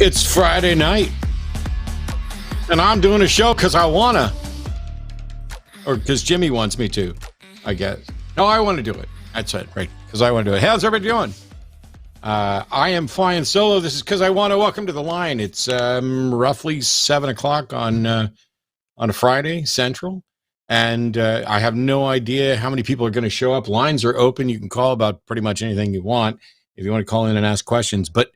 It's Friday night, and I'm doing a show because I wanna, or because Jimmy wants me to, I guess. No, I want to do it. That's it, right? Because I want to do it. How's everybody doing? I am flying solo. This is because I want to. Welcome to the line. It's roughly 7 o'clock on a Friday Central, and I have no idea how many people are going to show up. Lines are open. You can call about pretty much anything you want if you want to call in and ask questions. But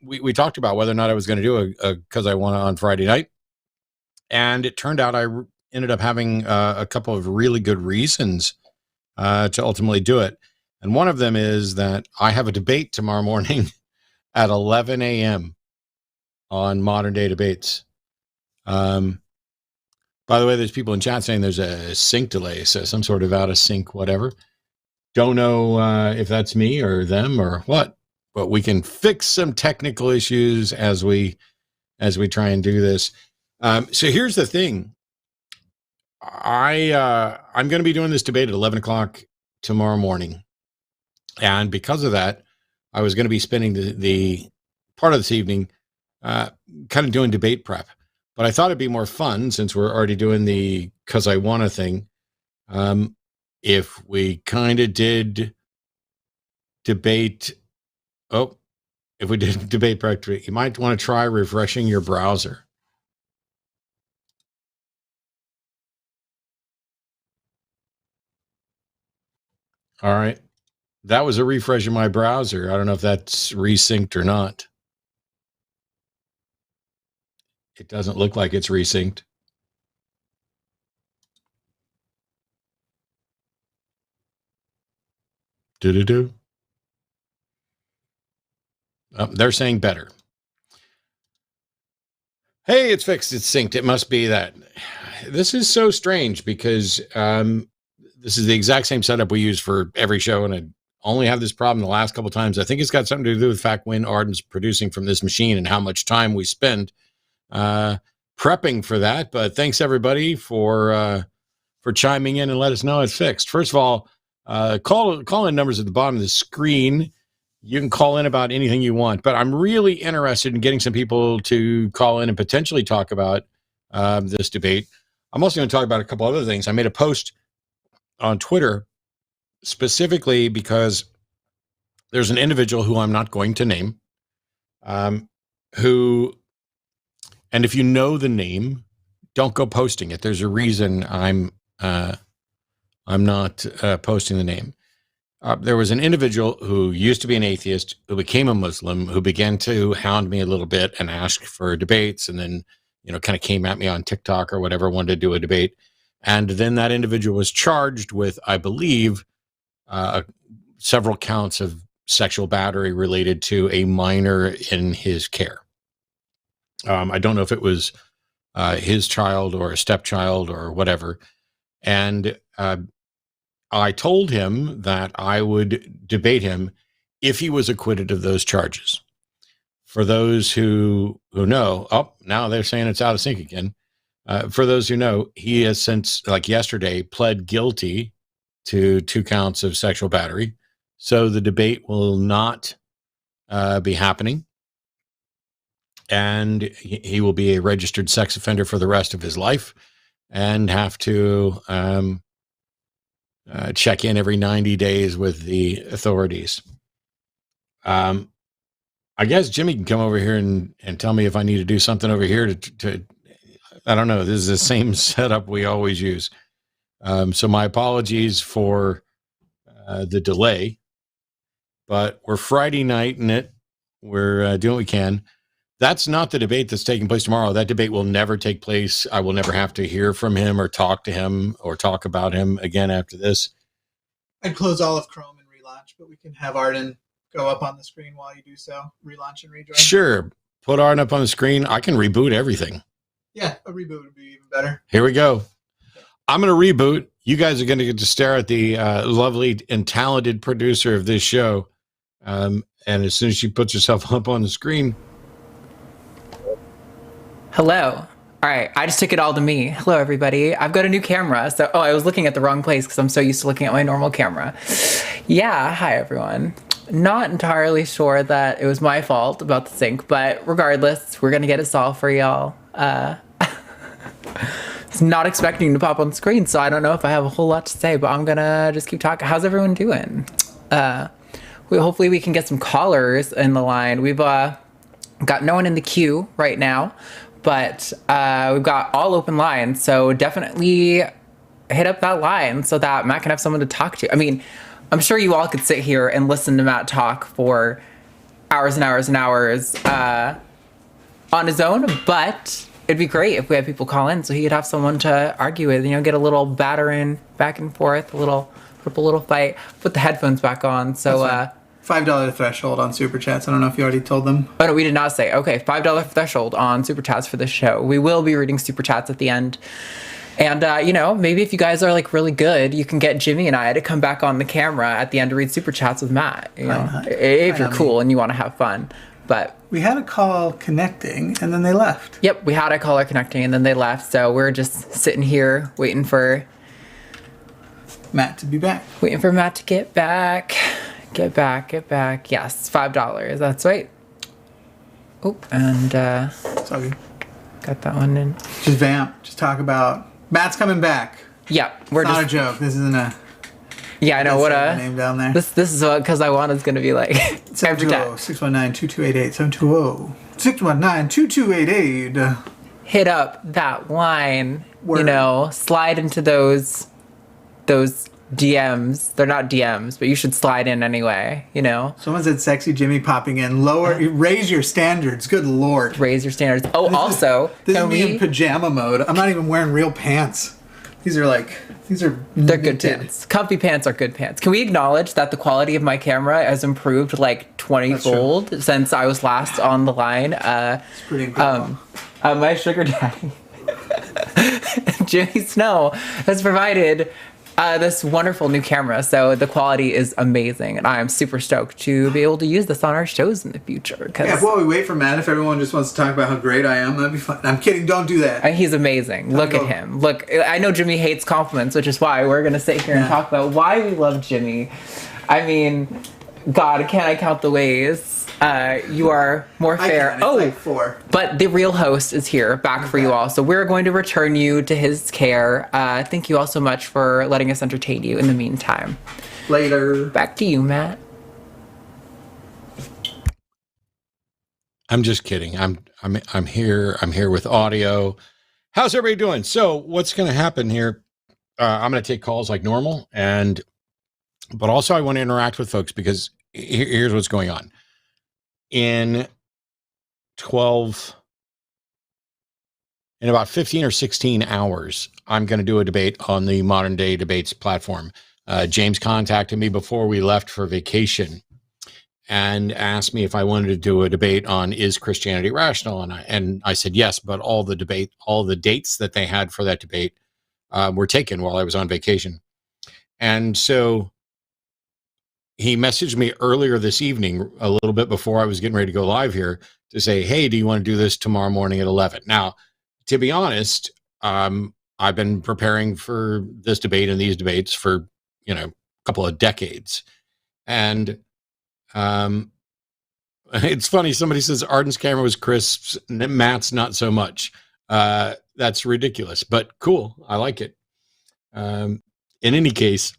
we talked about whether or not I was going to do a because I want to on Friday night, and it turned out I ended up having a couple of really good reasons to ultimately do it. And one of them is that I have a debate tomorrow morning at 11 a.m. on Modern Day Debates. By the way, there's people in chat saying there's a sync delay, so some sort of out of sync, whatever. Don't know if that's me or them or what, but we can fix some technical issues as we try and do this. So here's the thing. I'm going to be doing this debate at 11 o'clock tomorrow morning. And because of that, I was going to be spending the part of this evening kind of doing debate prep. But I thought it'd be more fun, since we're already doing the "cause I wanna" thing, if we kind of did debate. If we did debate prep, you might want to try refreshing your browser. All right. That was a refresh of my browser. I don't know if that's resynced or not. It doesn't look like it's resynced. Do. Oh, they're saying better. Hey, it's fixed. It's synced. It must be that. This is so strange because this is the exact same setup we use for every show, and I only have this problem the last couple of times. I think it's got something to do with the fact when Arden's producing from this machine and how much time we spend prepping for that. But thanks everybody for chiming in and let us know it's fixed. First of all, call in numbers at the bottom of the screen. You can call in about anything you want, but I'm really interested in getting some people to call in and potentially talk about this debate. I'm also going to talk about a couple other things. I made a post on Twitter specifically because there's an individual who I'm not going to name, who, and if you know the name, don't go posting it. There's a reason I'm not posting the name. There was an individual who used to be an atheist, who became a Muslim, who began to hound me a little bit and ask for debates, and then, kind of came at me on TikTok or whatever, wanted to do a debate. And then that individual was charged with, I believe, several counts of sexual battery related to a minor in his care. I don't know if it was his child or a stepchild or whatever. And I told him that I would debate him if he was acquitted of those charges. For those who know, now they're saying it's out of sync again. For those who know, he has since, like yesterday, pled guilty to 2 counts of sexual battery. So the debate will not be happening. And he will be a registered sex offender for the rest of his life and have to check in every 90 days with the authorities. I guess Jimmy can come over here and tell me if I need to do something over here to I don't know. This is the same setup we always use. So my apologies for the delay, but we're Friday night in it. We're doing what we can. That's not the debate that's taking place tomorrow. That debate will never take place. I will never have to hear from him or talk to him or talk about him again after this. I'd close all of Chrome and relaunch, but we can have Arden go up on the screen while you do so. Relaunch and rejoin. Sure. Put Arden up on the screen. I can reboot everything. Yeah, a reboot would be even better. Here we go. I'm going to reboot. You guys are going to get to stare at the lovely and talented producer of this show. And as soon as she puts herself up on the screen. Hello. All right, I just took it all to me. Hello, everybody. I've got a new camera. I was looking at the wrong place because I'm so used to looking at my normal camera. Yeah, hi, everyone. not entirely sure that it was my fault about the sync, but regardless, we're gonna get it solved for y'all. It's not expecting to pop on screen, so I don't know if I have a whole lot to say, but I'm gonna just keep talking. How's everyone doing? Hopefully we can get some callers in the line. We've got no one in the queue right now, but we've got all open lines, so definitely hit up that line so that Matt can have someone to talk to. I mean, I'm sure you all could sit here and listen to Matt talk for hours and hours and hours on his own, but it'd be great if we had people call in so he could have someone to argue with, get a little battering back and forth, a little fight, put the headphones back on. So, $5 threshold on Super Chats. I don't know if you already told them. Oh, no, we did not say. Okay, $5 threshold on Super Chats for this show. We will be reading Super Chats at the end. And, maybe if you guys are, really good, you can get Jimmy and I to come back on the camera at the end to read Super Chats with Matt. If you're cool and you want to have fun. But we had a call connecting, and then they left. Yep, we had a caller connecting, and then they left. So we're just sitting here waiting for Matt to be back. Waiting for Matt to get back. Get back. Yes, $5. That's right. Oh, and sorry, got that one in. Just vamp. Just talk about Matt's coming back. Yeah, we're not a joke. This isn't a. Yeah, I know what a name down there. This is what Cus I Wanna is gonna be like. 720-619-2288. 720-619-2288. Hit up that line. Word. Slide into those DMs. They're not DMs, but you should slide in anyway. Someone said "sexy Jimmy" popping in. Raise your standards. Good lord. Raise your standards. Oh, this is me in pajama mode. I'm not even wearing real pants. They're good pants. Comfy pants are good pants. Can we acknowledge that the quality of my camera has improved 20-fold since I was last on the line? It's pretty incredible. My sugar daddy, Jimmy Snow, has provided this wonderful new camera, so the quality is amazing, and I am super stoked to be able to use this on our shows in the future. While we wait for Matt, if everyone just wants to talk about how great I am, that'd be fun. I'm kidding, don't do that. He's amazing. Look at him. Look, I know Jimmy hates compliments, which is why we're going to sit here and talk about why we love Jimmy. I mean, God, can't I count the ways? You are more fair. Like 4. But the real host is here, back for you all. So we're going to return you to his care. Thank you all so much for letting us entertain you in the meantime. Later. Back to you, Matt. I'm just kidding. I'm here. I'm here with audio. How's everybody doing? So what's going to happen here? I'm going to take calls like normal, but also I want to interact with folks because here's what's going on. In about 15 or 16 hours, I'm going to do a debate on the Modern Day Debates platform. James contacted me before we left for vacation and asked me if I wanted to do a debate on is Christianity rational? And I said yes, but all the dates that they had for that debate were taken while I was on vacation. And so he messaged me earlier this evening, a little bit before I was getting ready to go live here, to say, hey, do you want to do this tomorrow morning at 11? Now, to be honest, I've been preparing for this debate and these debates for, a couple of decades. And it's funny, somebody says Arden's camera was crisp, Matt's not so much. That's ridiculous, but cool. I like it. In any case,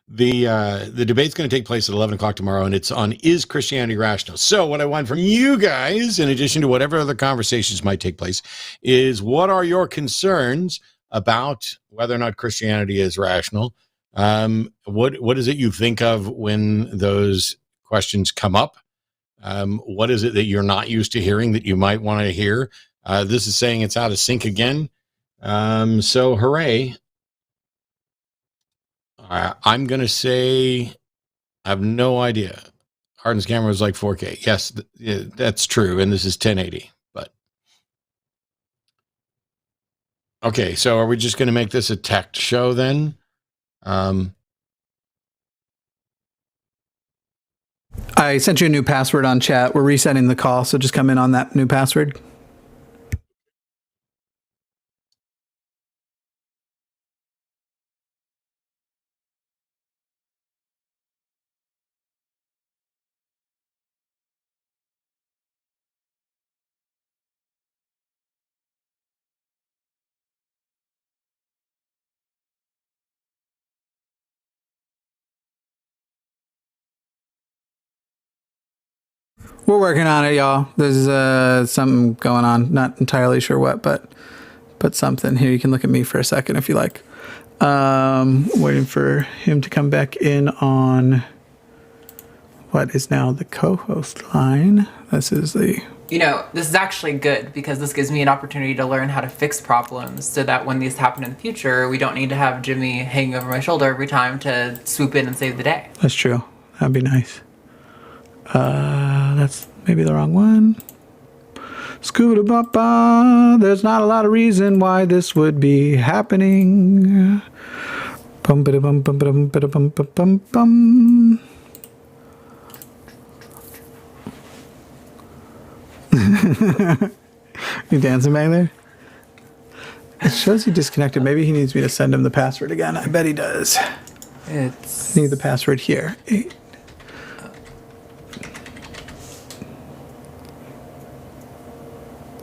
the debate's going to take place at 11 o'clock tomorrow, and it's on is Christianity rational? So what I want from you guys, in addition to whatever other conversations might take place, is what are your concerns about whether or not Christianity is rational? What is it you think of when those questions come up? What is it that you're not used to hearing that you might want to hear? This is saying it's out of sync again. So hooray. I'm going to say I have no idea. Arden's camera was like 4K. Yes, that's true. And this is 1080. But okay, so are we just going to make this a tech show then? I sent you a new password on chat. We're resetting the call, so just come in on that new password. We're working on it, y'all. There's something going on. Not entirely sure what, but something. Here, you can look at me for a second if you like. Waiting for him to come back in on what is now the co-host line. This is the... This is actually good because this gives me an opportunity to learn how to fix problems so that when these happen in the future, we don't need to have Jimmy hanging over my shoulder every time to swoop in and save the day. That's true. That'd be nice. That's maybe the wrong one. Scooba-ba-ba. There's not a lot of reason why this would be happening. Bum-ba-da-bum-bum-bum-bum-bum-bum. You dancing back there? It shows he disconnected. Maybe he needs me to send him the password again. I bet he does. I need the password here.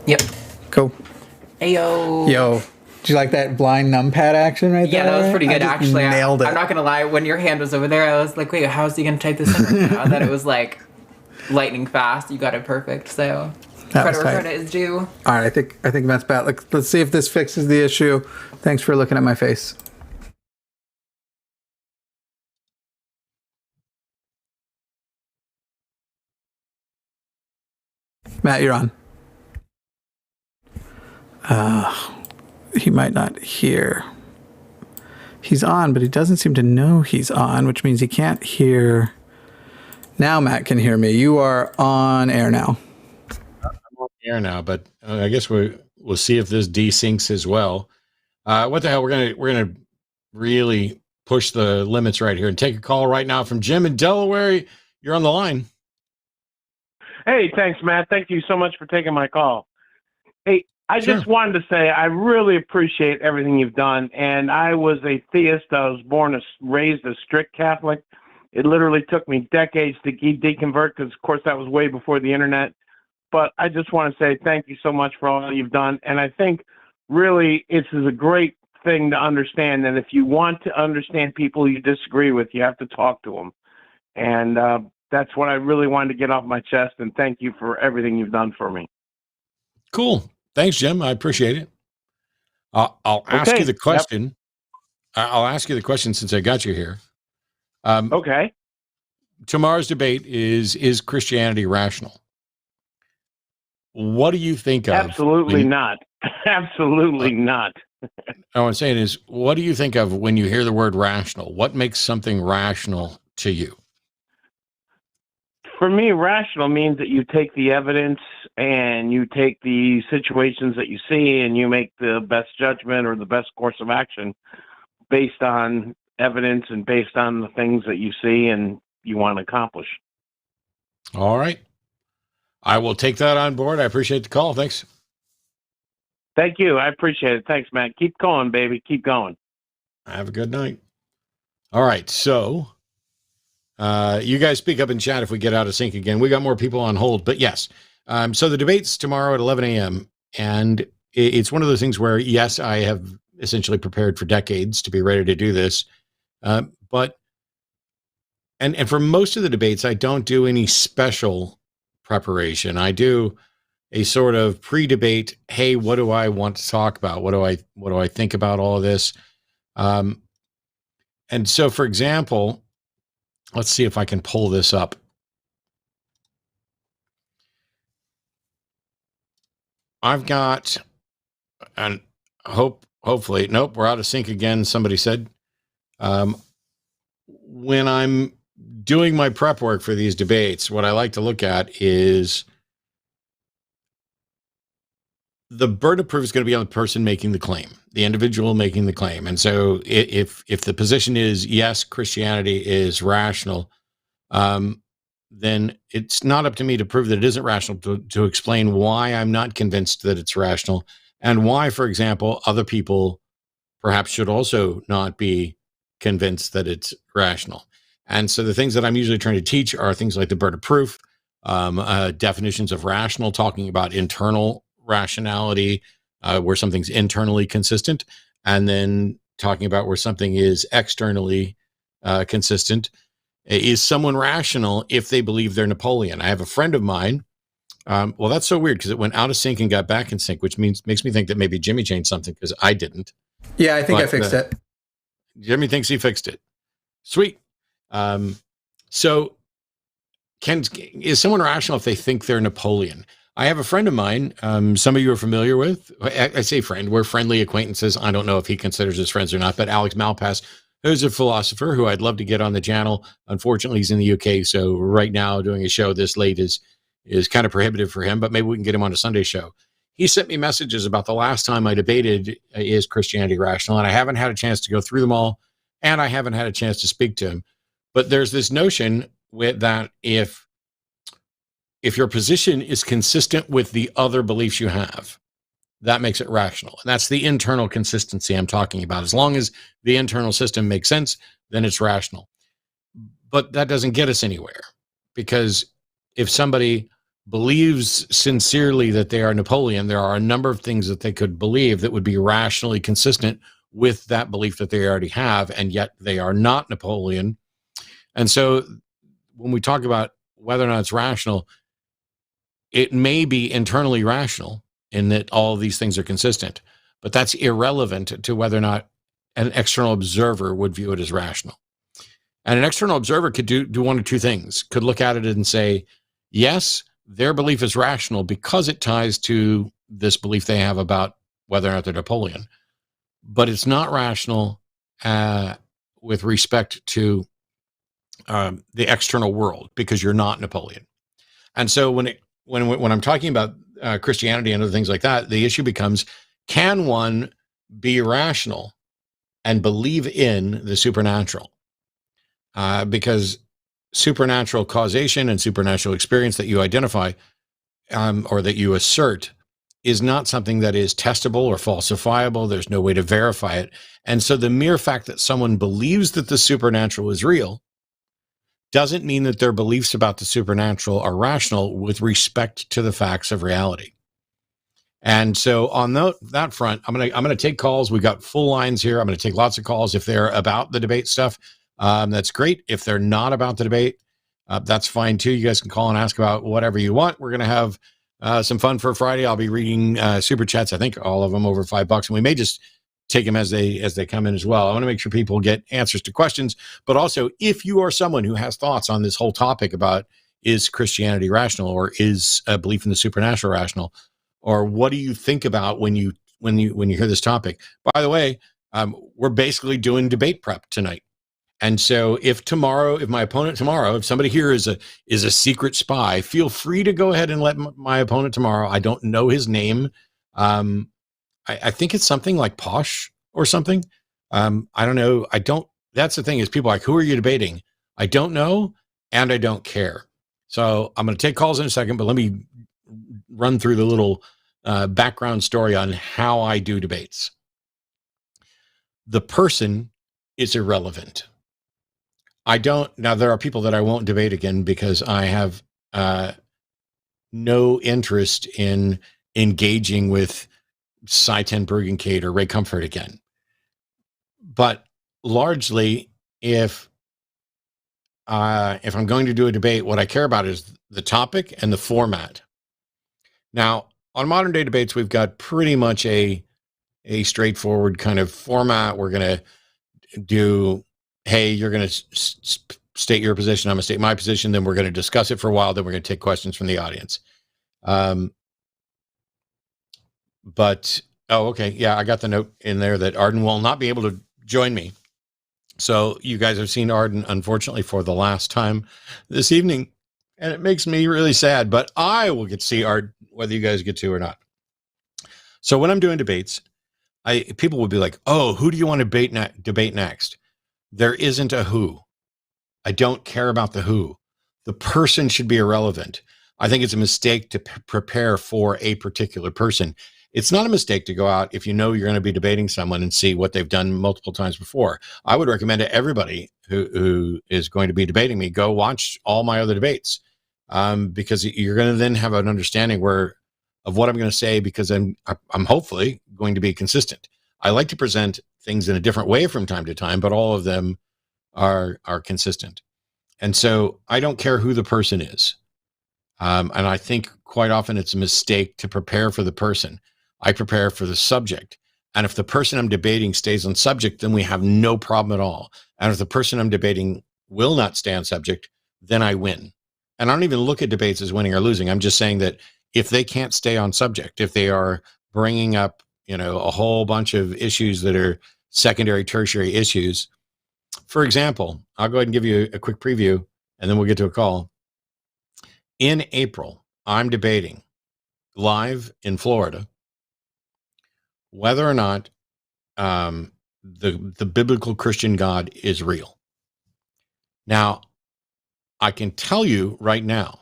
Yep. Cool. Ayo. Yo. Did you like that blind numpad action right there? Yeah, that was pretty good, actually. Nailed it. I'm not going to lie. When your hand was over there, I was like, wait, how is he going to type this in right now? And then it was like lightning fast. You got it perfect. So credit where credit is due. All right. I think Matt's back. Let's see if this fixes the issue. Thanks for looking at my face. Matt, you're on. He might not hear. He's on, but he doesn't seem to know he's on, which means he can't hear. Now Matt can hear me. You are on air now. I'm on air now, but I guess we'll see if this desyncs as well. What the hell? We're gonna really push the limits right here and take a call right now from Jim in Delaware. You're on the line. Hey, thanks, Matt. Thank you so much for taking my call. Hey, I just wanted to say I really appreciate everything you've done. And I was a theist. I was raised a strict Catholic. It literally took me decades to deconvert because, of course, that was way before the internet. But I just want to say thank you so much for all you've done. And I think really this is a great thing to understand that if you want to understand people you disagree with, you have to talk to them. And that's what I really wanted to get off my chest. And thank you for everything you've done for me. Cool. Thanks, Jim. I appreciate it. I'll ask you the question. Yep. I'll ask you the question since I got you here. Okay. Tomorrow's debate is Christianity rational? What do you think of? Absolutely not. Absolutely not. What I'm saying is, what do you think of when you hear the word rational? What makes something rational to you? For me, rational means that you take the evidence and you take the situations that you see and you make the best judgment or the best course of action based on evidence and based on the things that you see and you want to accomplish. All right. I will take that on board. I appreciate the call. Thanks. Thank you. I appreciate it. Thanks, Matt. Keep going, baby. Keep going. Have a good night. All right. So you guys speak up in chat if we get out of sync again. We got more people on hold, but yes. So the debate's tomorrow at 11 a.m. And it's one of those things where, yes, I have essentially prepared for decades to be ready to do this. But for most of the debates, I don't do any special preparation. I do a sort of pre-debate. Hey, what do I want to talk about? What do I think about all of this? And so, for example, let's see if I can pull this up. I've got, and hopefully, nope, we're out of sync again. Somebody said, when I'm doing my prep work for these debates, what I like to look at is the burden of proof is going to be on the person making the claim, the individual making the claim. And so if the position is, yes, Christianity is rational, then it's not up to me to prove that it isn't rational, to explain why I'm not convinced that it's rational and why, for example, other people perhaps should also not be convinced that it's rational. And so the things that I'm usually trying to teach are things like the burden of proof, definitions of rational, talking about internal rationality, where something's internally consistent, and then talking about where something is externally consistent. Is someone rational if they believe they're Napoleon? I have a friend of mine. Well, that's so weird because it went out of sync and got back in sync, which makes me think that maybe Jimmy changed something because I didn't. Yeah, I think I fixed it. Jimmy thinks he fixed it. Sweet. So is someone rational if they think they're Napoleon? I have a friend of mine, some of you are familiar with. I say friend, we're friendly acquaintances. I don't know if he considers us friends or not, but Alex Malpass, who's a philosopher who I'd love to get on the channel. Unfortunately, he's in the UK, so right now doing a show this late is kind of prohibitive for him, but maybe we can get him on a Sunday show. He sent me messages about the last time I debated is Christianity rational, and I haven't had a chance to go through them all, and I haven't had a chance to speak to him. But there's this notion that if your position is consistent with the other beliefs you have, that makes it rational. And that's the internal consistency I'm talking about. As long as the internal system makes sense, then it's rational. But that doesn't get us anywhere, because if somebody believes sincerely that they are Napoleon, there are a number of things that they could believe that would be rationally consistent with that belief that they already have, and yet they are not Napoleon. And so when we talk about whether or not it's rational, it may be internally rational in that all of these things are consistent, but that's irrelevant to whether or not an external observer would view it as rational. And an external observer could do one of two things, could look at it and say, yes, their belief is rational because it ties to this belief they have about whether or not they're Napoleon, but it's not rational with respect to the external world, because you're not Napoleon. And so when I'm talking about Christianity and other things like that, the issue becomes, can one be rational and believe in the supernatural? Because supernatural causation and supernatural experience that you identify or that you assert is not something that is testable or falsifiable. There's no way to verify it. And so the mere fact that someone believes that the supernatural is real doesn't mean that their beliefs about the supernatural are rational with respect to the facts of reality. And so on that front, I'm gonna take calls. We've got full lines here. I'm gonna take lots of calls if they're about the debate stuff. That's great. If they're not about the debate, that's fine too. You guys can call and ask about whatever you want. We're gonna have some fun for Friday. I'll be reading super chats. I think all of them over $5, and we may just take them as they come in as well. I want to make sure people get answers to questions, but also if you are someone who has thoughts on this whole topic about is Christianity rational, or is a belief in the supernatural rational, or what do you think about when you hear this topic? By the way, we're basically doing debate prep tonight. And so if my opponent tomorrow, if somebody here is a secret spy, feel free to go ahead and let my opponent tomorrow. I don't know his name. I think it's something like Posh or something. I don't know. That's the thing, is people are like, who are you debating? I don't know, and I don't care. So I'm going to take calls in a second, but let me run through the little background story on how I do debates. The person is irrelevant. Now there are people that I won't debate again because I have no interest in engaging with Cy Ten Bruggencate or Ray Comfort again. But largely, if I'm going to do a debate, what I care about is the topic and the format. Now, on modern day debates, we've got pretty much a straightforward kind of format. We're going to do, hey, you're going to state your position, I'm going to state my position, then we're going to discuss it for a while, then we're going to take questions from the audience. But, okay. Yeah, I got the note in there that Arden will not be able to join me. So you guys have seen Arden, unfortunately, for the last time this evening. And it makes me really sad, but I will get to see Arden, whether you guys get to or not. So when I'm doing debates, people would be like, oh, who do you want to debate next? There isn't a who. I don't care about the who. The person should be irrelevant. I think it's a mistake to prepare for a particular person. It's not a mistake to go out if you know you're going to be debating someone and see what they've done multiple times before. I would recommend to everybody who is going to be debating me, go watch all my other debates, because you're going to then have an understanding of what I'm going to say, because I'm hopefully going to be consistent. I like to present things in a different way from time to time, but all of them are consistent. And so I don't care who the person is. And I think quite often it's a mistake to prepare for the person. I prepare for the subject. And if the person I'm debating stays on subject, then we have no problem at all. And if the person I'm debating will not stay on subject, then I win. And I don't even look at debates as winning or losing. I'm just saying that if they can't stay on subject, if they are bringing up, a whole bunch of issues that are secondary, tertiary issues. For example, I'll go ahead and give you a quick preview, and then we'll get to a call. In April, I'm debating live in Florida whether or not the biblical Christian God is real. Now, I can tell you right now,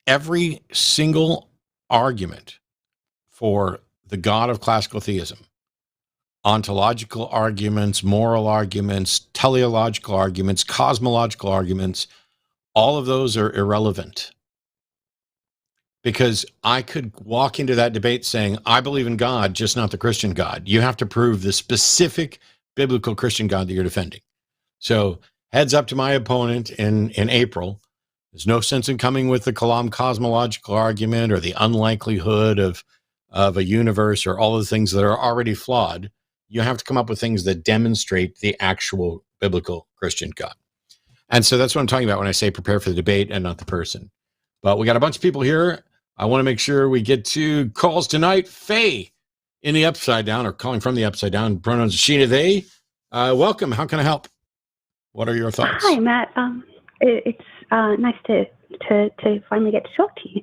every single argument for the God of classical theism, ontological arguments, moral arguments, teleological arguments, cosmological arguments, all of those are irrelevant. Because I could walk into that debate saying, I believe in God, just not the Christian God. You have to prove the specific biblical Christian God that you're defending. So heads up to my opponent in April. There's no sense in coming with the Kalam cosmological argument or the unlikelihood of a universe or all of the things that are already flawed. You have to come up with things that demonstrate the actual biblical Christian God. And so that's what I'm talking about when I say prepare for the debate and not the person. But we got a bunch of people here. I want to make sure we get to calls tonight. Faye in the Upside Down, or calling from the Upside Down, pronouns Sheena, they. Welcome. How can I help? What are your thoughts? Hi, Matt. It's nice to finally get to talk to you.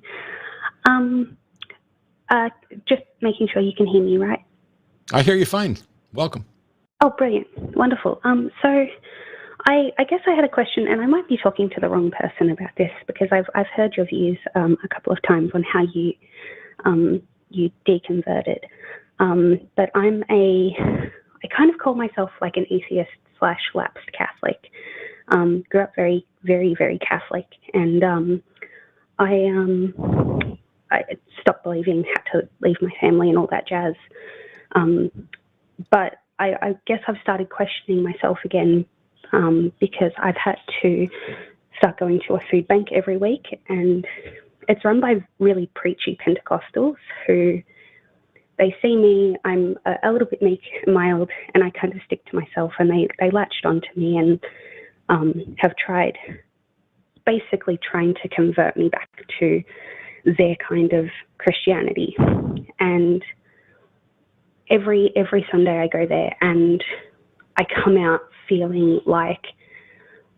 Just making sure you can hear me, right? I hear you fine. Welcome. Oh, brilliant. Wonderful. So I guess I had a question, and I might be talking to the wrong person about this because I've heard your views a couple of times on how you deconverted. But I kind of call myself like an atheist / lapsed Catholic. Grew up very, very, very Catholic, and I stopped believing, had to leave my family and all that jazz. But I guess I've started questioning myself again because I've had to start going to a food bank every week, and it's run by really preachy Pentecostals who, they see me, I'm a little bit meek and mild, and I kind of stick to myself, and they latched onto me and have tried, basically trying to convert me back to their kind of Christianity. And every Sunday I go there, and I come out feeling like,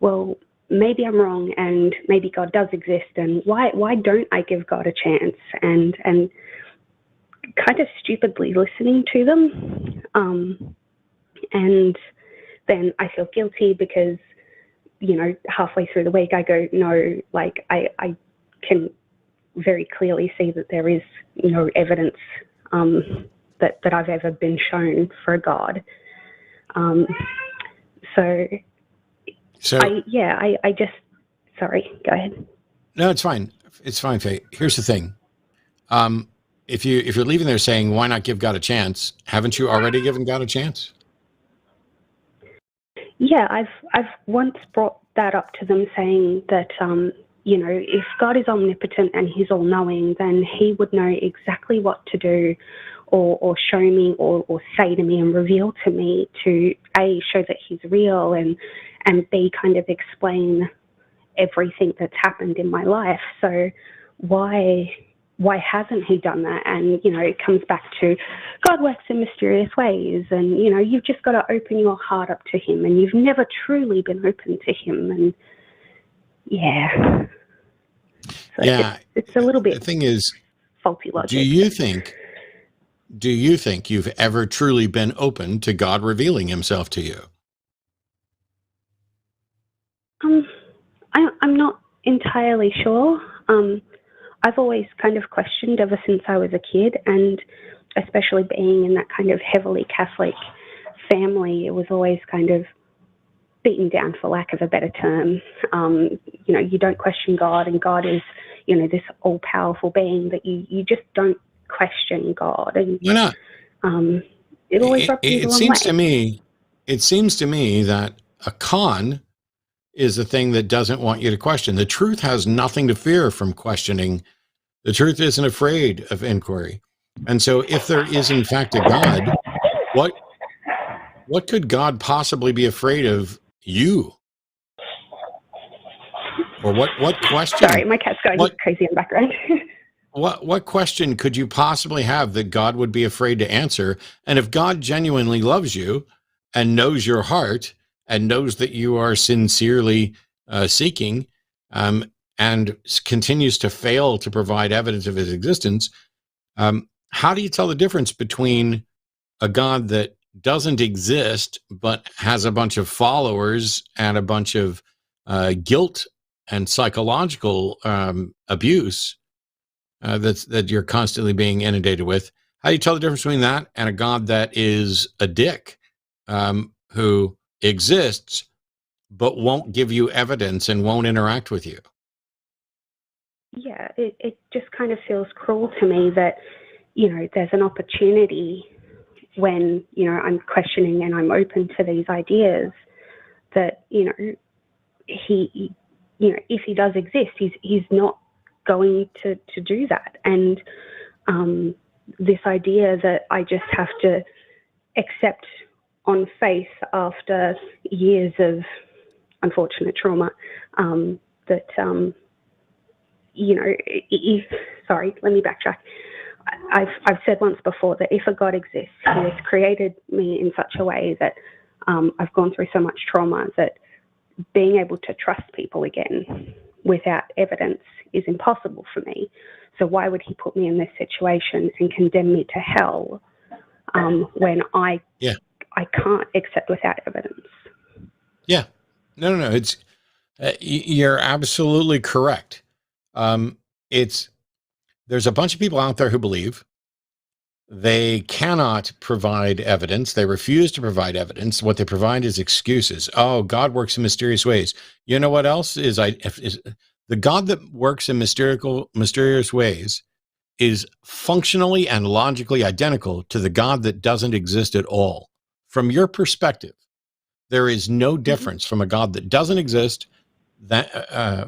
well, maybe I'm wrong, and maybe God does exist, and why don't I give God a chance? And kind of stupidly listening to them. And then I feel guilty because, halfway through the week I go, no, like I can very clearly see that there is no evidence that I've ever been shown for a God. So I just, sorry, go ahead. No, it's fine. It's fine, Faye. Here's the thing. If you're leaving there saying, why not give God a chance? Haven't you already given God a chance? Yeah, I've once brought that up to them, saying that, if God is omnipotent and he's all knowing, then he would know exactly what to do or show me or say to me and reveal to me to A, show that he's real, and B, kind of explain everything that's happened in my life. So why hasn't he done that? And, it comes back to God works in mysterious ways, and, you've just got to open your heart up to him, and you've never truly been open to him. And yeah. So yeah. It's a little bit, the thing is, faulty logic. Do you think you've ever truly been open to God revealing himself to you? I'm not entirely sure. I've always kind of questioned ever since I was a kid, and especially being in that kind of heavily Catholic family, it was always kind of beaten down, for lack of a better term. You don't question God, and God is, this all-powerful being that you just don't question God. And why not? it always rubs me the wrong way. It seems to me that A con is the thing that doesn't want you to question. The truth has nothing to fear from questioning. The truth isn't afraid of inquiry. And so if there is in fact a God, what could God possibly be afraid of you? Or what question? Sorry, my cat's going crazy in the background. What question could you possibly have that God would be afraid to answer? And if God genuinely loves you and knows your heart and knows that you are sincerely seeking, and continues to fail to provide evidence of his existence, how do you tell the difference between a God that doesn't exist but has a bunch of followers and a bunch of guilt and psychological abuse that you're constantly being inundated with? How do you tell the difference between that and a God that is a dick who exists but won't give you evidence and won't interact with you? Yeah, it just kind of feels cruel to me that, there's an opportunity when, I'm questioning and I'm open to these ideas that, he if he does exist, he's not going to do that. And this idea that I just have to accept on faith after years of unfortunate trauma, sorry, let me backtrack. I've said once before that if a God exists, he has created me in such a way that I've gone through so much trauma that being able to trust people again without evidence is impossible for me. So why would he put me in this situation and condemn me to hell when I can't accept without evidence? Yeah. No. It's you're absolutely correct. There's a bunch of people out there who believe they cannot provide evidence. They refuse to provide evidence. What they provide is excuses. Oh, God works in mysterious ways. You know what else is the God that works in mysterious ways is functionally and logically identical to the God that doesn't exist at all. From your perspective, there is no difference from a God that doesn't exist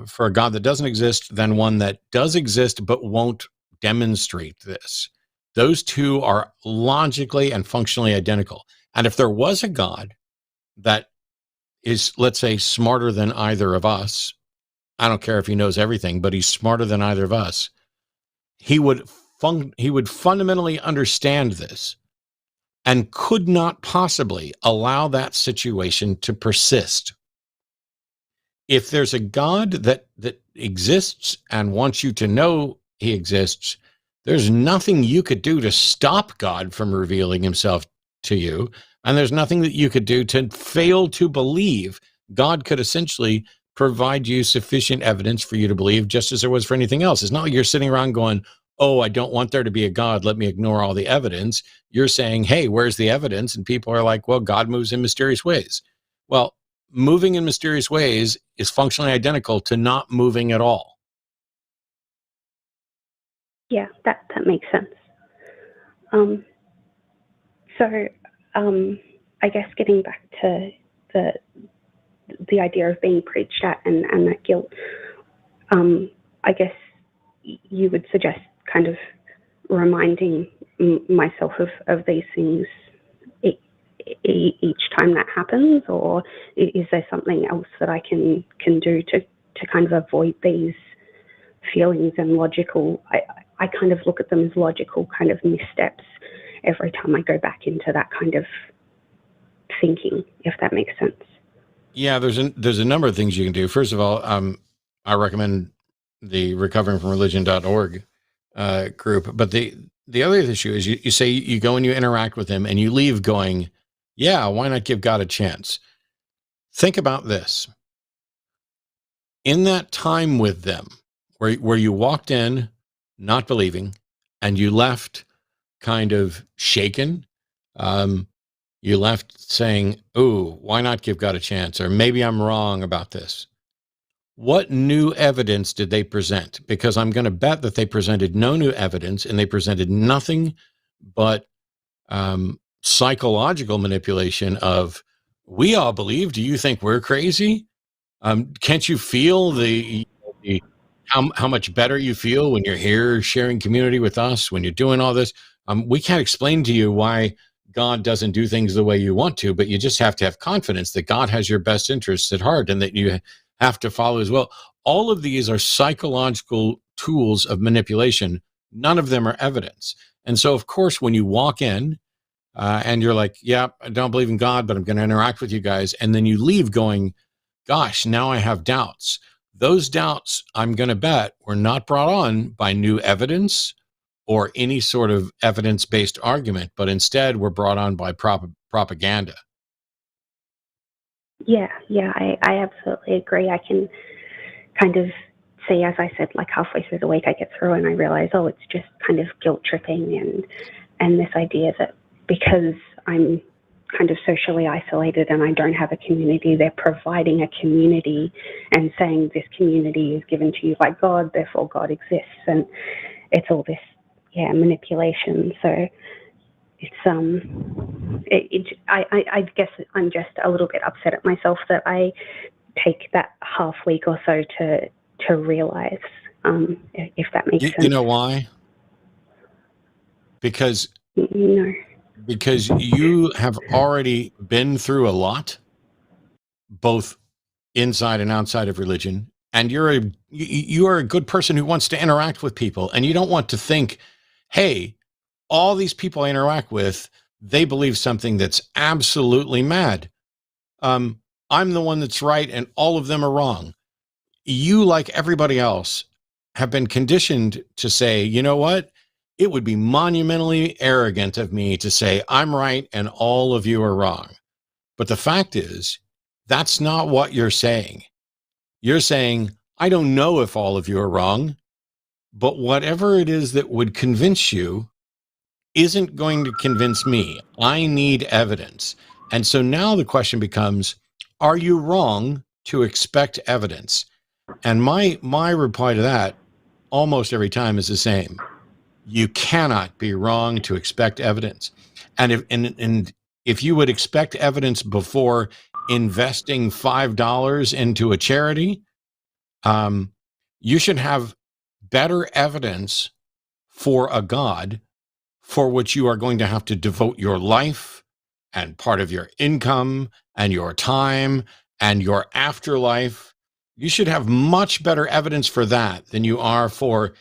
for a God that doesn't exist than one that does exist but won't demonstrate this. Those two are logically and functionally identical. And if there was a God that is, let's say, smarter than either of us, I don't care if he knows everything, but he's smarter than either of us, he would fundamentally understand this and could not possibly allow that situation to persist. If there's a God that exists and wants you to know he exists, there's nothing you could do to stop God from revealing himself to you. And there's nothing that you could do to fail to believe. God could essentially provide you sufficient evidence for you to believe, just as there was for anything else. It's not like you're sitting around going, oh, I don't want there to be a God, let me ignore all the evidence. You're saying, hey, where's the evidence? And people are like, well, God moves in mysterious ways. Well, moving in mysterious ways is functionally identical to not moving at all. Yeah, that makes sense. I guess getting back to the idea of being preached at and that guilt, I guess you would suggest kind of reminding myself of these things each time that happens, or is there something else that I can do to kind of avoid these feelings and logical, I kind of look at them as logical kind of missteps every time I go back into that kind of thinking, if that makes sense. Yeah, there's a number of things you can do. First of all, I recommend the recoveringfromreligion.org group. But the other issue is you say you go and you interact with him and you leave going, yeah, why not give God a chance? Think about this. In that time with them, where you walked in not believing and you left kind of shaken, you left saying, ooh, why not give God a chance? Or maybe I'm wrong about this. What new evidence did they present? Because I'm going to bet that they presented no new evidence, and they presented nothing but psychological manipulation of, we all believe. Do you think we're crazy? Can't you feel the how much better you feel when you're here sharing community with us, when you're doing all this? We can't explain to you why God doesn't do things the way you want to, but you just have to have confidence that God has your best interests at heart and that you have to follow as well. All of these are psychological tools of manipulation. None of them are evidence. And so, of course, when you walk in and you're like, yeah, I don't believe in God, but I'm going to interact with you guys. And then you leave going, gosh, now I have doubts. Those doubts, I'm going to bet, were not brought on by new evidence or any sort of evidence-based argument, but instead were brought on by propaganda. Yeah, I absolutely agree. I can kind of see, as I said, like halfway through the week I get through and I realize, oh, it's just kind of guilt tripping and this idea that because I'm kind of socially isolated and I don't have a community, they're providing a community and saying this community is given to you by God, therefore God exists. And it's all this, manipulation. So it's, I guess I'm just a little bit upset at myself that I take that half week or so to realize, if that makes sense. You know why? Because you have already been through a lot, both inside and outside of religion, and you are a good person who wants to interact with people, and you don't want to think, hey, all these people I interact with, they believe something that's absolutely mad. I'm the one that's right and all of them are wrong. You, like everybody else, have been conditioned to say, you know what? It would be monumentally arrogant of me to say I'm right and all of you are wrong. But the fact is, that's not what you're saying. You're saying, I don't know if all of you are wrong, but whatever it is that would convince you isn't going to convince me. I need evidence. And so now the question becomes, are you wrong to expect evidence? And my reply to that almost every time is the same. You cannot be wrong to expect evidence. And if you would expect evidence before investing $5 into a charity, you should have better evidence for a God for which you are going to have to devote your life and part of your income and your time and your afterlife. You should have much better evidence for that than you are for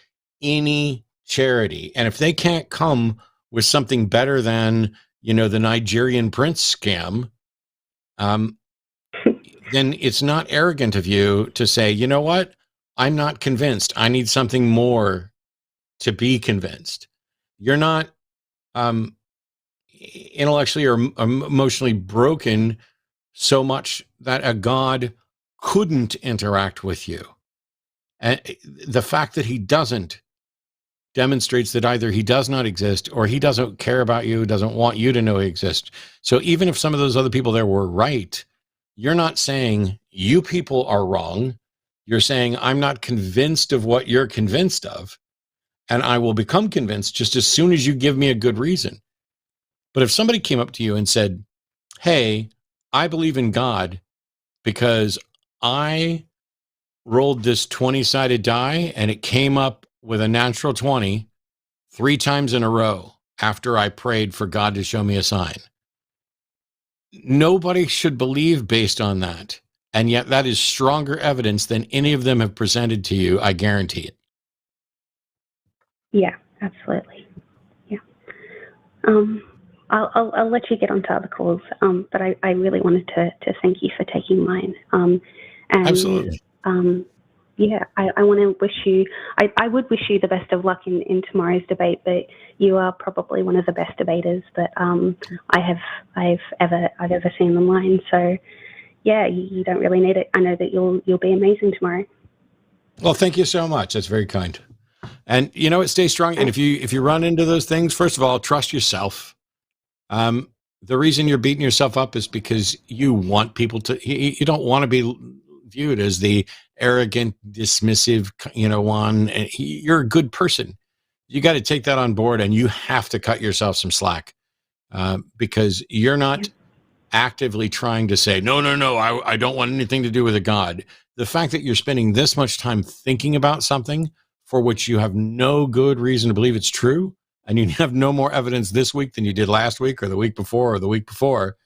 any charity. And if they can't come with something better than, the Nigerian prince scam, then it's not arrogant of you to say, you know what? I'm not convinced. I need something more to be convinced. You're not intellectually or emotionally broken so much that a God couldn't interact with you. And the fact that he doesn't demonstrates that either he does not exist or he doesn't care about you, doesn't want you to know he exists. So even if some of those other people there were right, you're not saying you people are wrong. You're saying I'm not convinced of what you're convinced of, and I will become convinced just as soon as you give me a good reason. But if somebody came up to you and said, hey, I believe in God because I rolled this 20-sided die and it came up with a natural 20 3 times in a row after I prayed for God to show me a sign. Nobody should believe based on that. And yet that is stronger evidence than any of them have presented to you. I guarantee it. Yeah, absolutely. Yeah. I'll let you get onto other calls, but I really wanted to thank you for taking mine. And, absolutely. I want to wish you, I would wish you the best of luck in tomorrow's debate, but you are probably one of the best debaters that I've ever seen online. So yeah, you don't really need it. I know that you'll be amazing tomorrow. Well, thank you so much. That's very kind. And stay strong. And if you run into those things, first of all, trust yourself. The reason you're beating yourself up is because you want people to, you don't want to be viewed as the arrogant, dismissive, one. And you're a good person. You got to take that on board and you have to cut yourself some slack, because you're not actively trying to say, no, I don't want anything to do with a God. The fact that you're spending this much time thinking about something for which you have no good reason to believe it's true, and you have no more evidence this week than you did last week or the week before,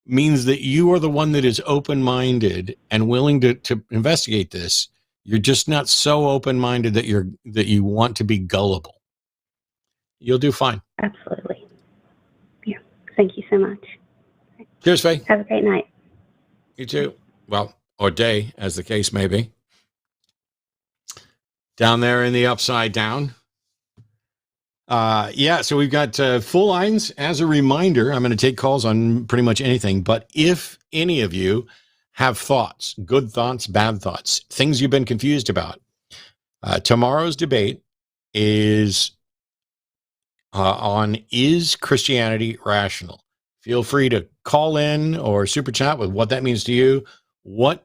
means that you are the one that is open-minded and willing to investigate this. You're just not so open-minded that you want to be gullible. You'll do fine. Absolutely. Yeah. Thank you so much. Cheers, Faye. Have a great night. You too. Well, or day, as the case may be. Down there in the upside down. So we've got full lines. As a reminder, I'm going to take calls on pretty much anything. But if any of you have thoughts, good thoughts, bad thoughts, things you've been confused about, tomorrow's debate is on is Christianity rational? Feel free to call in or super chat with what that means to you. What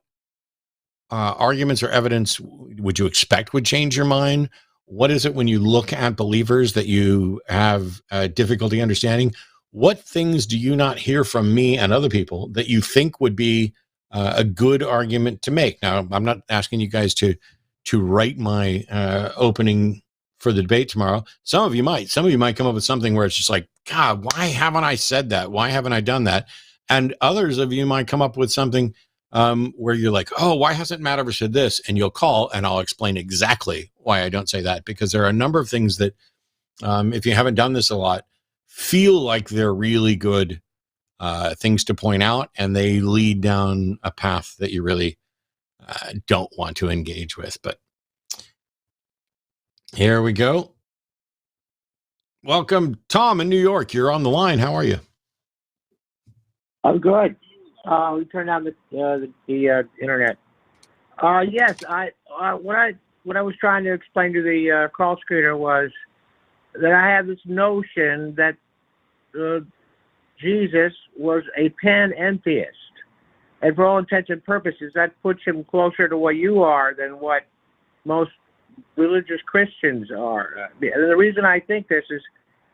arguments or evidence would you expect would change your mind? What is it when you look at believers that you have difficulty understanding? What things do you not hear from me and other people that you think would be a good argument to make? Now, I'm not asking you guys to write my opening for the debate tomorrow. Some of you might come up with something where it's just like, God, why haven't I said that? Why haven't I done that? And others of you might come up with something where you're like, oh, why hasn't Matt ever said this? And you'll call and I'll explain exactly why I don't say that, because there are a number of things that, if you haven't done this a lot, feel like they're really good things to point out, and they lead down a path that you really don't want to engage with. But here we go. Welcome, Tom in New York. You're on the line. How are you? I'm good. We turned on the internet. Yes, what I was trying to explain to the call screener was that I have this notion that Jesus was a panentheist, and for all intents and purposes, that puts him closer to what you are than what most religious Christians are. And the reason I think this is,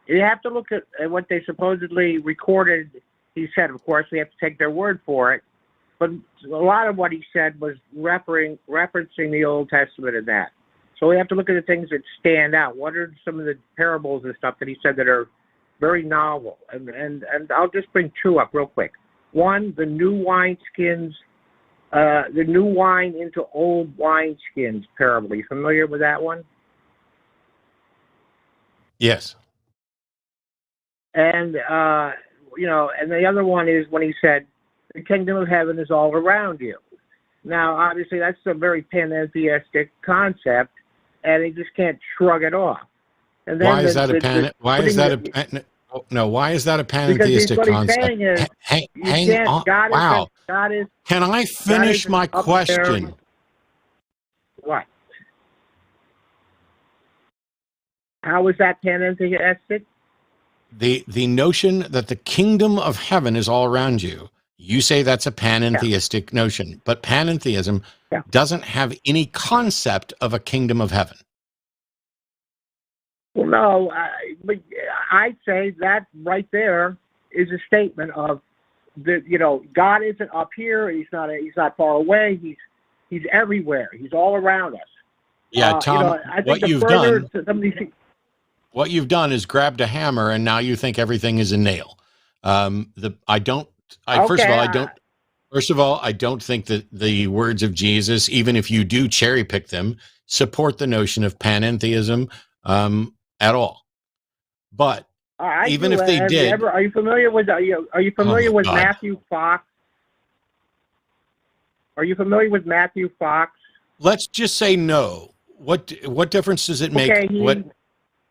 you have to look at what they supposedly recorded. He said, of course, we have to take their word for it. But a lot of what he said was referencing the Old Testament and that. So we have to look at the things that stand out. What are some of the parables and stuff that he said that are very novel? And I'll just bring two up real quick. One, the new wineskins, the new wine into old wineskins parable. Are you familiar with that one? Yes. And, and the other one is when he said, the kingdom of heaven is all around you. Now, obviously, that's a very panentheistic concept, and he just can't shrug it off. And then why is that a panentheistic concept? Hang on. Wow. Can I finish my question? What? How is that panentheistic? The notion that the kingdom of heaven is all around you. You say that's a panentheistic notion, but panentheism doesn't have any concept of a kingdom of heaven. Well, no, but I'd say that right there is a statement of God isn't up here. He's not far away. He's everywhere. He's all around us. Yeah, Tom. What you've done is grabbed a hammer, and now you think everything is a nail. First of all, I don't think that the words of Jesus, even if you do cherry pick them, support the notion of panentheism at all. But even if they did, are you familiar with Matthew Fox? Are you familiar with Matthew Fox? Let's just say no. What difference does it make? Okay,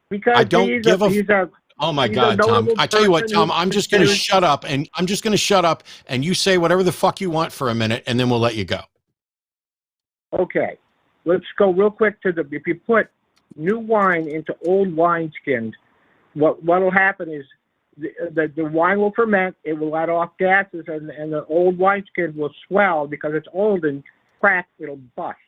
because I don't give a. Oh my God, Tom! I tell you what, Tom. I'm just going to shut up, and you say whatever the fuck you want for a minute, and then we'll let you go. Okay, let's go real quick to if you put new wine into old wineskins, what will happen is the wine will ferment. It will let off gases, and the old wineskin will swell because it's old and crack. It'll bust.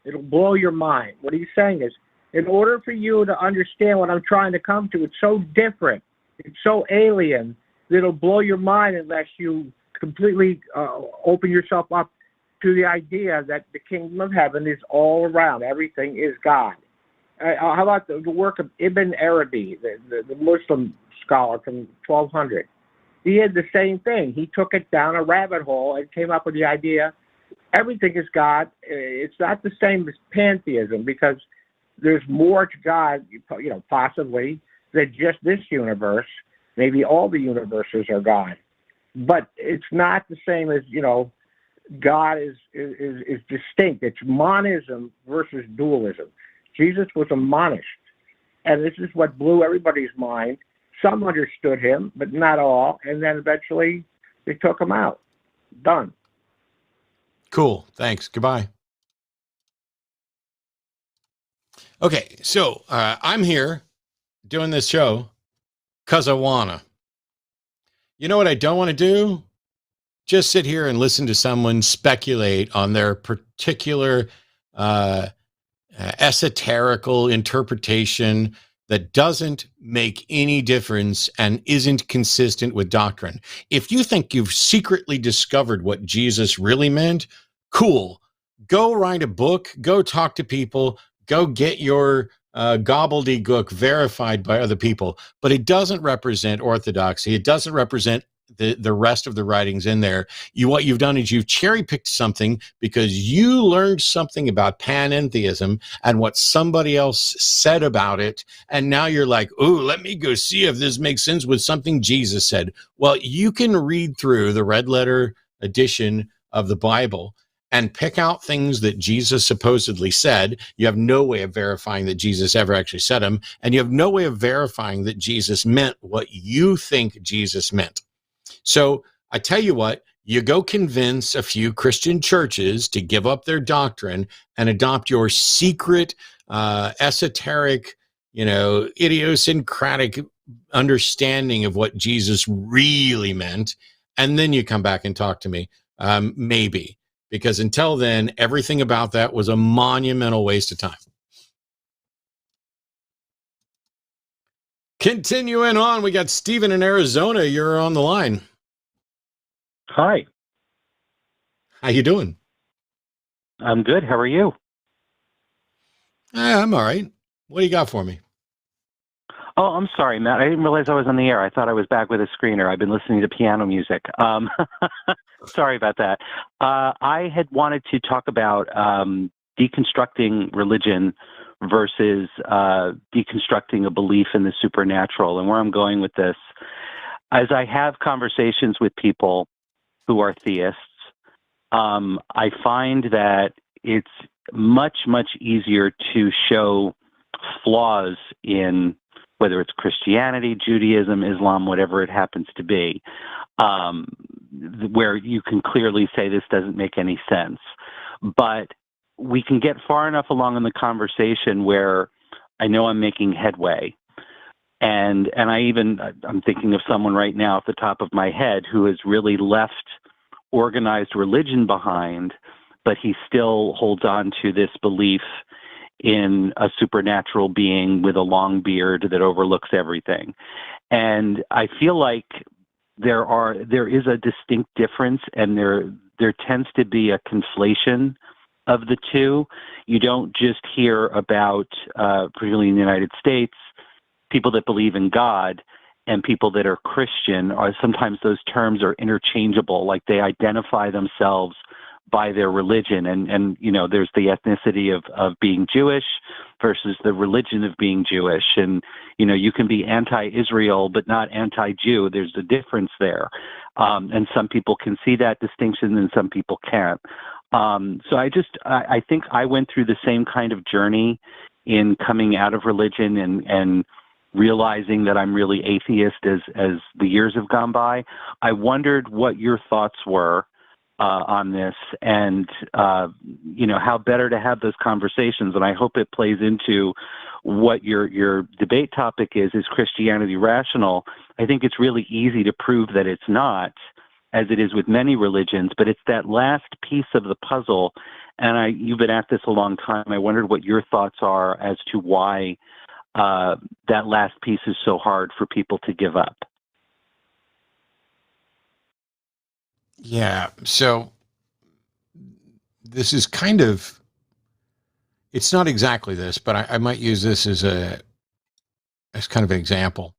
It'll blow your mind. What he's saying is, in order for you to understand what I'm trying to come to, it's so different. It's so alien that'll blow your mind unless you completely open yourself up to the idea that the kingdom of heaven is all around. Everything is God. How about the work of Ibn Arabi, the Muslim scholar from 1200? He had the same thing. He took it down a rabbit hole and came up with the idea everything is God. It's not the same as pantheism because there's more to God, possibly, than just this universe. Maybe all the universes are God. But it's not the same as, God is distinct. It's monism versus dualism. Jesus was a monist. And this is what blew everybody's mind. Some understood him, but not all. And then eventually they took him out. Done. Cool. Thanks. Goodbye. Okay. So I'm here doing this show because I wanna. You know what I don't want to do? Just sit here and listen to someone speculate on their particular esoterical interpretation that doesn't make any difference and isn't consistent with doctrine. If you think you've secretly discovered what Jesus really meant, cool. Go write a book, go talk to people, go get your gobbledygook verified by other people, but it doesn't represent orthodoxy. It doesn't represent the rest of the writings in there. What you've done is you've cherry picked something because you learned something about panentheism and what somebody else said about it. And now you're like, oh, let me go see if this makes sense with something Jesus said. Well, you can read through the red letter edition of the Bible and pick out things that Jesus supposedly said. You have no way of verifying that Jesus ever actually said them. And you have no way of verifying that Jesus meant what you think Jesus meant. So I tell you what, you go convince a few Christian churches to give up their doctrine and adopt your secret, esoteric, idiosyncratic understanding of what Jesus really meant. And then you come back and talk to me. Maybe. Because until then, everything about that was a monumental waste of time. Continuing on, we got Stephen in Arizona. You're on the line. Hi. How you doing? I'm good. How are you? I'm all right. What do you got for me? Oh, I'm sorry, Matt. I didn't realize I was on the air. I thought I was back with a screener. I've been listening to piano music. Sorry about that. I had wanted to talk about deconstructing religion versus deconstructing a belief in the supernatural. And where I'm going with this, as I have conversations with people who are theists, I find that it's much, much easier to show flaws in whether it's Christianity, Judaism, Islam, whatever it happens to be, where you can clearly say this doesn't make any sense. But we can get far enough along in the conversation where I know I'm making headway. And I'm thinking of someone right now off the top of my head who has really left organized religion behind, but he still holds on to this belief in a supernatural being with a long beard that overlooks everything. And I feel like there is a distinct difference, and there tends to be a conflation of the two. You don't just hear about, particularly in the United States, people that believe in God and people that are Christian. Sometimes those terms are interchangeable, like they identify themselves by their religion. And there's the ethnicity of being Jewish versus the religion of being Jewish. And, you can be anti-Israel, but not anti-Jew. There's a difference there. And some people can see that distinction and some people can't. So I think I went through the same kind of journey in coming out of religion and realizing that I'm really atheist as the years have gone by. I wondered what your thoughts were on this, and how better to have those conversations. And I hope it plays into what your debate topic is Christianity rational? I think it's really easy to prove that it's not, as it is with many religions, but it's that last piece of the puzzle. And you've been at this a long time. I wondered what your thoughts are as to why that last piece is so hard for people to give up. Yeah. So this is kind of, it's not exactly this, but I might use this as kind of an example.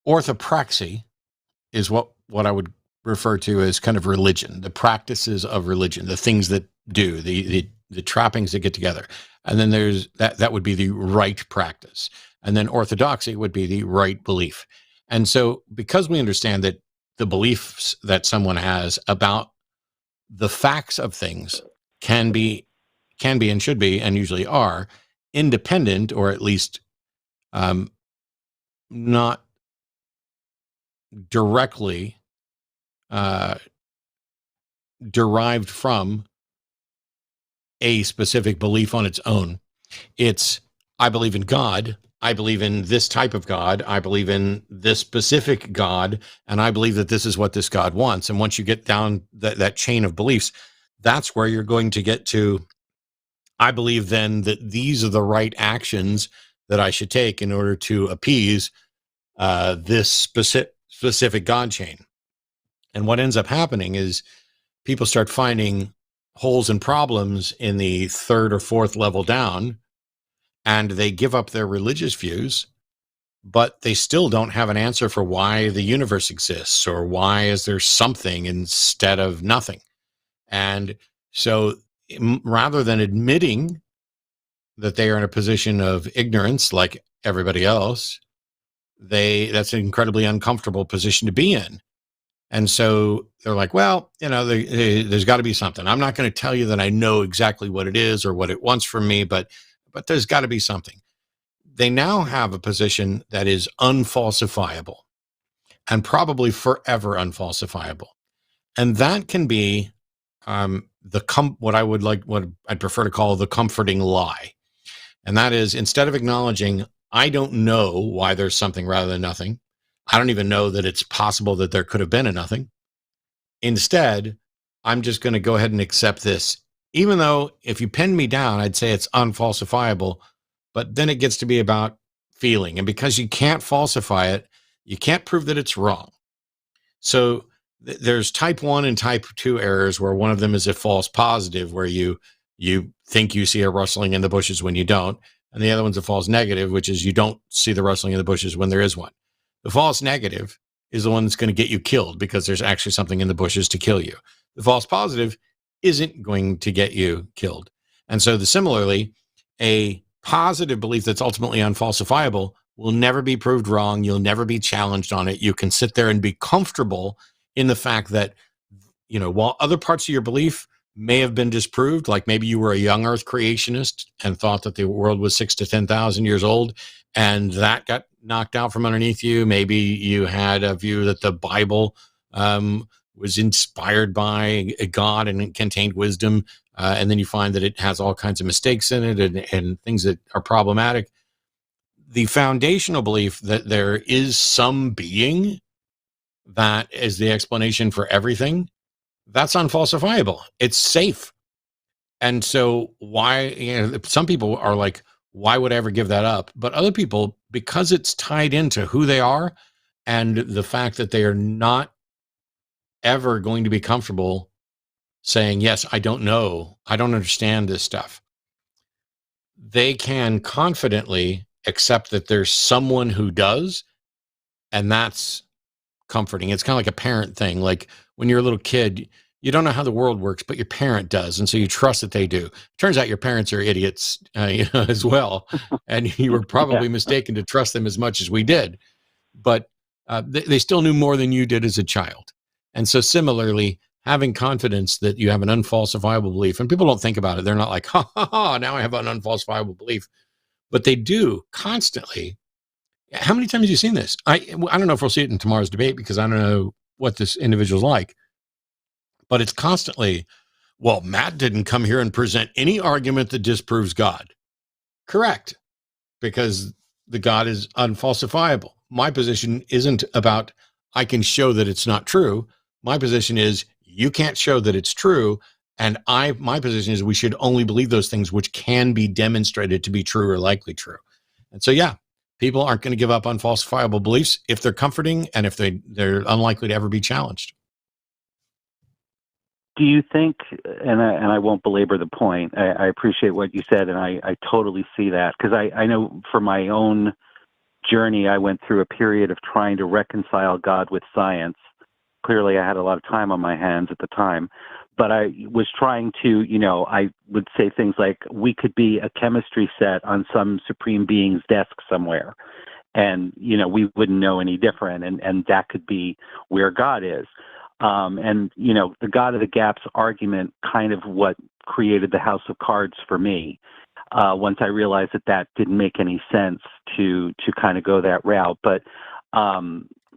Orthopraxy is what I would refer to as kind of religion, the practices of religion, the things that do, the trappings that get together. And then there's that would be the right practice. And then orthodoxy would be the right belief. And so because we understand that the beliefs that someone has about the facts of things can be and should be and usually are independent, or at least not directly derived from a specific belief on its own. It's, I believe in God. I believe in this type of God. I believe in this specific God. And I believe that this is what this God wants. And once you get down that chain of beliefs, that's where you're going to get to, I believe then that these are the right actions that I should take in order to appease this specific God chain. And what ends up happening is people start finding holes and problems in the third or fourth level down, and they give up their religious views, but they still don't have an answer for why the universe exists, or why is there something instead of nothing. And so rather than admitting that they are in a position of ignorance like everybody else, that's an incredibly uncomfortable position to be in. And so they're like, well, there's got to be something. I'm not going to tell you that I know exactly what it is or what it wants from me, but there's got to be something. They now have a position that is unfalsifiable and probably forever unfalsifiable. And that can be what I'd prefer to call the comforting lie. And that is, instead of acknowledging, I don't know why there's something rather than nothing, I don't even know that it's possible that there could have been a nothing. Instead, I'm just going to go ahead and accept this, even though if you pinned me down, I'd say it's unfalsifiable, but then it gets to be about feeling. And because you can't falsify it, you can't prove that it's wrong. So there's type 1 and type 2 errors, where one of them is a false positive, where you think you see a rustling in the bushes when you don't. And the other one's a false negative, which is you don't see the rustling in the bushes when there is one. The false negative is the one that's going to get you killed because there's actually something in the bushes to kill you. The false positive isn't going to get you killed. And so similarly, a positive belief that's ultimately unfalsifiable will never be proved wrong. You'll never be challenged on it. You can sit there and be comfortable in the fact that, while other parts of your belief may have been disproved, like maybe you were a young earth creationist and thought that the world was 6,000 to 10,000 years old, and that got knocked out from underneath you. Maybe you had a view that the Bible was inspired by a God and it contained wisdom, and then you find that it has all kinds of mistakes in it and things that are problematic. The foundational belief that there is some being that is the explanation for everything, that's unfalsifiable. It's safe. And so why, some people are like, why would I ever give that up? But other people, because it's tied into who they are and the fact that they are not ever going to be comfortable saying, yes, I don't know, I don't understand this stuff, they can confidently accept that there's someone who does, and that's comforting. It's kind of like a parent thing. Like when you're a little kid, you don't know how the world works, but your parent does. And so you trust that they do. Turns out your parents are idiots as well. And you were probably mistaken to trust them as much as we did. But they still knew more than you did as a child. And so similarly, having confidence that you have an unfalsifiable belief, and people don't think about it. They're not like, now I have an unfalsifiable belief. But they do constantly. How many times have you seen this? I don't know if we'll see it in tomorrow's debate because I don't know what this individual's like. But it's constantly, well, Matt didn't come here and present any argument that disproves God. Correct. Because the God is unfalsifiable. My position isn't about, I can show that it's not true. My position is, you can't show that it's true. And my position is we should only believe those things which can be demonstrated to be true or likely true. And so, people aren't going to give up unfalsifiable beliefs if they're comforting and if they're unlikely to ever be challenged. Do you think, and I won't belabor the point, I appreciate what you said, and I totally see that, because I know for my own journey, I went through a period of trying to reconcile God with science. Clearly, I had a lot of time on my hands at the time, but I was trying to, I would say things like, we could be a chemistry set on some supreme being's desk somewhere, and, we wouldn't know any different, and that could be where God is. And, the God of the Gaps argument kind of what created the House of Cards for me. Once I realized that didn't make any sense to kind of go that route. But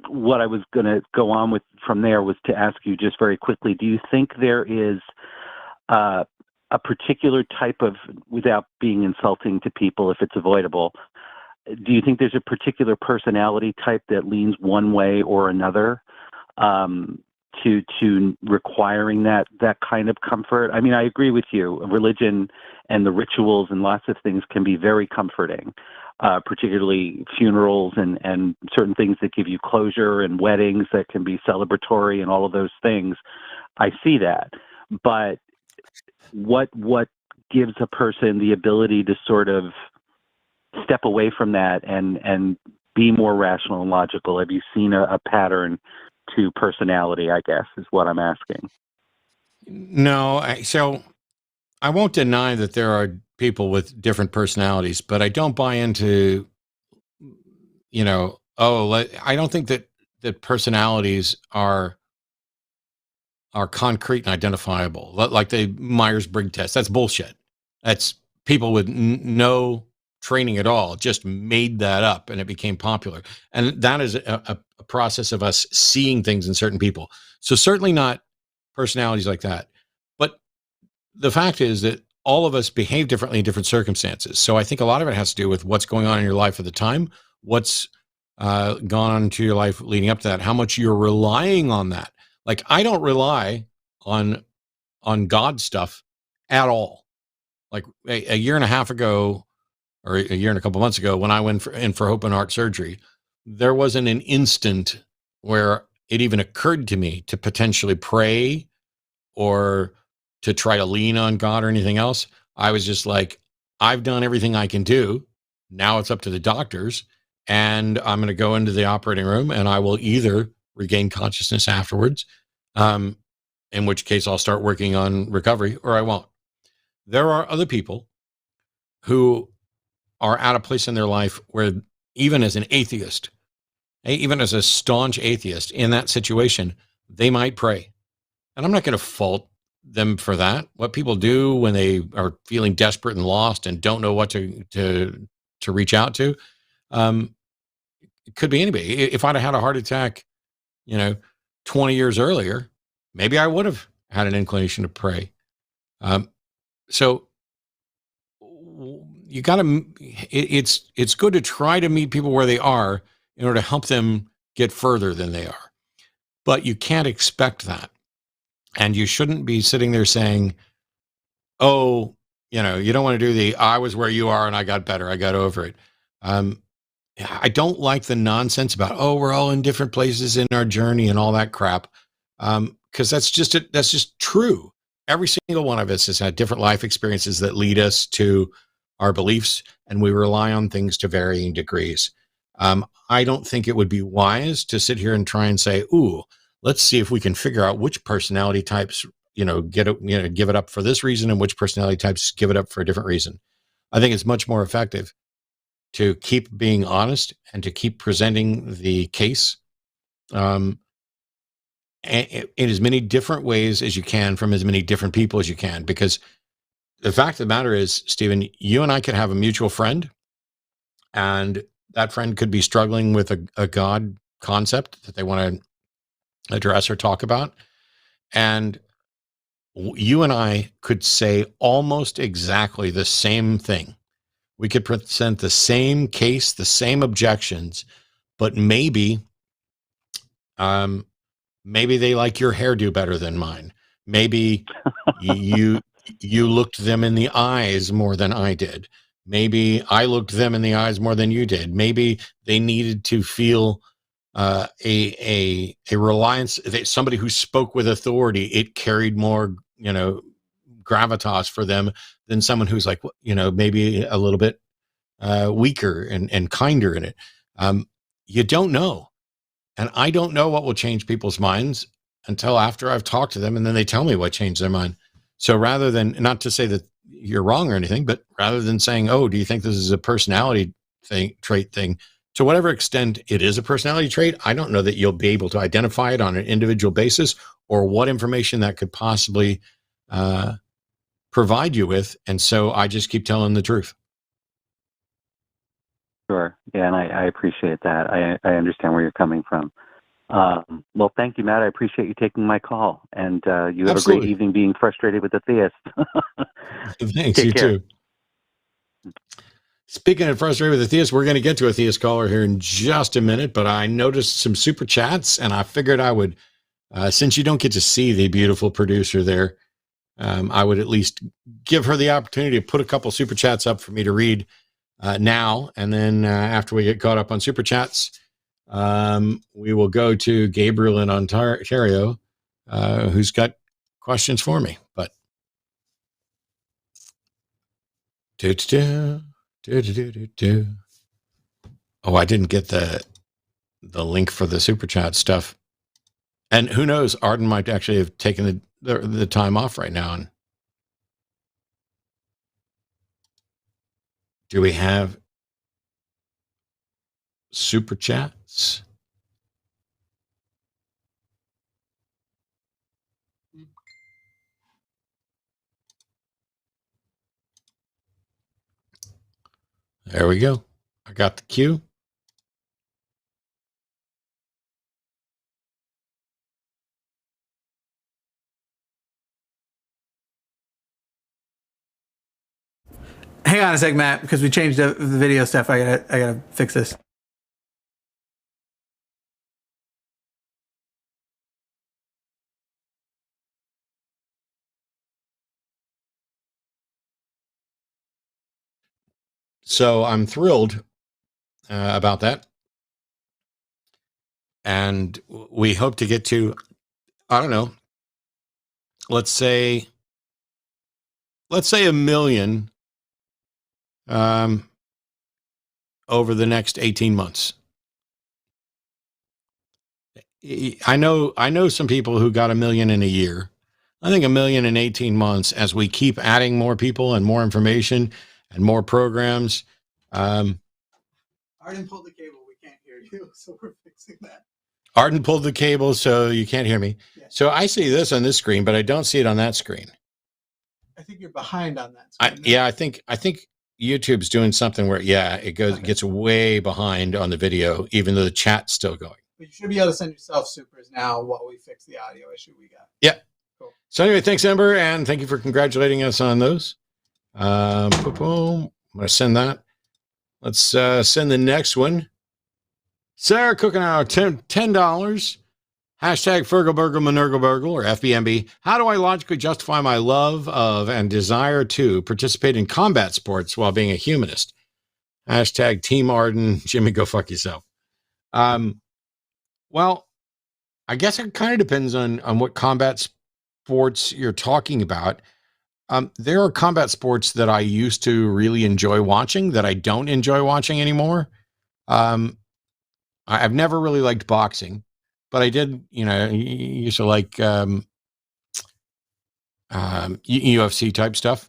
what I was going to go on with from there was to ask you just very quickly, do you think there is a particular type of, without being insulting to people if it's avoidable, do you think there's a particular personality type that leans one way or another to requiring that kind of comfort? I mean, I agree with you. Religion and the rituals and lots of things can be very comforting, particularly funerals and certain things that give you closure, and weddings that can be celebratory and all of those things. I see that. But what gives a person the ability to sort of step away from that and be more rational and logical? Have you seen a pattern to personality, I guess, is what I'm asking. No, so I won't deny that there are people with different personalities, but I don't buy into, I don't think that personalities are concrete and identifiable, like the Myers-Briggs test. That's bullshit. That's people with no training at all just made that up, and it became popular. And that is a process of us seeing things in certain people. So certainly not personalities like that. But the fact is that all of us behave differently in different circumstances. So I think a lot of it has to do with what's going on in your life at the time, what's gone on into your life leading up to that, how much you're relying on that. Like, I don't rely on God stuff at all. Like a year and a half ago, or a year and a couple months ago, when I went in for open heart surgery, there wasn't an instant where it even occurred to me to potentially pray or to try to lean on God or anything else. I was just like, I've done everything I can do. Now it's up to the doctors, and I'm going to go into the operating room, and I will either regain consciousness afterwards, in which case I'll start working on recovery, or I won't. There are other people who are at a place in their life where, even as an atheist, even as a staunch atheist in that situation, they might pray. And I'm not going to fault them for that. What people do when they are feeling desperate and lost and don't know what to reach out to, it could be anybody. If I'd have had a heart attack, 20 years earlier, maybe I would have had an inclination to pray. So you got to, it's good to try to meet people where they are in order to help them get further than they are. But you can't expect that. And you shouldn't be sitting there saying, oh, you don't want to do I was where you are and I got better, I got over it. I don't like the nonsense about, we're all in different places in our journey and all that crap. Because that's just true. Every single one of us has had different life experiences that lead us to our beliefs, and we rely on things to varying degrees. I don't think it would be wise to sit here and try and say, let's see if we can figure out which personality types, give it up for this reason, and which personality types give it up for a different reason. I think it's much more effective to keep being honest and to keep presenting the case in as many different ways as you can from as many different people as you can. Because the fact of the matter is, Stephen, you and I could have a mutual friend, and that friend could be struggling with a God concept that they want to address or talk about. And you and I could say almost exactly the same thing. We could present the same case, the same objections, but maybe they like your hairdo better than mine. Maybe you looked them in the eyes more than I did. Maybe I looked them in the eyes more than you did. Maybe they needed to feel a reliance, somebody who spoke with authority, it carried more, gravitas for them than someone who's like, maybe a little bit weaker and kinder in it. You don't know. And I don't know what will change people's minds until after I've talked to them, and then they tell me what changed their mind. So rather than, not to say that you're wrong or anything, but rather than saying, oh, do you think this is a personality trait thing? To whatever extent it is a personality trait, I don't know that you'll be able to identify it on an individual basis or what information that could possibly provide you with. And so I just keep telling the truth. Sure. Yeah, and I appreciate that. I understand where you're coming from. Well, thank you, Matt. I appreciate you taking my call. And you have a great evening being frustrated with the theist. Thanks, you too. Speaking of frustrated with the theist, we're going to get to a theist caller here in just a minute, but I noticed some super chats, and I figured I would, since you don't get to see the beautiful producer there, I would at least give her the opportunity to put a couple super chats up for me to read now, and then after we get caught up on super chats, we will go to Gabriel in Ontario, who's got questions for me. But oh, I didn't get the link for the super chat stuff, and who knows? Arden might actually have taken the time off right now. And do we have super chats? There we go. I got the cue. Hang on a sec, Matt, because we changed the video stuff. I gotta fix this. So I'm thrilled about that. And we hope to get to, I don't know, let's say 1 million over the next 18 months. I know some people who got 1 million in a year. I think 1 million in 18 months, as we keep adding more people and more information and more programs. Arden pulled the cable. We can't hear you, so we're fixing that. Arden pulled the cable, so you can't hear me. Yeah. So I see this on this screen, but I don't see it on that screen. I think you're behind on that screen. I think YouTube's doing something where, it gets way behind on the video, even though the chat's still going. But you should be able to send yourself supers now while we fix the audio issue we got. Yeah. Cool. So anyway, thanks, Ember, and thank you for congratulating us on those. I'm going to send that. Let's send the next one. Sarah cooking out $10. Hashtag Fergalburgle Manergalburgle or FBMB. How do I logically justify my love of and desire to participate in combat sports while being a humanist? Hashtag Team Arden. Jimmy, go fuck yourself. Well, I guess it kind of depends on what combat sports you're talking about. There are combat sports that I used to really enjoy watching that I don't enjoy watching anymore. I've never really liked boxing, but I did, used to like UFC type stuff.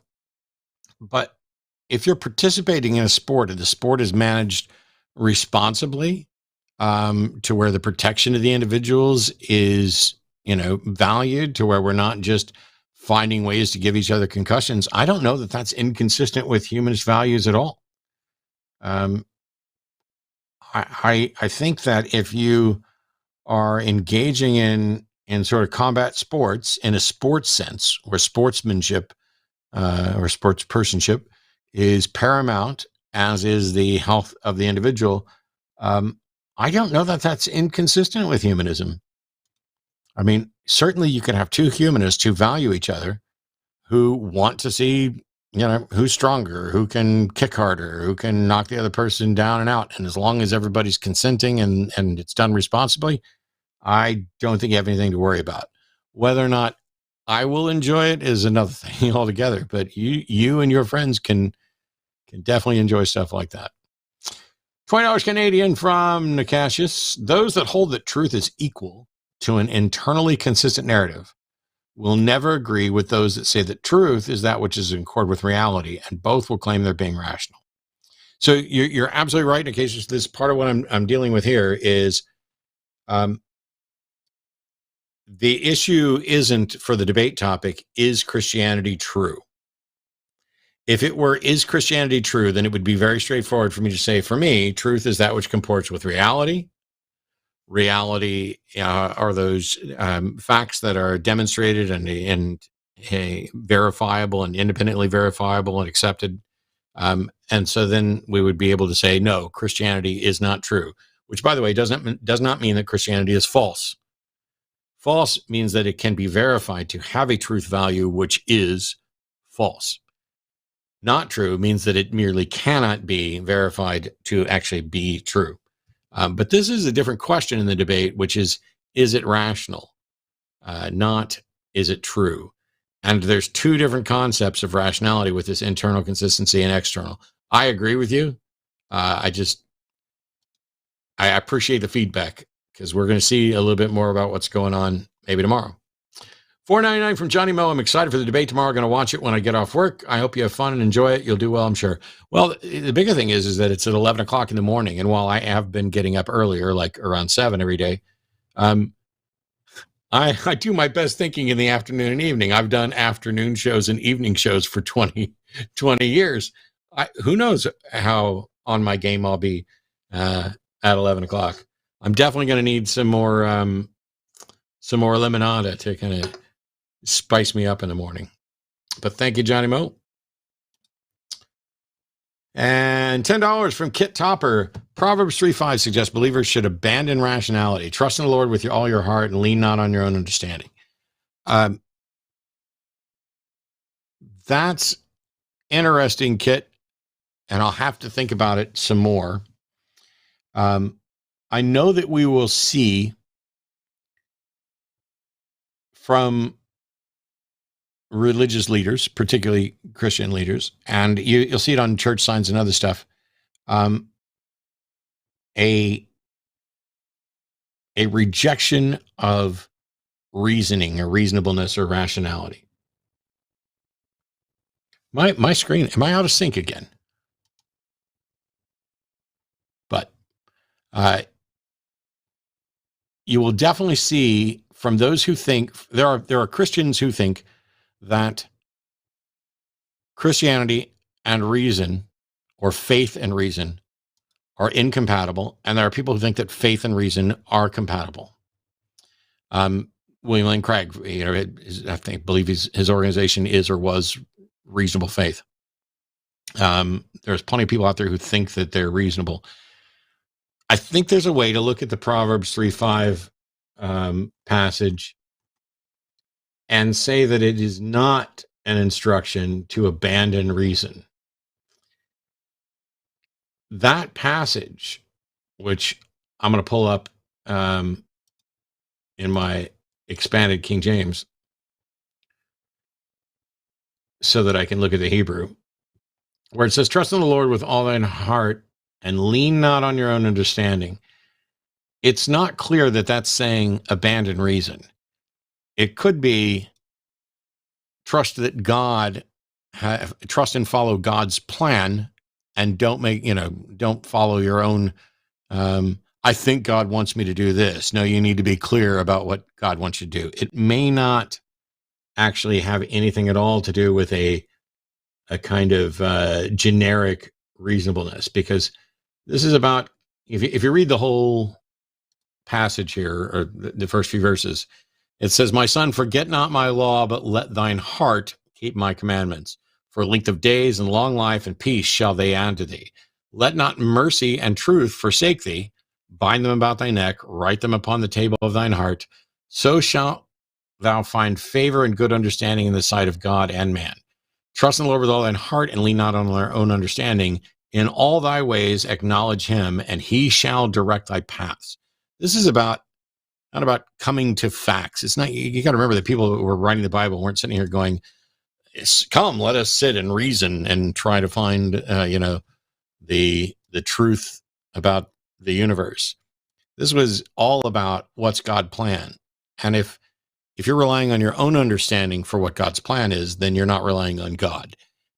But if you're participating in a sport and the sport is managed responsibly, to where the protection of the individuals is, valued, to where we're not just finding ways to give each other concussions, I don't know that that's inconsistent with humanist values at all. I think that if you are engaging in sort of combat sports in a sports sense, where sportsmanship or sportspersonship is paramount, as is the health of the individual, I don't know that that's inconsistent with humanism. I mean, certainly you can have two humanists who value each other, who want to see, who's stronger, who can kick harder, who can knock the other person down and out. And as long as everybody's consenting and it's done responsibly, I don't think you have anything to worry about. Whether or not I will enjoy it is another thing altogether. But you and your friends can definitely enjoy stuff like that. $20 Canadian from Nicasius. Those that hold that truth is equal to an internally consistent narrative will never agree with those that say that truth is that which is in accord with reality, and both will claim they're being rational. So you're absolutely right, Nicasius. This part of what I'm dealing with here is the issue isn't for the debate topic, is Christianity true? If it were, is Christianity true, then it would be very straightforward for me to say, for me, truth is that which comports with reality. Reality are those facts that are demonstrated and verifiable and independently verifiable and accepted. And so then we would be able to say, no, Christianity is not true, which, by the way, does not mean that Christianity is false. False means that it can be verified to have a truth value, which is false. Not true means that it merely cannot be verified to actually be true. But this is a different question in the debate, which is it rational? Not, is it true? And there's two different concepts of rationality with this internal consistency and external. I agree with you. I appreciate the feedback, because we're going to see a little bit more about what's going on maybe tomorrow. $4.99 from Johnny Moe. I'm excited for the debate tomorrow. Going to watch it when I get off work. I hope you have fun and enjoy it. You'll do well, I'm sure. Well, the bigger thing is that it's at 11 o'clock in the morning. And while I have been getting up earlier, like around 7 every day, I do my best thinking in the afternoon and evening. I've done afternoon shows and evening shows for 20 years. Who knows how on my game I'll be at 11 o'clock. I'm definitely going to need some more limonada to kind of spice me up in the morning. But thank you, Johnny Moe. And $10 from Kit Topper. Proverbs 3:5 suggests believers should abandon rationality, trust in the Lord with all your heart, and lean not on your own understanding. That's interesting, Kit, and I'll have to think about it some more. I know that we will see from religious leaders, particularly Christian leaders, and you'll see it on church signs and other stuff, a rejection of reasoning or reasonableness or rationality. My screen, am I out of sync again? But you will definitely see from those who think, there are Christians who think that Christianity and reason, or faith and reason, are incompatible, and there are people who think that faith and reason are compatible. William Lane Craig, believe his organization is or was Reasonable Faith. There's plenty of people out there who think that they're reasonable. I think there's a way to look at the Proverbs 3:5 passage and say that it is not an instruction to abandon reason. That passage, which I'm going to pull up in my expanded King James so that I can look at the Hebrew, where it says, trust in the Lord with all thine heart and lean not on your own understanding. It's not clear that that's saying abandon reason. It could be trust that trust and follow God's plan, and don't follow your own. I think God wants me to do this. No, you need to be clear about what God wants you to do. It may not actually have anything at all to do with a kind of generic reasonableness, because this is about, if you read the whole passage here, or the first few verses, it says, my son, forget not my law, but let thine heart keep my commandments. For length of days and long life and peace shall they add to thee. Let not mercy and truth forsake thee. Bind them about thy neck, write them upon the table of thine heart. So shalt thou find favor and good understanding in the sight of God and man. Trust in the Lord with all thine heart and lean not on our own understanding. In all thy ways acknowledge him, and he shall direct thy paths. This is not about coming to facts. It's not. You got to remember that people who were writing the Bible weren't sitting here going, "Come, let us sit and reason and try to find, the truth about the universe." This was all about what's God's plan, and if you're relying on your own understanding for what God's plan is, then you're not relying on God.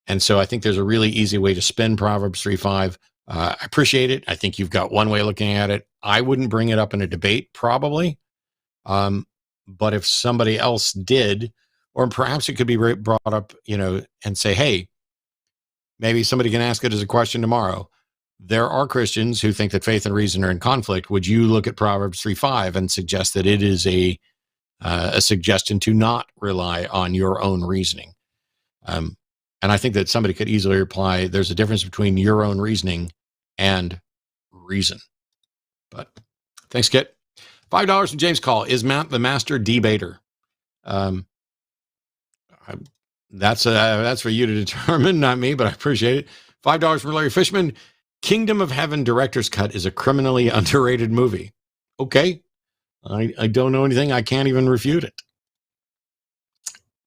And so I think there's a really easy way to spin Proverbs 3:5. I appreciate it. I think you've got one way of looking at it. I wouldn't bring it up in a debate, probably. But if somebody else did, or perhaps it could be brought up, and say, hey, maybe somebody can ask it as a question tomorrow. There are Christians who think that faith and reason are in conflict. Would you look at Proverbs 3:5 and suggest that it is a suggestion to not rely on your own reasoning? And I think that somebody could easily reply, there's a difference between your own reasoning and reason. But thanks, Kit. $5 from James Call. Is Matt the master debater? That's for you to determine, not me, but I appreciate it. $5 from Larry Fishman. Kingdom of Heaven Director's Cut is a criminally underrated movie. Okay. I don't know anything. I can't even refute it.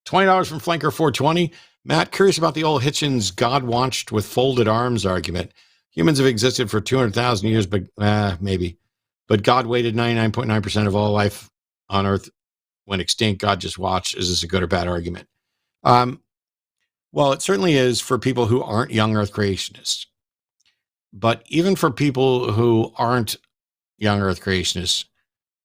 $20 from Flanker 420. Matt, curious about the old Hitchens God watched with folded arms argument. Humans have existed for 200,000 years, but maybe. But God waited 99.9% of all life on Earth when extinct. God just watched. Is this a good or bad argument? Well, it certainly is for people who aren't young Earth creationists. But even for people who aren't young Earth creationists,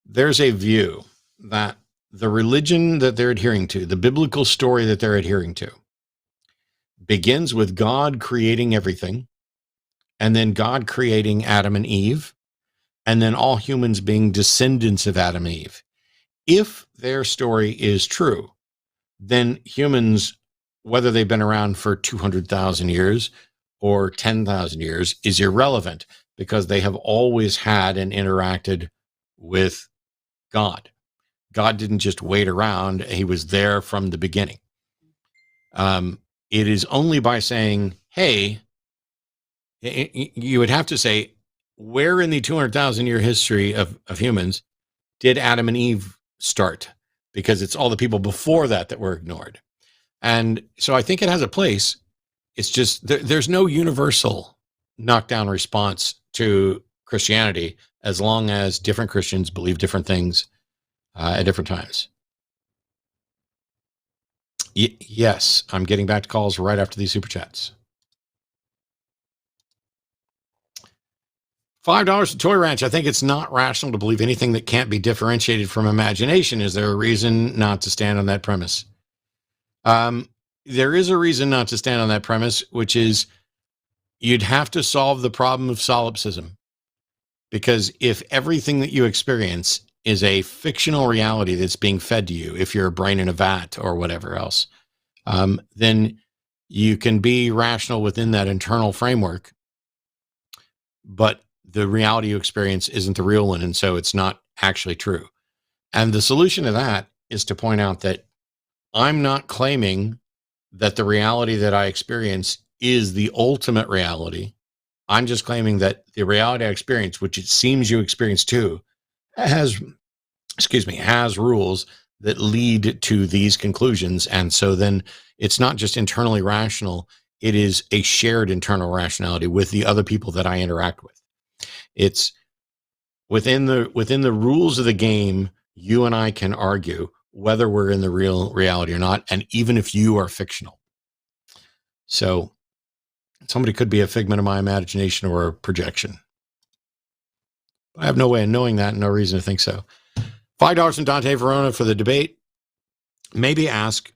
there's a view that the religion that they're adhering to, the biblical story that they're adhering to, begins with God creating everything, and then God creating Adam and Eve, and then all humans being descendants of Adam and Eve. If their story is true, then humans, whether they've been around for 200,000 years or 10,000 years, is irrelevant, because they have always had and interacted with God. God didn't just wait around. He was there from the beginning. It is only by saying, hey, you would have to say, where in the 200,000 year history of humans did Adam and Eve start? Because it's all the people before that were ignored. And so I think it has a place. It's just, there's no universal knockdown response to Christianity, as long as different Christians believe different things at different times. Yes, I'm getting back to calls right after these super chats. $5 to Toy Ranch. I think it's not rational to believe anything that can't be differentiated from imagination. Is there a reason not to stand on that premise? There is a reason not to stand on that premise, which is you'd have to solve the problem of solipsism. Because if everything that you experience is a fictional reality that's being fed to you, if you're a brain in a vat or whatever else, then you can be rational within that internal framework, but the reality you experience isn't the real one, and so it's not actually true. And the solution to that is to point out that I'm not claiming that the reality that I experience is the ultimate reality. I'm just claiming that the reality I experience, which it seems you experience too, has rules that lead to these conclusions. And so then it's not just internally rational, it is a shared internal rationality with the other people that I interact with. It's within the rules of the game, you and I can argue whether we're in the real reality or not, and even if you are fictional. So somebody could be a figment of my imagination or a projection. I have no way of knowing that and no reason to think so. $5 from Dante Verona for the debate. Maybe ask,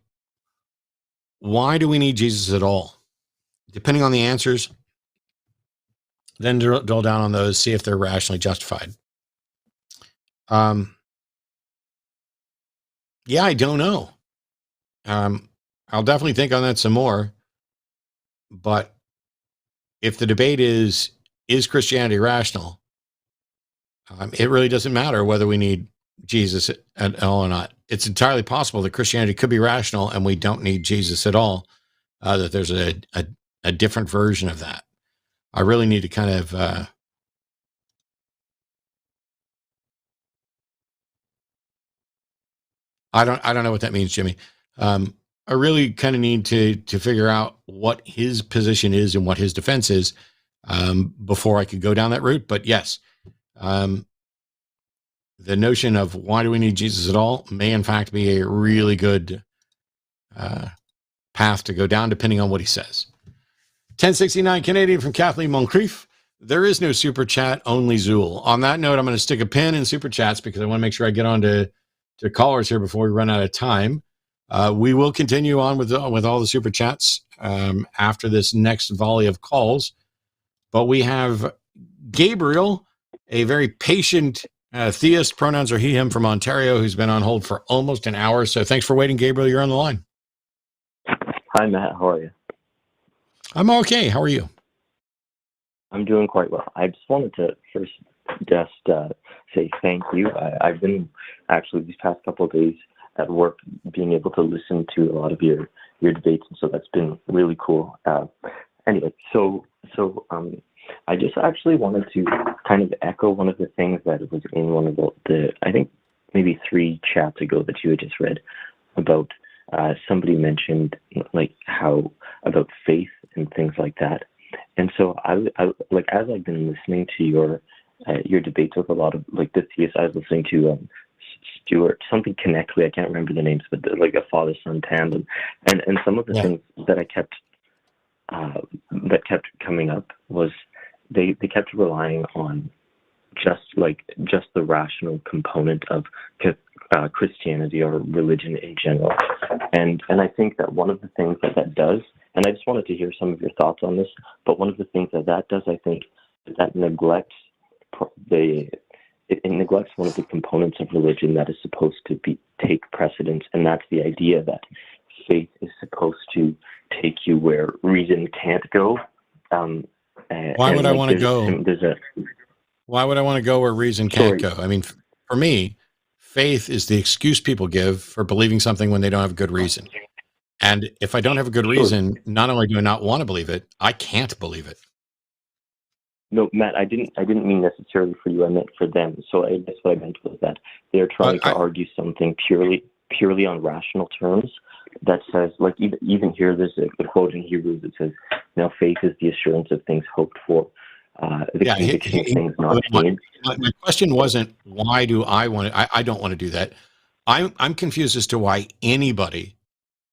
why do we need Jesus at all? Depending on the answers, then drill down on those, see if they're rationally justified. Yeah, I don't know. I'll definitely think on that some more. But if the debate is Christianity rational, it really doesn't matter whether we need Jesus at all or not. It's entirely possible that Christianity could be rational and we don't need Jesus at all. that there's a different version of that. I really need to kind of I don't know what that means, Jimmy. I really kind of need to figure out what his position is and what his defense is before I could go down that route. But yes, the notion of why do we need Jesus at all may in fact be a really good path to go down, depending on what he says. 1069 Canadian from Kathleen Moncrief. There is no super chat, only Zool. On that note, I'm going to stick a pin in super chats because I want to make sure I get on to callers here before we run out of time. We will continue on with all the super chats after this next volley of calls. But we have Gabriel, a very patient theist, pronouns are he, him, from Ontario, who's been on hold for almost an hour. So thanks for waiting, Gabriel. You're on the line. Hi, Matt. How are you? I'm okay. How are you? I'm doing quite well. I just wanted to first just say thank you. I've been actually these past couple of days at work being able to listen to a lot of your debates, and so that's been really cool. Anyway, so I just actually wanted to kind of echo one of the things that was in one of the I think maybe 3 chats ago that you had just read about. Somebody mentioned like how about faith and things like that, and so I like as I've been listening to your debates with a lot of like the theists. I was listening to Stuart something Connectly. I can't remember the names, but like a father-son tandem, and some of the things that I kept coming up was they kept relying on just the rational component of Christianity or religion in general, and I think that one of the things that does, and I just wanted to hear some of your thoughts on this, but one of the things that does, I think, is that neglects it neglects one of the components of religion that is supposed to take precedence, and that's the idea that faith is supposed to take you where reason can't go. Why would I want to go? Why would I want to go where reason can't go? I mean, for me, faith is the excuse people give for believing something when they don't have good reason. And if I don't have a good reason, not only do I not want to believe it, I can't believe it. No, Matt, I didn't mean necessarily for you. I meant for them. So I guess what I meant was that they're trying to argue something purely on rational terms that says, like, even here, there's a quote in Hebrews that says, "Now faith is the assurance of things hoped for, the conviction of things not seen." My question wasn't why do I want to? I don't want to do that. I'm confused as to why anybody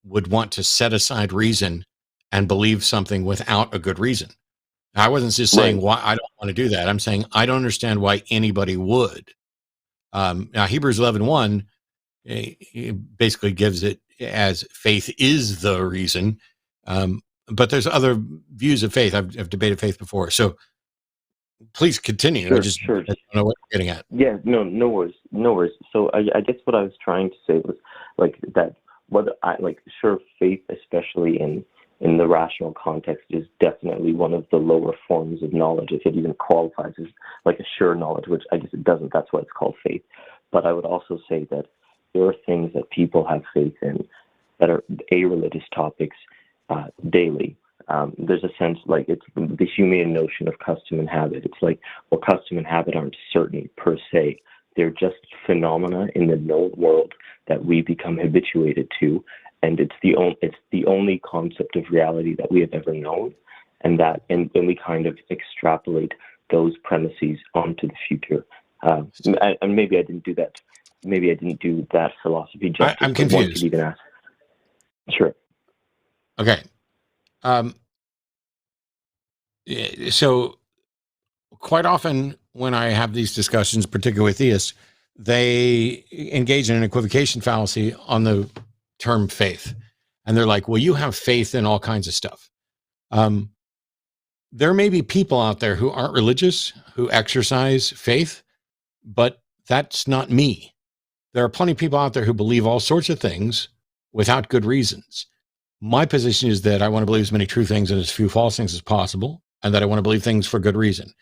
would want to set aside reason and believe something without a good reason. I wasn't just saying why I don't want to do that. I'm saying I don't understand why anybody would. Now, Hebrews 11:1 basically gives it as faith is the reason. But there's other views of faith. I've debated faith before. So please continue. I don't know what you're getting at. Yeah, no worries. So I guess what I was trying to say was like that. Faith, especially in the rational context, is definitely one of the lower forms of knowledge, if it even qualifies as like a sure knowledge, which I guess it doesn't. That's why it's called faith. But I would also say that there are things that people have faith in that are a-religious topics daily. There's a sense like it's the Humean notion of custom and habit. It's like, well, custom and habit aren't certain per se. They're just phenomena in the known world that we become habituated to, and it's the only concept of reality that we have ever known, and we kind of extrapolate those premises onto the future. And maybe I didn't do that. Maybe I didn't do that philosophy justice. I'm confused. Even ask. Sure. Okay. So quite often when I have these discussions, particularly with theists, they engage in an equivocation fallacy on the term faith. And they're like, well, you have faith in all kinds of stuff. There may be people out there who aren't religious, who exercise faith, but that's not me. There are plenty of people out there who believe all sorts of things without good reasons. My position is that I want to believe as many true things and as few false things as possible, and that I want to believe things for good reason.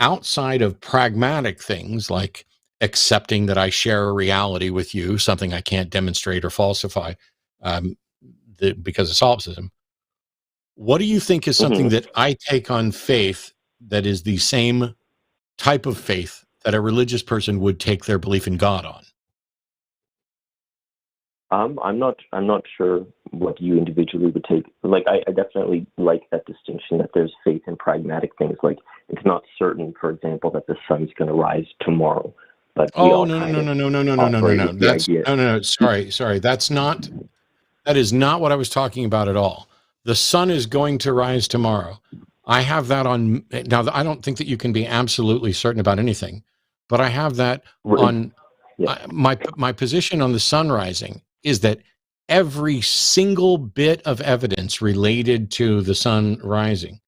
Outside of pragmatic things like accepting that I share a reality with you, something I can't demonstrate or falsify because of solipsism, What do you think is something that I take on faith that is the same type of faith that a religious person would take their belief in God on? I'm not sure what you individually would take. Like, I definitely like that distinction that there's faith in pragmatic things. Like, it's not certain, for example, that the sun's going to rise tomorrow. But no. That's no. Sorry. That is not what I was talking about at all. The sun is going to rise tomorrow. I have that on now. I don't think that you can be absolutely certain about anything, but I have that on my position on the sun rising is that every single bit of evidence related to the sun rising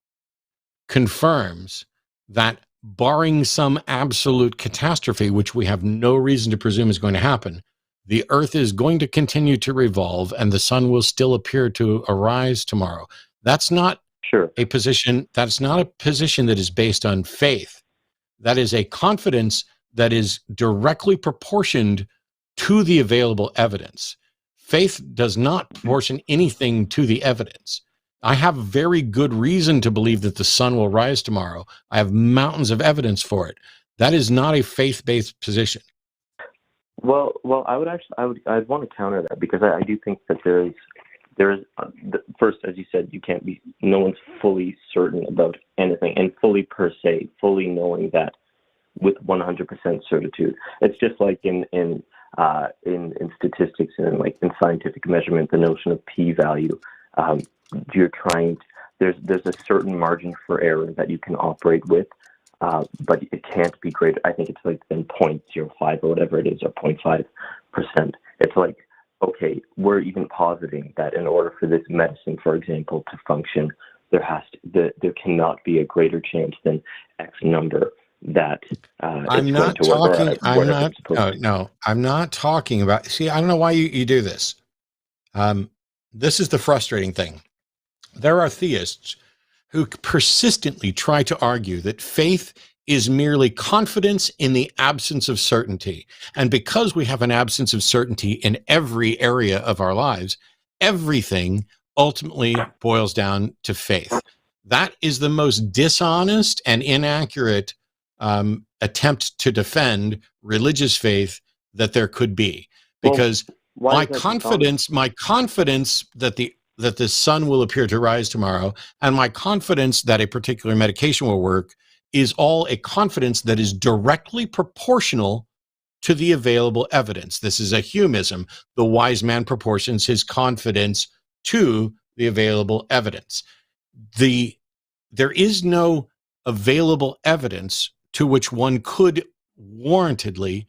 confirms that, barring some absolute catastrophe, which we have no reason to presume is going to happen, the earth is going to continue to revolve and the sun will still appear to arise tomorrow. That's not a position. That's not a position that is based on faith. That is a confidence that is directly proportioned to the available evidence. Faith does not proportion anything to the evidence. I have very good reason to believe that the sun will rise tomorrow. I have mountains of evidence for it. That is not a faith-based position. Well, I'd want to counter that, because I do think that there is first, as you said, no one's fully certain about anything, and fully knowing that with 100% certitude. It's just like in statistics and like in scientific measurement, the notion of p-value. There's a certain margin for error that you can operate with, but it can't be greater. I think it's like then 0.05 or whatever it is, or 0.5%. It's like, okay, we're even positing that in order for this medicine, for example, to function, there cannot be a greater chance than X number that I'm not talking about. See, I don't know why you do this. This is the frustrating thing. There are theists who persistently try to argue that faith is merely confidence in the absence of certainty. And because we have an absence of certainty in every area of our lives, everything ultimately boils down to faith. That is the most dishonest and inaccurate attempt to defend religious faith that there could be. Because my confidence that the sun will appear to rise tomorrow, and my confidence that a particular medication will work, is all a confidence that is directly proportional to the available evidence. This is a Humeism. The wise man proportions his confidence to the available evidence. There is no available evidence to which one could warrantedly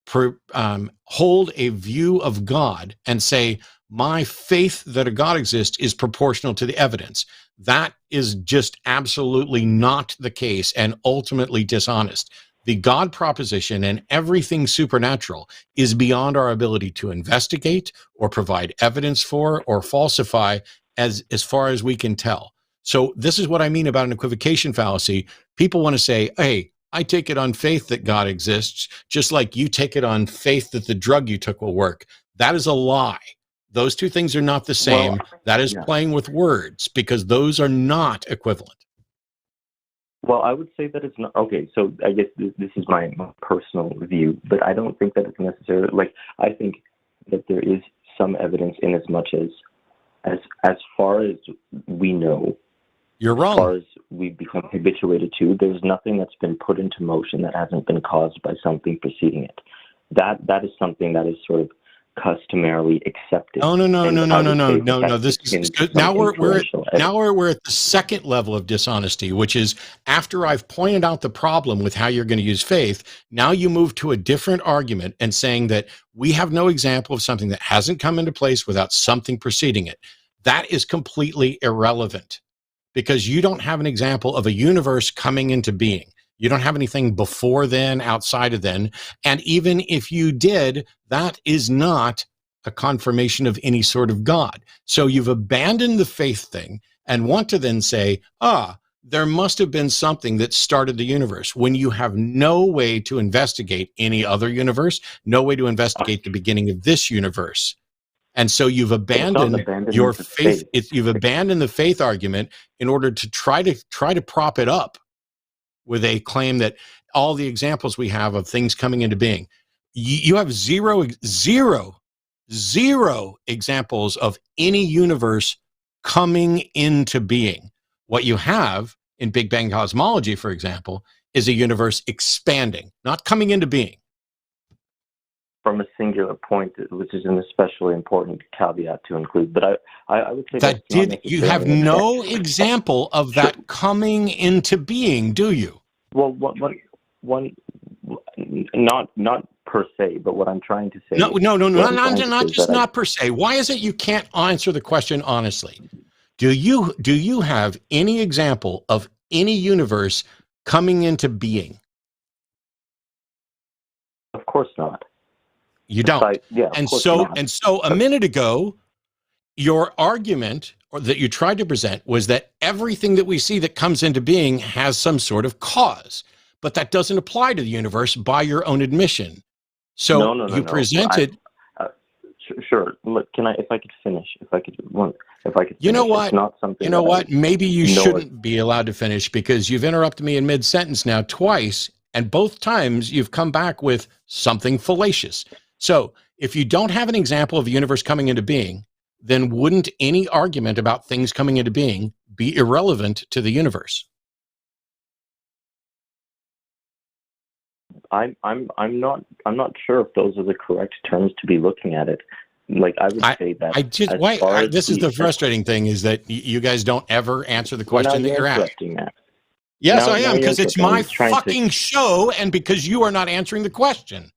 hold a view of God and say, my faith that a God exists is proportional to the evidence. That is just absolutely not the case and ultimately dishonest. The God proposition and everything supernatural is beyond our ability to investigate or provide evidence for or falsify as far as we can tell. So this is what I mean about an equivocation fallacy. People want to say, hey, I take it on faith that God exists, just like you take it on faith that the drug you took will work. That is a lie. Those two things are not the same. That is playing with words, because those are not equivalent. Well, I would say that it's not. Okay, so I guess this is my personal view, but I don't think that it's necessarily, like, I think that there is some evidence in as much as far as we know. You're wrong. As far as we've become habituated to, there's nothing that's been put into motion that hasn't been caused by something preceding it. That is something that is sort of customarily accepted. No. This is good. Now we're at the second level of dishonesty, which is after I've pointed out the problem with how you're going to use faith. Now you move to a different argument and saying that we have no example of something that hasn't come into place without something preceding it. That is completely irrelevant, because you don't have an example of a universe coming into being. You don't have anything before then, outside of then. And even if you did, that is not a confirmation of any sort of God. So you've abandoned the faith thing and want to then say, there must have been something that started the universe, when you have no way to investigate any other universe, no way to investigate the beginning of this universe. And so you've abandoned your faith. You've abandoned the faith argument in order to try to prop it up with a claim that all the examples we have of things coming into being. You have zero examples of any universe coming into being. What you have in Big Bang cosmology, for example, is a universe expanding, not coming into being. From a singular point, which is an especially important caveat to include. But I would say that you have no example of that coming into being, do you? Well, not per se, but what I'm trying to say. No, not per se. Why is it you can't answer the question honestly? Do you have any example of any universe coming into being? Of course not. You don't. And so a minute ago, your argument that you tried to present was that everything that we see that comes into being has some sort of cause, but that doesn't apply to the universe by your own admission. So you presented. Sure. Look, if I could finish, You know what? It's not something. You know what? Maybe you shouldn't be allowed to finish because you've interrupted me in mid-sentence now twice, and both times you've come back with something fallacious. So if you don't have an example of a universe coming into being, then wouldn't any argument about things coming into being be irrelevant to the universe? I'm not sure if those are the correct terms to be looking at it. Like I would say that. This is the frustrating thing is that you guys don't ever answer the question that you're asking. Yes, I am, because it's my fucking show and because you are not answering the question.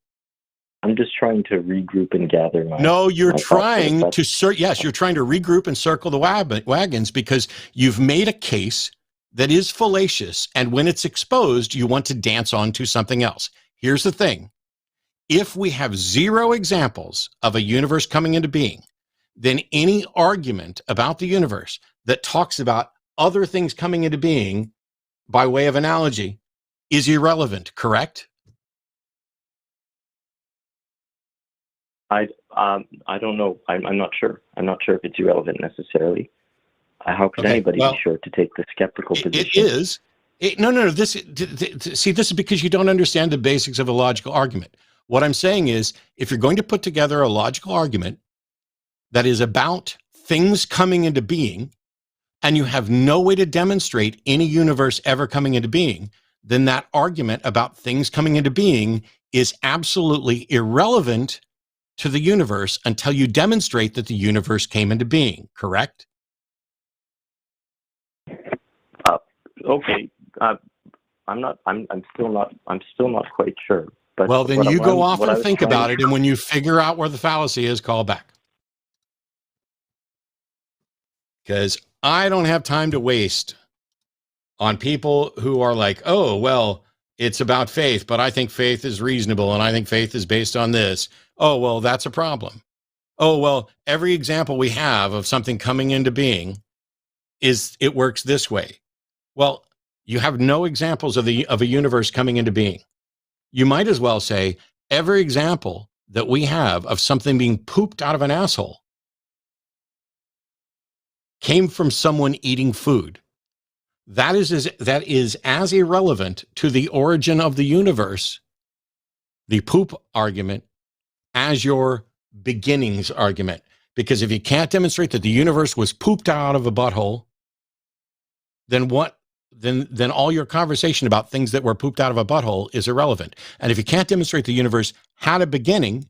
I'm just trying to regroup and gather my. No, you're trying to yes, you're trying to regroup and circle the wagons because you've made a case that is fallacious, and when it's exposed, you want to dance on to something else. Here's the thing. If we have zero examples of a universe coming into being, then any argument about the universe that talks about other things coming into being by way of analogy is irrelevant, correct? I don't know. I'm not sure. I'm not sure if it's irrelevant necessarily. How could anybody be sure to take the skeptical position? It is. No. This is because you don't understand the basics of a logical argument. What I'm saying is, if you're going to put together a logical argument that is about things coming into being, and you have no way to demonstrate any universe ever coming into being, then that argument about things coming into being is absolutely irrelevant to the universe until you demonstrate that the universe came into being, correct? Okay. I'm still not quite sure. But well, then you go off and think about it, and when you figure out where the fallacy is, call back. Because I don't have time to waste on people who are like, oh, well, it's about faith, but I think faith is reasonable, and I think faith is based on this. Oh, well, that's a problem. Oh, well, every example we have of something coming into being it works this way. Well, you have no examples of a universe coming into being. You might as well say every example that we have of something being pooped out of an asshole came from someone eating food. That is as irrelevant to the origin of the universe, the poop argument, as your beginnings argument. Because if you can't demonstrate that the universe was pooped out of a butthole, then then all your conversation about things that were pooped out of a butthole is irrelevant. And if you can't demonstrate the universe had a beginning,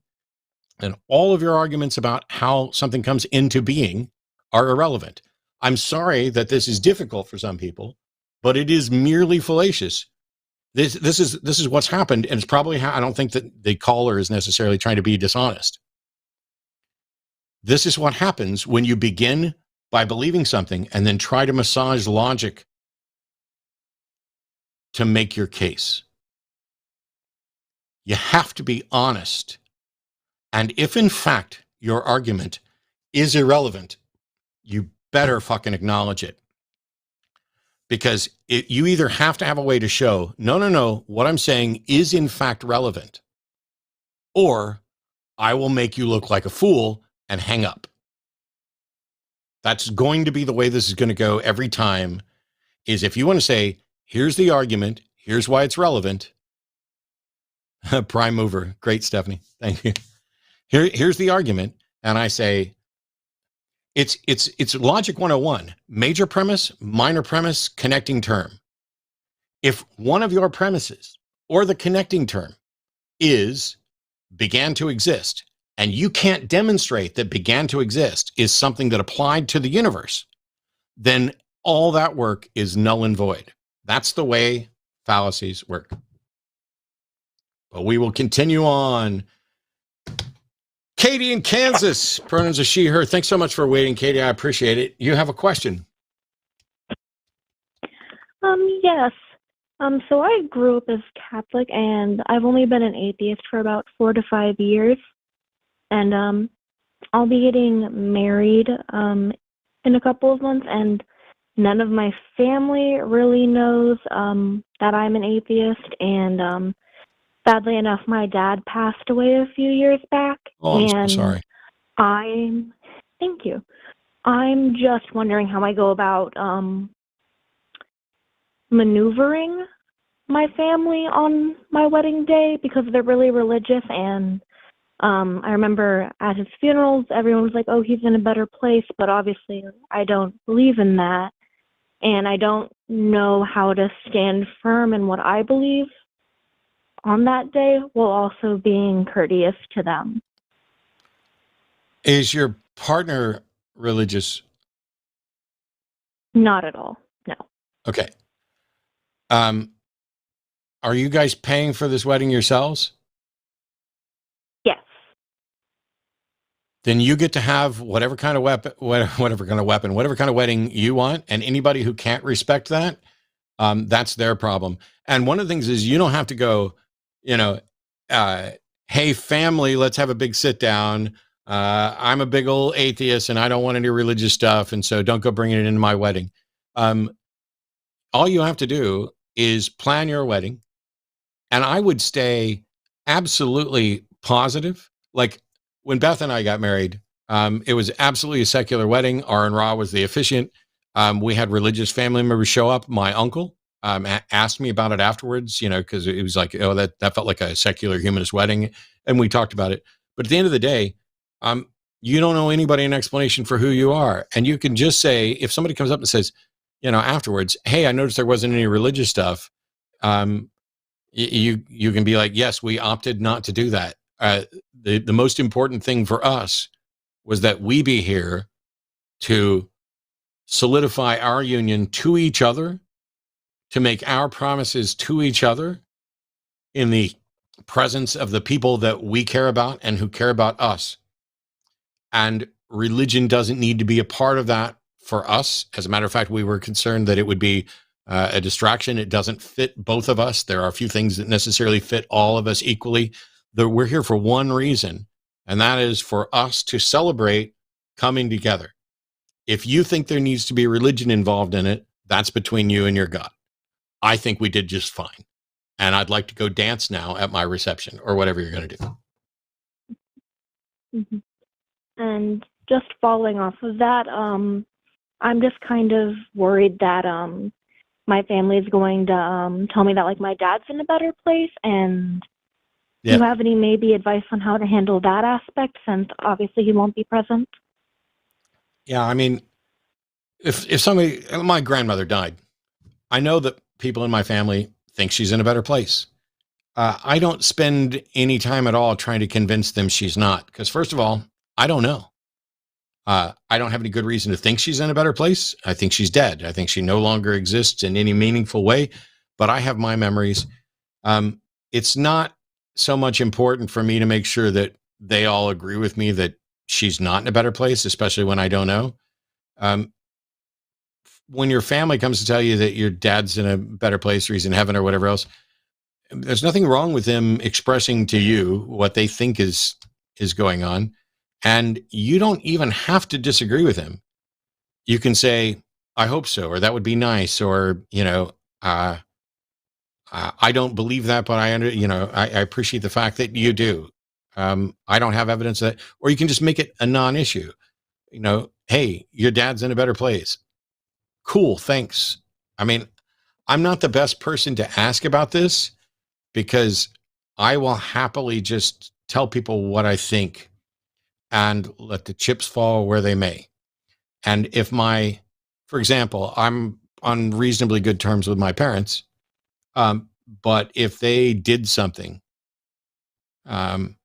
then all of your arguments about how something comes into being are irrelevant. I'm sorry that this is difficult for some people, but it is merely fallacious. This is what's happened, and it's probably I don't think that the caller is necessarily trying to be dishonest. This is what happens when you begin by believing something and then try to massage logic to make your case. You have to be honest. And if in fact your argument is irrelevant, you better fucking acknowledge it. Because you either have to have a way to show, no, what I'm saying is in fact relevant, or I will make you look like a fool and hang up. That's going to be the way this is going to go every time, is if you want to say, here's the argument, here's why it's relevant. Prime mover. Great, Stephanie. Thank you. Here's the argument. And I say, it's logic 101, major premise, minor premise, connecting term. If one of your premises or the connecting term is began to exist, and you can't demonstrate that began to exist is something that applied to the universe, then all that work is null and void. That's the way fallacies work. But we will continue on. Katie in Kansas, pronouns are she, her. Thanks so much for waiting, Katie. I appreciate it. You have a question. Yes. So I grew up as Catholic, and I've only been an atheist for about 4 to 5 years. And I'll be getting married in a couple of months, and none of my family really knows that I'm an atheist. And sadly enough, my dad passed away a few years back. Oh, I'm so sorry. Thank you. I'm just wondering how I go about maneuvering my family on my wedding day, because they're really religious. And I remember at his funerals, everyone was like, oh, he's in a better place. But obviously, I don't believe in that. And I don't know how to stand firm in what I believe on that day, while also being courteous to them. Is your partner religious? Not at all. No. Okay. Are you guys paying for this wedding yourselves? Yes. Then you get to have whatever kind of whatever kind of wedding you want. And anybody who can't respect that, that's their problem. And one of the things is, you don't have to go, hey, family, let's have a big sit down. I'm a big old atheist and I don't want any religious stuff. And so don't go bringing it into my wedding. All you have to do is plan your wedding. And I would stay absolutely positive. Like when Beth and I got married, it was absolutely a secular wedding. Aron Ra was the officiant. We had religious family members show up. My uncle asked me about it afterwards, because it was like, oh, that felt like a secular humanist wedding. And we talked about it. But at the end of the day, you don't owe anybody an explanation for who you are. And you can just say, if somebody comes up and says, afterwards, hey, I noticed there wasn't any religious stuff. You can be like, yes, we opted not to do that. The most important thing for us was that we be here to solidify our union to each other, to make our promises to each other in the presence of the people that we care about and who care about us. And religion doesn't need to be a part of that for us. As a matter of fact, we were concerned that it would be a distraction. It doesn't fit both of us. There are a few things that necessarily fit all of us equally. We're here for one reason, and that is for us to celebrate coming together. If you think there needs to be religion involved in it, that's between you and your God. I think we did just fine. And I'd like to go dance now at my reception or whatever you're going to do. Mm-hmm. And just following off of that, I'm just kind of worried that my family is going to tell me that like my dad's in a better place. And do you have any maybe advice on how to handle that aspect, since obviously he won't be present? Yeah, I mean, if somebody, my grandmother died, I know that people in my family think she's in a better place. I don't spend any time at all trying to convince them she's not, because first of all, I don't know. I don't have any good reason to think she's in a better place. I think she's dead. I think she no longer exists in any meaningful way, but I have my memories. It's not so much important for me to make sure that they all agree with me that she's not in a better place, especially when I don't know. When your family comes to tell you that your dad's in a better place or he's in heaven or whatever else, there's nothing wrong with them expressing to you what they think is going on. And you don't even have to disagree with him. You can say, I hope so, or that would be nice, or, I don't believe that, but I appreciate the fact that you do. I don't have evidence of that. Or you can just make it a non-issue. You know, hey, your dad's in a better place. Cool, thanks. I mean, I'm not the best person to ask about this because I will happily just tell people what I think and let the chips fall where they may. And if for example, I'm on reasonably good terms with my parents, but if they did something, I'm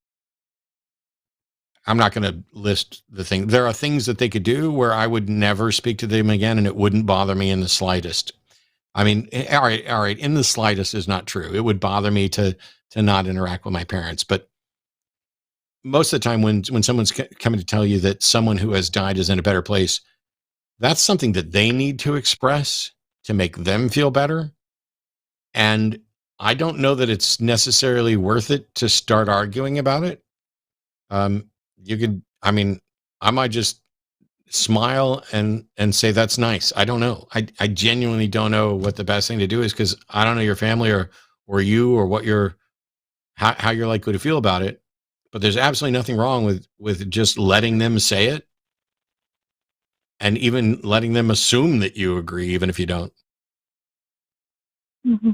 not going to list the thing. There are things that they could do where I would never speak to them again, and it wouldn't bother me in the slightest. I mean, all right. In the slightest is not true. It would bother me to not interact with my parents, but most of the time when someone's coming to tell you that someone who has died is in a better place, that's something that they need to express to make them feel better. And I don't know that it's necessarily worth it to start arguing about it. I might just smile and say, that's nice. I don't know. I genuinely don't know what the best thing to do is because I don't know your family or you or what how you're likely to feel about it. But there's absolutely nothing wrong with just letting them say it and even letting them assume that you agree, even if you don't. Mm-hmm.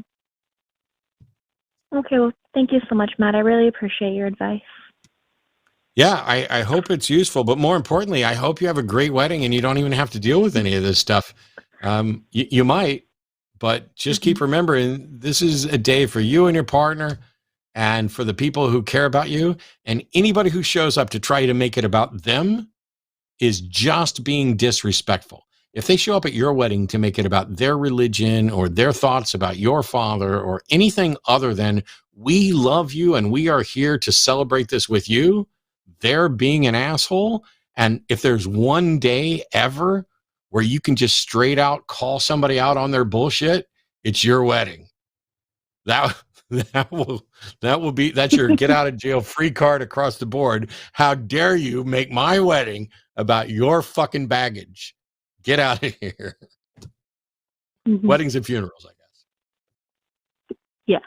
Okay, well, thank you so much, Matt. I really appreciate your advice. Yeah, I hope it's useful, but more importantly, I hope you have a great wedding and you don't even have to deal with any of this stuff. You might, but just keep remembering this is a day for you and your partner and for the people who care about you, and anybody who shows up to try to make it about them is just being disrespectful. If they show up at your wedding to make it about their religion or their thoughts about your father or anything other than we love you and we are here to celebrate this with you, they're being an asshole. And if there's one day ever where you can just straight out call somebody out on their bullshit, it's your wedding. That's your get out of jail free card across the board. How dare you make my wedding about your fucking baggage? Get out of here. Mm-hmm. Weddings and funerals, I guess. Yeah.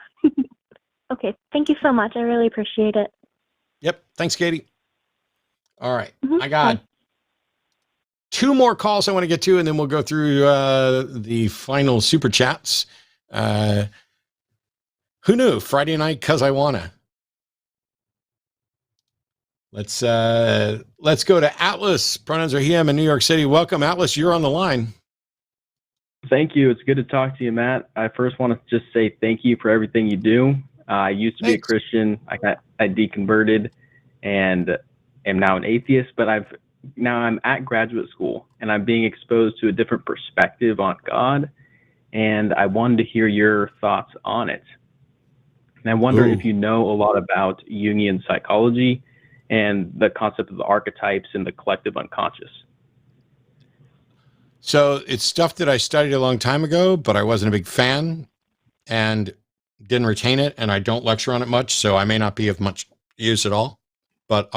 Okay. Thank you so much. I really appreciate it. Yep. Thanks, Katie. All right. Mm-hmm. I got 2 more calls I want to get to, and then we'll go through the final super chats. Who knew? Friday night, Cus I Wanna. Let's go to Atlas. Pronouns are he, him in New York City. Welcome, Atlas. You're on the line. Thank you. It's good to talk to you, Matt. I first want to just say thank you for everything you do. I used to be a Christian. I deconverted and am now an atheist, but I'm at graduate school and I'm being exposed to a different perspective on God. And I wanted to hear your thoughts on it. And I wonder if you know a lot about Jungian psychology and the concept of the archetypes and the collective unconscious. So it's stuff that I studied a long time ago, but I wasn't a big fan and didn't retain it. And I don't lecture on it much, so I may not be of much use at all. But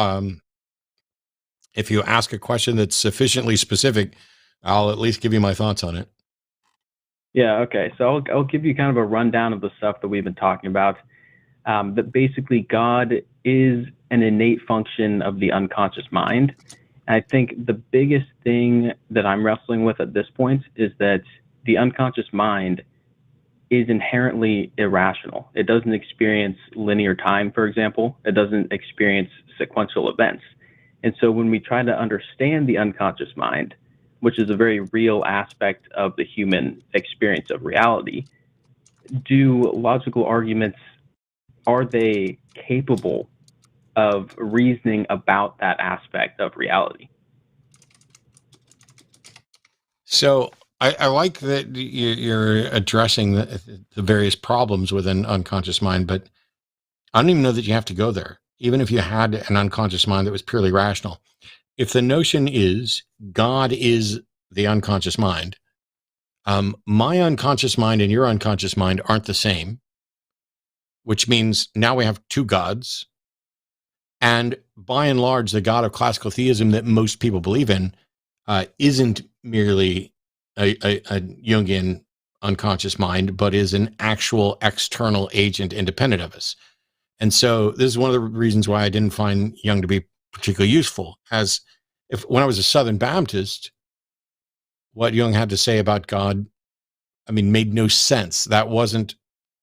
if you ask a question that's sufficiently specific, I'll at least give you my thoughts on it. Yeah, okay. So I'll give you kind of a rundown of the stuff that we've been talking about. That basically God is an innate function of the unconscious mind. And I think the biggest thing that I'm wrestling with at this point is that the unconscious mind is inherently irrational. It doesn't experience linear time, for example. It doesn't experience sequential events. And so when we try to understand the unconscious mind, which is a very real aspect of the human experience of reality, do logical arguments, are they capable of reasoning about that aspect of reality? So I like that you're addressing the various problems within unconscious mind, but I don't even know that you have to go there. Even if you had an unconscious mind that was purely rational, if the notion is God is the unconscious mind, my unconscious mind and your unconscious mind aren't the same, which means now we have 2 gods. And by and large, the God of classical theism that most people believe in isn't merely a Jungian unconscious mind, but is an actual external agent independent of us. And so this is one of the reasons why I didn't find Jung to be particularly useful. When I was a Southern Baptist, what Jung had to say about God, made no sense. That wasn't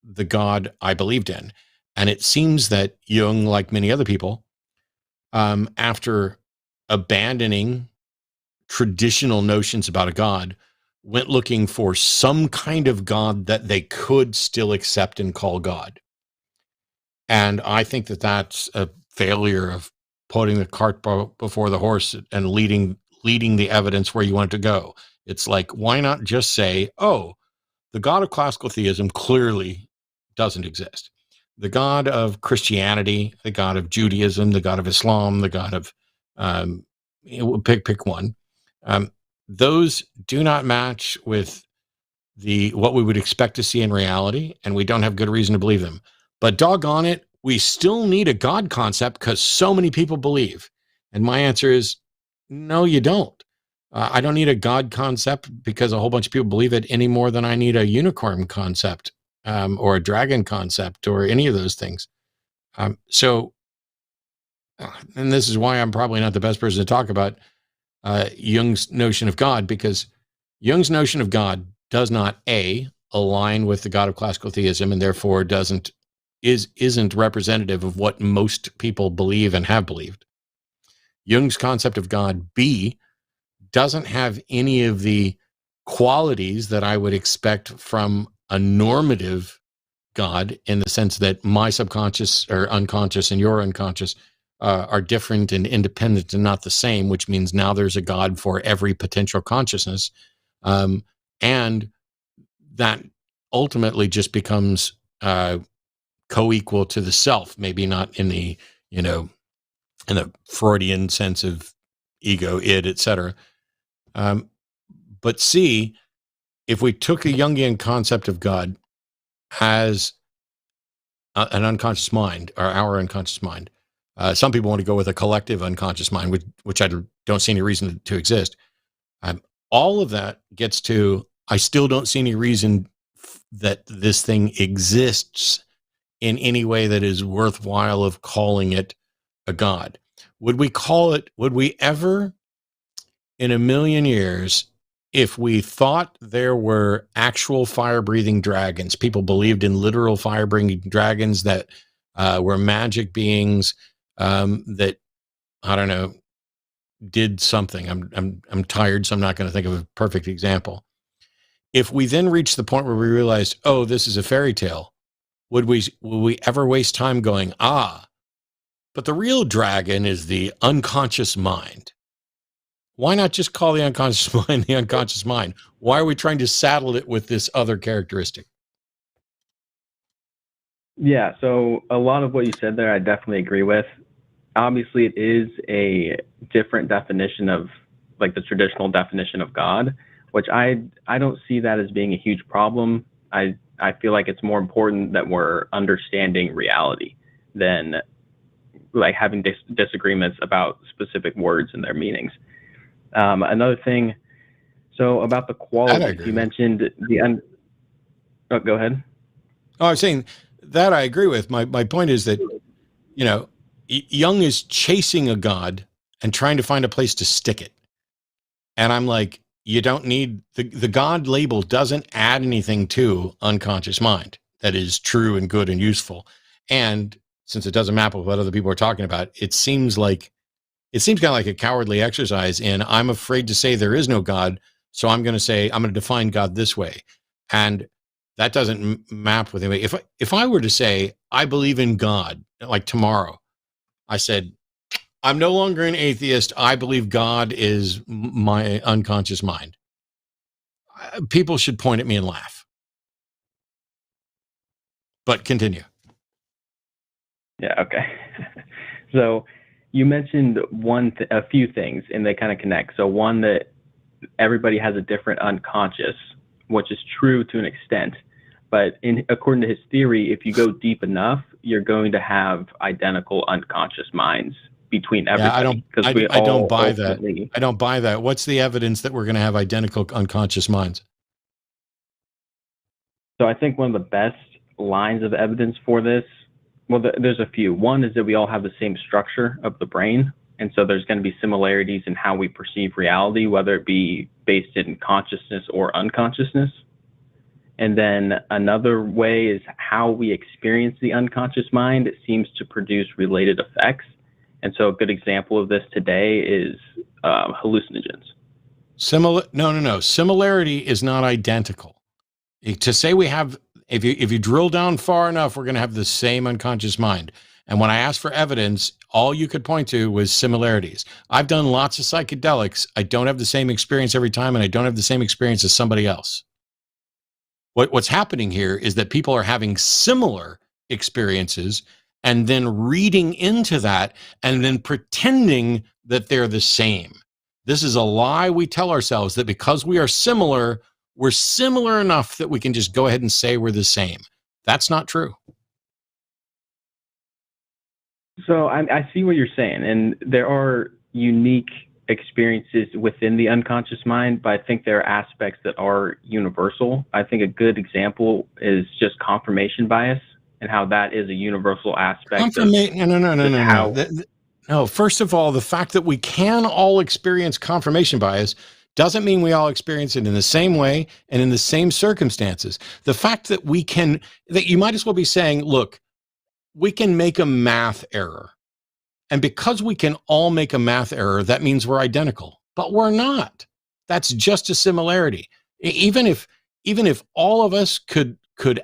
the God I believed in. And it seems that Jung, like many other people, after abandoning traditional notions about a God, went looking for some kind of God that they could still accept and call God. And I think that that's a failure of putting the cart before the horse and leading the evidence where you want it to go. It's like, why not just say, oh, the God of classical theism clearly doesn't exist. The God of Christianity, the God of Judaism, the God of Islam, the God of pick one. Those do not match with what we would expect to see in reality, and we don't have good reason to believe them. But doggone it, we still need a God concept because so many people believe. And my answer is, no, you don't. I don't need a God concept because a whole bunch of people believe it any more than I need a unicorn concept or a dragon concept or any of those things. And this is why I'm probably not the best person to talk about Jung's notion of God, because Jung's notion of God does not align with the God of classical theism, and therefore isn't representative of what most people believe and have believed. Jung's concept of God, B, doesn't have any of the qualities that I would expect from a normative God, in the sense that my subconscious or unconscious and your unconscious are different and independent and not the same, which means now there's a God for every potential consciousness. And that ultimately just becomes co-equal to the self, maybe not in the, in the Freudian sense of ego, id, etc. But C, if we took a Jungian concept of God as an unconscious mind, or our unconscious mind, some people want to go with a collective unconscious mind, which I don't see any reason to exist. All of that gets to, I still don't see any reason that this thing exists in any way that is worthwhile of calling it a God. Would we ever in a million years, if we thought there were actual fire-breathing dragons, people believed in literal fire-breathing dragons that were magic beings that, I don't know, did something. I'm tired, so I'm not going to think of a perfect example. If we then reach the point where we realized, oh, this is a fairy tale, will we ever waste time going, but the real dragon is the unconscious mind? Why not just call the unconscious mind the unconscious mind? Why are we trying to saddle it with this other characteristic? Yeah, so a lot of what you said there, I definitely agree with. Obviously, it is a different definition of, like, the traditional definition of God, which I don't see that as being a huge problem. I feel like it's more important that we're understanding reality than like having disagreements about specific words and their meanings. Another thing, so about the qualities, you mentioned oh, go ahead. Oh, I was saying that I agree with. My point is that, Jung is chasing a God and trying to find a place to stick it. And I'm like, you don't need, the God label doesn't add anything to unconscious mind that is true and good and useful. And since it doesn't map with what other people are talking about, it seems kind of like a cowardly exercise in, I'm afraid to say there is no God, so I'm going to define God this way. And that doesn't map with anybody. If I were to say, I believe in God, like tomorrow, I said, I'm no longer an atheist. I believe God is my unconscious mind. People should point at me and laugh. But continue. Yeah, okay. So you mentioned a few things, and they kind of connect. So one, that everybody has a different unconscious, which is true to an extent. But according to his theory, if you go deep enough, you're going to have identical unconscious minds between everybody. Yeah, I don't buy that. I don't buy that. What's the evidence that we're going to have identical unconscious minds? So I think one of the best lines of evidence for this Well, there's a few. One is that we all have the same structure of the brain. And so there's going to be similarities in how we perceive reality, whether it be based in consciousness or unconsciousness. And then another way is how we experience the unconscious mind. It seems to produce related effects. And so a good example of this today is hallucinogens. No. Similarity is not identical. To say we have, if you drill down far enough, we're going to have the same unconscious mind. And when I asked for evidence, all you could point to was similarities. I've done lots of psychedelics. I don't have the same experience every time, and I don't have the same experience as somebody else. What's happening here is that people are having similar experiences and then reading into that and then pretending that they're the same. This is a lie we tell ourselves, that because we are similar, we're similar enough that we can just go ahead and say we're the same. That's not true. So I see what you're saying, and there are unique experiences within the unconscious mind, but I think there are aspects that are universal. I think a good example is just confirmation bias and how that is a universal aspect. No. First of all, the fact that we can all experience confirmation bias doesn't mean we all experience it in the same way and in the same circumstances. The fact that that you might as well be saying, look, we can make a math error. And because we can all make a math error, that means we're identical, but we're not. That's just a similarity. Even if all of us could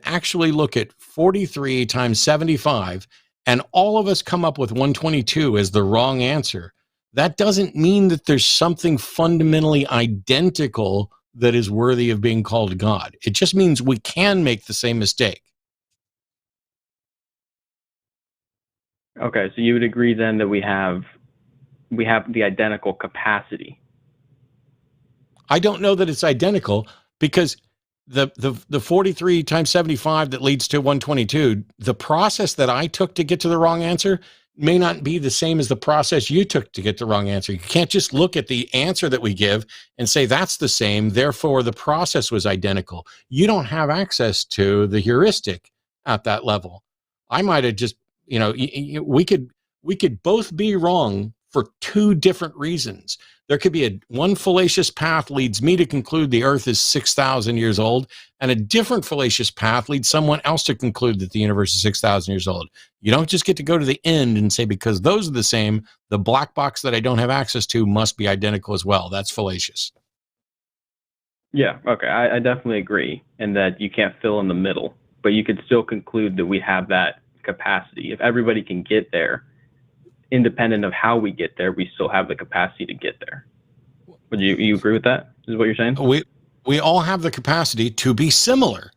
actually look at 43 times 75 and all of us come up with 122 as the wrong answer, that doesn't mean that there's something fundamentally identical that is worthy of being called God. It just means we can make the same mistake. Okay, so you would agree then that we have the identical capacity. I don't know that it's identical, because the 43 times 75 that leads to 122, the process that I took to get to the wrong answer may not be the same as the process you took to get the wrong answer. You can't just look at the answer that we give and say that's the same, therefore the process was identical. You don't have access to the heuristic at that level. I might have just, we could both be wrong for two different reasons. There could be one fallacious path leads me to conclude the earth is 6,000 years old, and a different fallacious path leads someone else to conclude that the universe is 6,000 years old. You don't just get to go to the end and say, because those are the same, the black box that I don't have access to must be identical as well. That's fallacious. Yeah, okay, I definitely agree in that you can't fill in the middle, but you could still conclude that we have that capacity. If everybody can get there, independent of how we get there, we still have the capacity to get there. Would you agree with that? Is what you're saying? We all have the capacity to be similar,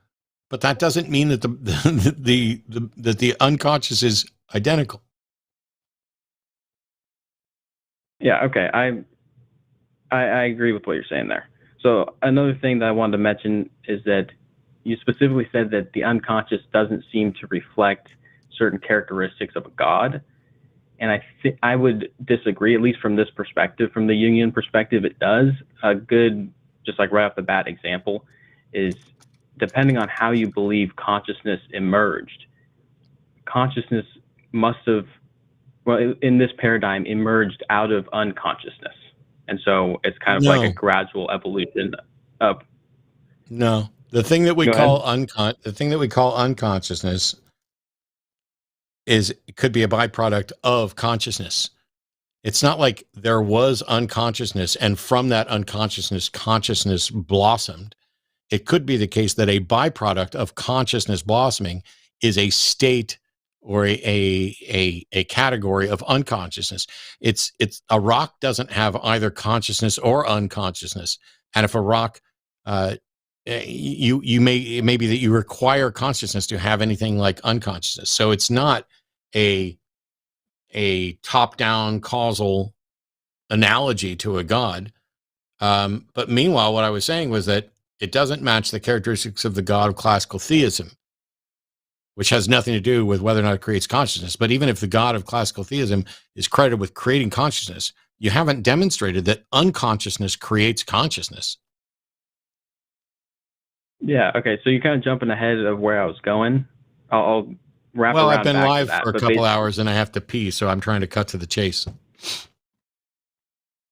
but that doesn't mean that the unconscious is identical. Yeah, okay. I agree with what you're saying there. So another thing that I wanted to mention is that you specifically said that the unconscious doesn't seem to reflect certain characteristics of a God. And I would disagree, at least from this perspective. From the Jungian perspective, it does. A good, just like right off the bat example, is depending on how you believe consciousness emerged, consciousness must have, well, in this paradigm, emerged out of unconsciousness. And so it's kind of like a gradual evolution of. No, the thing that we call unconsciousness it could be a byproduct of consciousness. It's not like there was unconsciousness and from that unconsciousness, consciousness blossomed. It could be the case that a byproduct of consciousness blossoming is a state or a category of unconsciousness. It's a rock doesn't have either consciousness or unconsciousness. And if a rock, it may be that you require consciousness to have anything like unconsciousness. So it's not a top-down causal analogy to a God. But meanwhile, what I was saying was that it doesn't match the characteristics of the God of classical theism, which has nothing to do with whether or not it creates consciousness. But even if the God of classical theism is credited with creating consciousness, you haven't demonstrated that unconsciousness creates consciousness. Yeah, okay, so you're kind of jumping ahead of where I was going. I'll wrap Well, around I've been back to live that. for a But couple hours and I have to pee, so I'm trying to cut to the chase.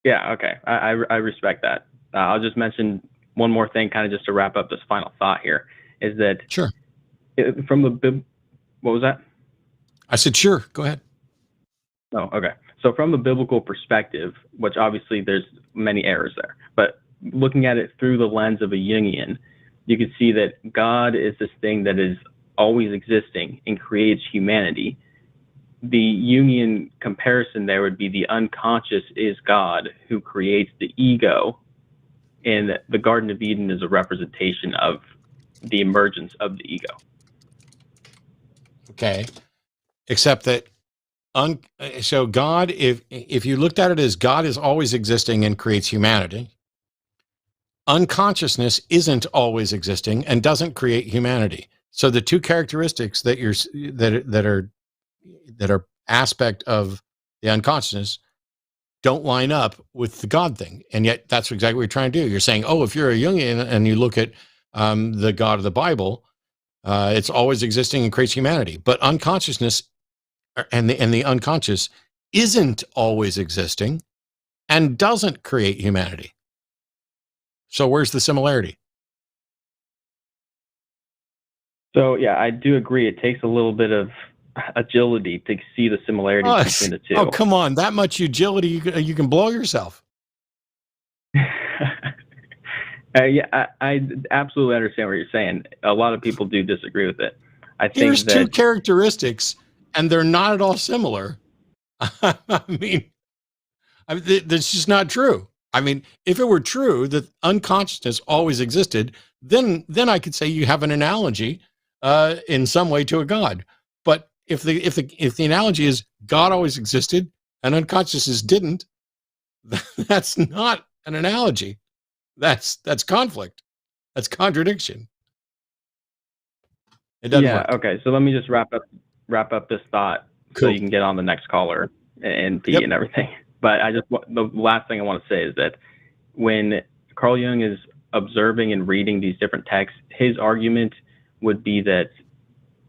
Yeah, okay. I respect that. I'll just mention one more thing, kind of just to wrap up this final thought here, is that Sure. From the what was that? I said, sure, go ahead. Oh, okay. So from the biblical perspective, which obviously there's many errors there, but looking at it through the lens of a Jungian, you can see that God is this thing that is always existing and creates humanity. The Jungian comparison there would be the unconscious is God who creates the ego, and the Garden of Eden is a representation of the emergence of the ego. Okay. Except that so God, if you looked at it as God is always existing and creates humanity, unconsciousness isn't always existing and doesn't create humanity. So the two characteristics that are aspect of the unconsciousness don't line up with the God thing. And yet that's exactly what you're trying to do. You're saying, oh, if you're a Jungian and you look at the God of the Bible, it's always existing and creates humanity. But unconsciousness and the unconscious isn't always existing and doesn't create humanity. So where's the similarity? So yeah, I do agree. It takes a little bit of agility to see the similarities between the two. Oh, come on. That much agility, you can blow yourself. Yeah, I absolutely understand what you're saying. A lot of people do disagree with it. I think Here's two characteristics, and they're not at all similar. I mean, that's just not true. I mean, if it were true that unconsciousness always existed, then I could say you have an analogy in some way to a God. But if the analogy is God always existed and unconsciousness didn't, that's not an analogy. That's conflict. That's contradiction. It doesn't work. Okay. So let me just wrap up this thought so you can get on the next caller and pee and everything. But the last thing I want to say is that when Carl Jung is observing and reading these different texts, his argument would be that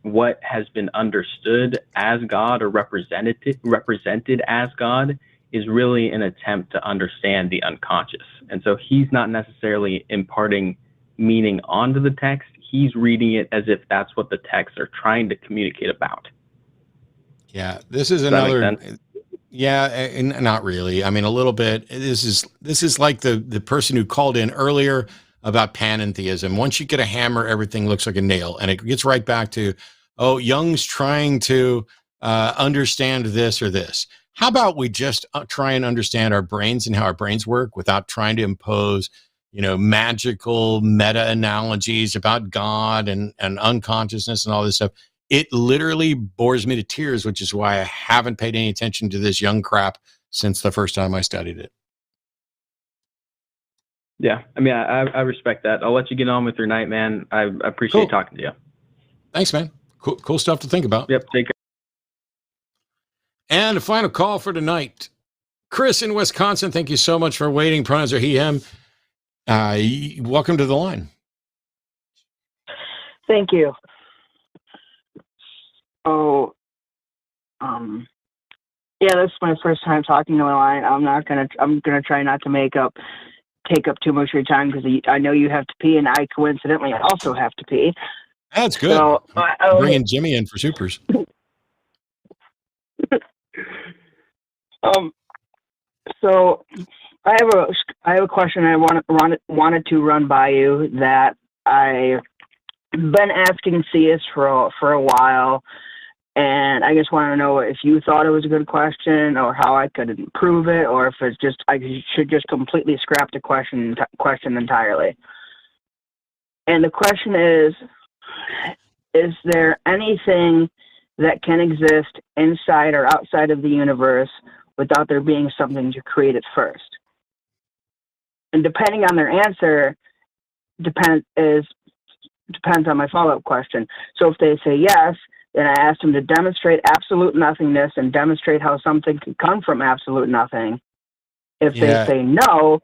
what has been understood as God or represented as God is really an attempt to understand the unconscious. And so he's not necessarily imparting meaning onto the text. He's reading it as if that's what the texts are trying to communicate about. Yeah, this is another. Yeah, not really. I mean, a little bit. This is like the person who called in earlier about panentheism. Once you get a hammer, everything looks like a nail, and it gets right back to, oh, Jung's trying to understand this or this. How about we just try and understand our brains and how our brains work without trying to impose, magical meta analogies about God and unconsciousness and all this stuff. It literally bores me to tears, which is why I haven't paid any attention to this Jung crap since the first time I studied it. Yeah, I mean, I respect that. I'll let you get on with your night, man. I appreciate talking to you. Thanks, man. Cool stuff to think about. Yep, take care. And a final call for tonight. Chris in Wisconsin, thank you so much for waiting. Pronouns are he, him. Welcome to the line. Thank you. Oh, yeah, this is my first time talking to the line. I'm gonna try not to take up too much of your time because I know you have to pee, and I coincidentally also have to pee. That's good. So, bringing Jimmy in for supers. So I have a question I wanted to run by you that I've been asking CS for a while, and I just want to know if you thought it was a good question or how I could improve it, or if it's just I should just completely scrap the question entirely. And the question is there anything that can exist inside or outside of the universe without there being something to create it first? And depending on their answer, depends on my follow-up question. So if they say yes, then I ask them to demonstrate absolute nothingness and demonstrate how something can come from absolute nothing. If they say no,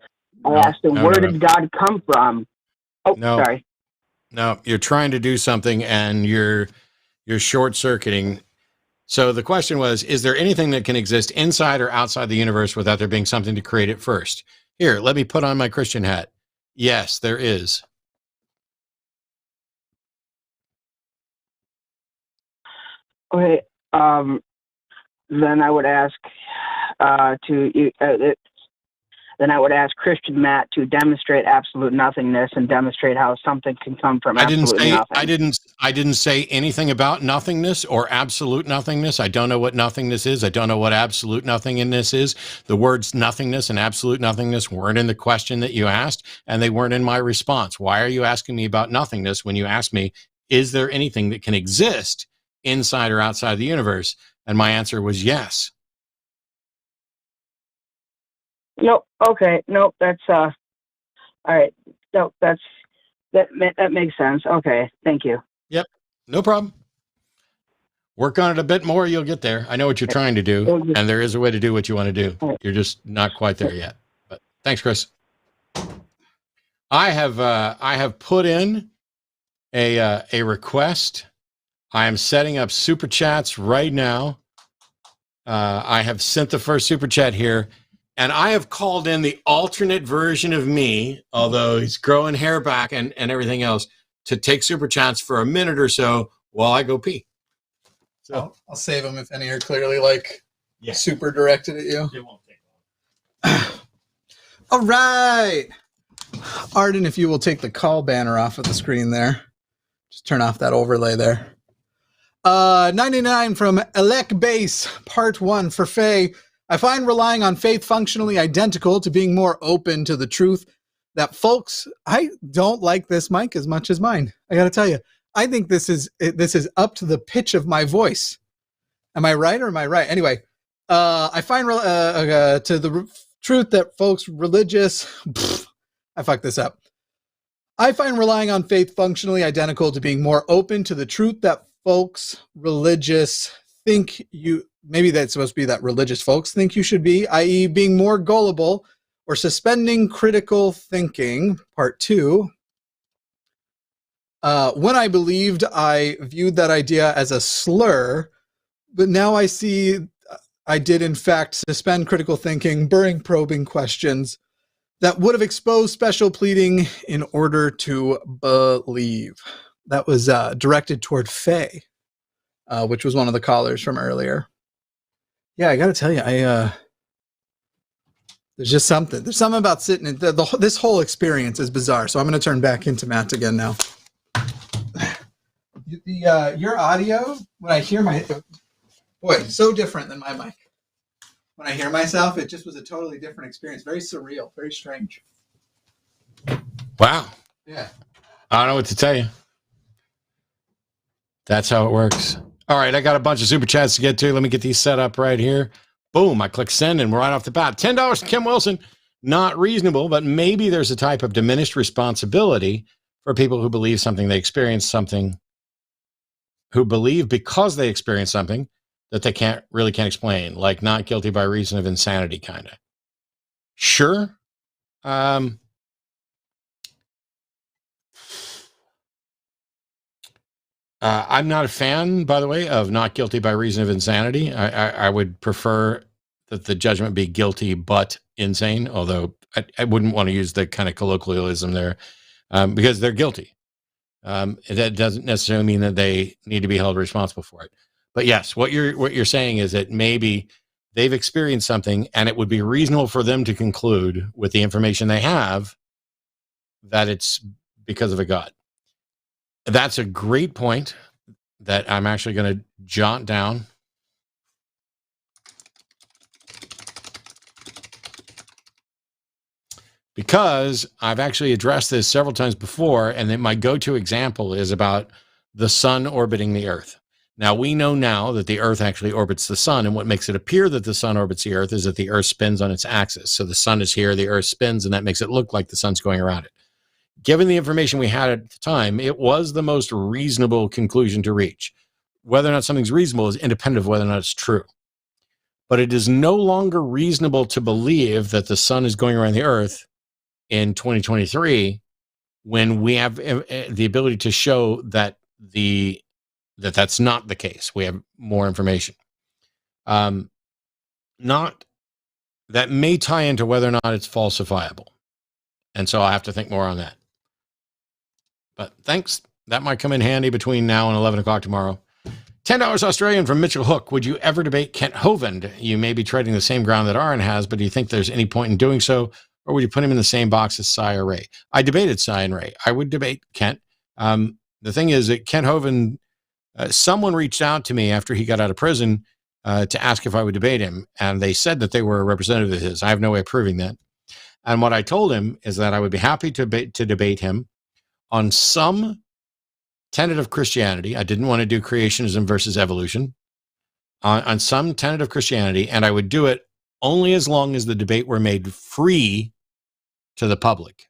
I ask them, where did God come from? Oh, sorry. No, you're trying to do something and you're You're short-circuiting. So the question was, is there anything that can exist inside or outside the universe without there being something to create it first? Here, let me put on my Christian hat. Yes, there is. Okay. Then I would ask then I would ask Christian Matt to demonstrate absolute nothingness and demonstrate how something can come from absolute nothing. I didn't say anything about nothingness or absolute nothingness. I don't know what nothingness is. I don't know what absolute nothingness is. The words nothingness and absolute nothingness weren't in the question that you asked, and they weren't in my response. Why are you asking me about nothingness when you asked me, is there anything that can exist inside or outside the universe? And my answer was yes. Nope. Okay. Nope. That's all right. Nope. That makes sense. Okay. Thank you. Yep. No problem. Work on it a bit more. You'll get there. I know what you're trying to do, and there is a way to do what you want to do. You're just not quite there yet. But thanks, Chris. I have put in a request. I am setting up super chats right now. I have sent the first super chat here. And I have called in the alternate version of me, although he's growing hair back and everything else, to take super chats for a minute or so while I go pee. So I'll save them if any are clearly super directed at you. It won't take long. All right. Arden, if you will take the call banner off of the screen there. Just turn off that overlay there. 99 from Elec Base, Part 1 for Faye. I find relying on faith functionally identical to being more open to the truth that folks, I don't like this mic as much as mine. I got to tell you, I think this is up to the pitch of my voice. Am I right or am I right? Anyway, I find to the truth that folks religious, I fucked this up. I find relying on faith functionally identical to being more open to the truth that folks religious think you, maybe that's supposed to be that religious folks think you should be, i.e. being more gullible or suspending critical thinking. Part 2. When I believed, I viewed that idea as a slur, but now I see I did in fact suspend critical thinking, burying probing questions that would have exposed special pleading in order to believe. That was directed toward Faye, which was one of the callers from earlier. Yeah, I got to tell you, there's just something. There's something about sitting in this whole experience is bizarre. So I'm going to turn back into Matt again now. Your audio, when I hear so different than my mic. When I hear myself, it just was a totally different experience. Very surreal, very strange. Wow. Yeah. I don't know what to tell you. That's how it works. All right, I got a bunch of super chats to get to. Let me get these set up right here. Boom, I click send, and we're right off the bat. $10 to Kim Wilson. Not reasonable, but maybe there's a type of diminished responsibility for people who believe something, they experience something, who believe because they experience something that they can't explain, like not guilty by reason of insanity, kind of. Sure. I'm not a fan, by the way, of not guilty by reason of insanity. I would prefer that the judgment be guilty but insane, although I wouldn't want to use the kind of colloquialism there because they're guilty. That doesn't necessarily mean that they need to be held responsible for it. But yes, what you're saying is that maybe they've experienced something and it would be reasonable for them to conclude with the information they have that it's because of a God. That's a great point that I'm actually going to jot down. Because I've actually addressed this several times before, and then my go-to example is about the sun orbiting the Earth. Now, we know now that the Earth actually orbits the sun, and what makes it appear that the sun orbits the Earth is that the Earth spins on its axis. So the sun is here, the Earth spins, and that makes it look like the sun's going around it. Given the information we had at the time, it was the most reasonable conclusion to reach. Whether or not something's reasonable is independent of whether or not it's true. But it is no longer reasonable to believe that the sun is going around the Earth in 2023 when we have the ability to show that the that that's not the case. We have more information. Not that may tie into whether or not it's falsifiable. And so I have to think more on that. But thanks. That might come in handy between now and 11 o'clock tomorrow. $10 Australian from Mitchell Hook. Would you ever debate Kent Hovind? You may be treading the same ground that Aron has, but do you think there's any point in doing so? Or would you put him in the same box as Cy or Ray? I debated Cy and Ray. I would debate Kent. The thing is that Kent Hovind, someone reached out to me after he got out of prison to ask if I would debate him. And they said that they were a representative of his. I have no way of proving that. And what I told him is that I would be happy to debate him on some tenet of Christianity. I didn't want to do creationism versus evolution. On some tenet of Christianity, and I would do it only as long as the debate were made free to the public.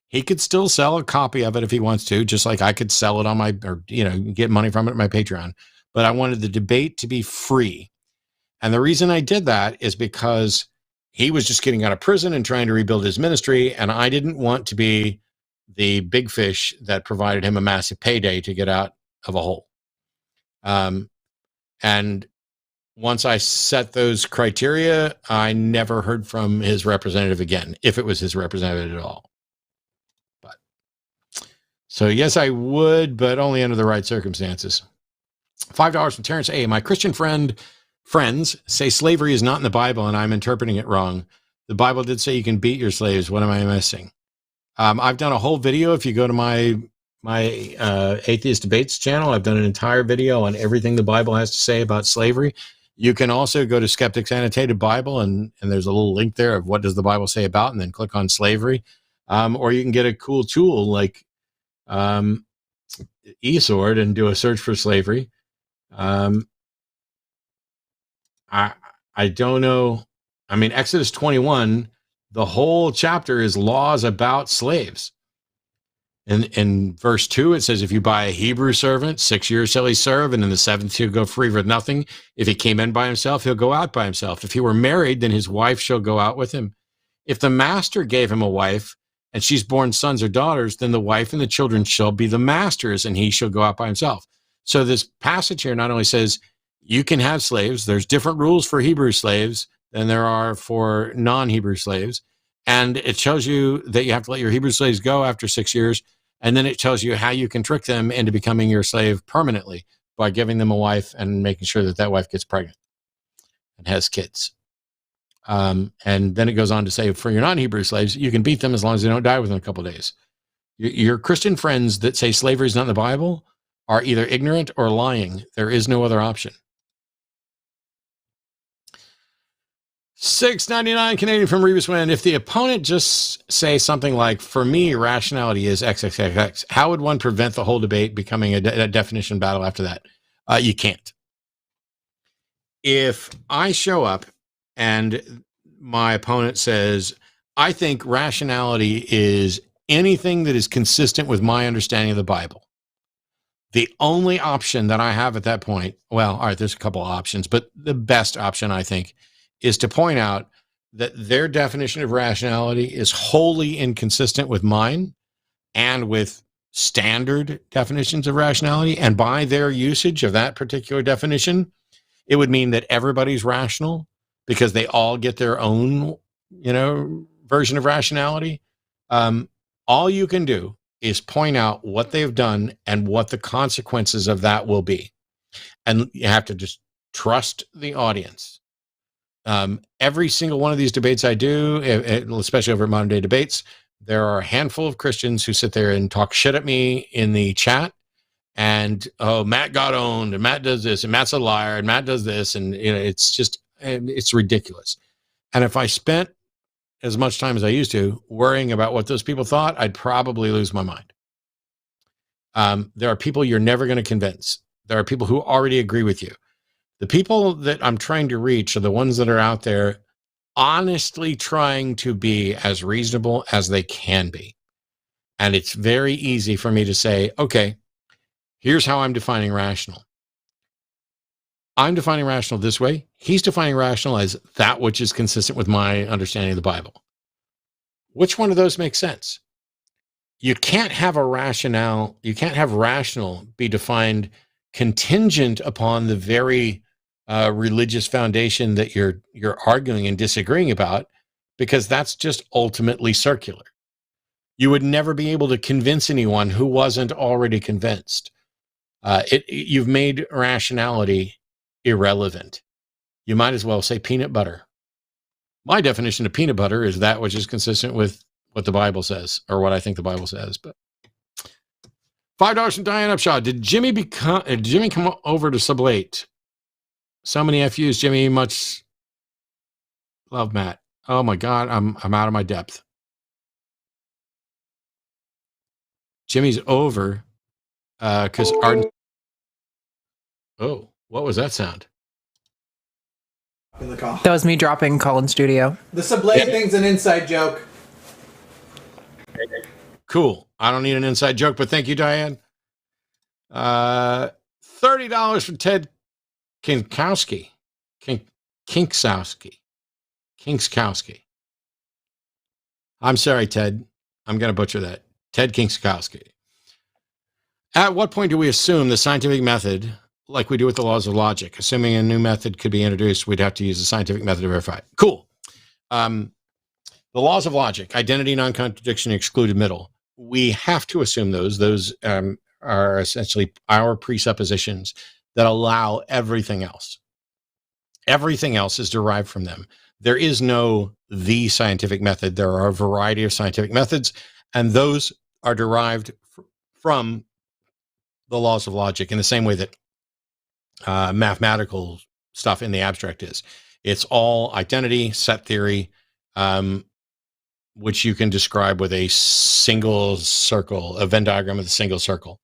He could still sell a copy of it if he wants to, just like I could sell it on my, or, get money from it at my Patreon. But I wanted the debate to be free. And the reason I did that is because he was just getting out of prison and trying to rebuild his ministry. And I didn't want to be the big fish that provided him a massive payday to get out of a hole. And once I set those criteria, I never heard from his representative again, if it was his representative at all. But so yes, I would, but only under the right circumstances. $5 from Terrence A. My Christian friends say slavery is not in the Bible, and I'm interpreting it wrong. The Bible did say you can beat your slaves. What am I missing? I've done a whole video. If you go to my Atheist Debates channel, I've done an entire video on everything the Bible has to say about slavery. You can also go to Skeptic's Annotated Bible, and there's a little link there of what does the Bible say about, and then click on slavery. Or you can get a cool tool like eSword and do a search for slavery. I don't know. I mean, Exodus 21, the whole chapter is laws about slaves. In verse 2, it says, if you buy a Hebrew servant, 6 years shall he serve, and in the 7th he'll go free with nothing. If he came in by himself, he'll go out by himself. If he were married, then his wife shall go out with him. If the master gave him a wife, and she's born sons or daughters, then the wife and the children shall be the master's, and he shall go out by himself. So this passage here not only says you can have slaves, there's different rules for Hebrew slaves than there are for non-Hebrew slaves. And it tells you that you have to let your Hebrew slaves go after 6 years. And then it tells you how you can trick them into becoming your slave permanently by giving them a wife and making sure that that wife gets pregnant and has kids. And then it goes on to say, for your non-Hebrew slaves, you can beat them as long as they don't die within a couple of days. Your Christian friends that say slavery is not in the Bible are either ignorant or lying. There is no other option. $6.99 Canadian from Rebus Wind. If the opponent just say something like, for me, rationality is XXXX, how would one prevent the whole debate becoming a definition battle after that? You can't. If I show up and my opponent says, I think rationality is anything that is consistent with my understanding of the Bible, the only option that I have at that point, well, all right, there's a couple of options, but the best option, I think, is to point out that their definition of rationality is wholly inconsistent with mine and with standard definitions of rationality. And by their usage of that particular definition, it would mean that everybody's rational because they all get their own, version of rationality. All you can do is point out what they've done and what the consequences of that will be. And you have to just trust the audience. Every single one of these debates I do, especially over Modern Day Debates, there are a handful of Christians who sit there and talk shit at me in the chat. And, oh, Matt got owned, and Matt does this, and Matt's a liar, and Matt does this. And, it's ridiculous. And if I spent as much time as I used to worrying about what those people thought, I'd probably lose my mind. There are people you're never going to convince. There are people who already agree with you. The people that I'm trying to reach are the ones that are out there honestly trying to be as reasonable as they can be. And it's very easy for me to say, okay, here's how I'm defining rational. I'm defining rational this way. He's defining rational as that which is consistent with my understanding of the Bible. Which one of those makes sense? You can't have rational be defined contingent upon the very religious foundation that you're arguing and disagreeing about, because that's just ultimately circular. You would never be able to convince anyone who wasn't already convinced. You've made rationality irrelevant. You might as well say peanut butter. My definition of peanut butter is that which is consistent with what the Bible says, or what I think the Bible says. But $5 from Diane Upshaw. Did Jimmy come over to Sublate? So many FUs, Jimmy. Much love, Matt. Oh my God, I'm out of my depth. Jimmy's over because Arden. Oh, what was that sound? In the call. That was me dropping call in studio. The Sublate thing's an inside joke. Cool. I don't need an inside joke, but thank you, Diane. $30 for Ted Kinkowski. Kinkskowski. I'm sorry, Ted. I'm going to butcher that. Ted Kinkskowski. At what point do we assume the scientific method, like we do with the laws of logic? Assuming a new method could be introduced, we'd have to use the scientific method to verify it. Cool. The laws of logic, identity, non-contradiction, excluded middle. We have to assume those. Those are essentially our presuppositions that allow everything else. Everything else is derived from them. There is no the scientific method. There are a variety of scientific methods, and those are derived from the laws of logic in the same way that mathematical stuff in the abstract is. It's all identity, set theory, which you can describe with a single circle, a Venn diagram with a single circle.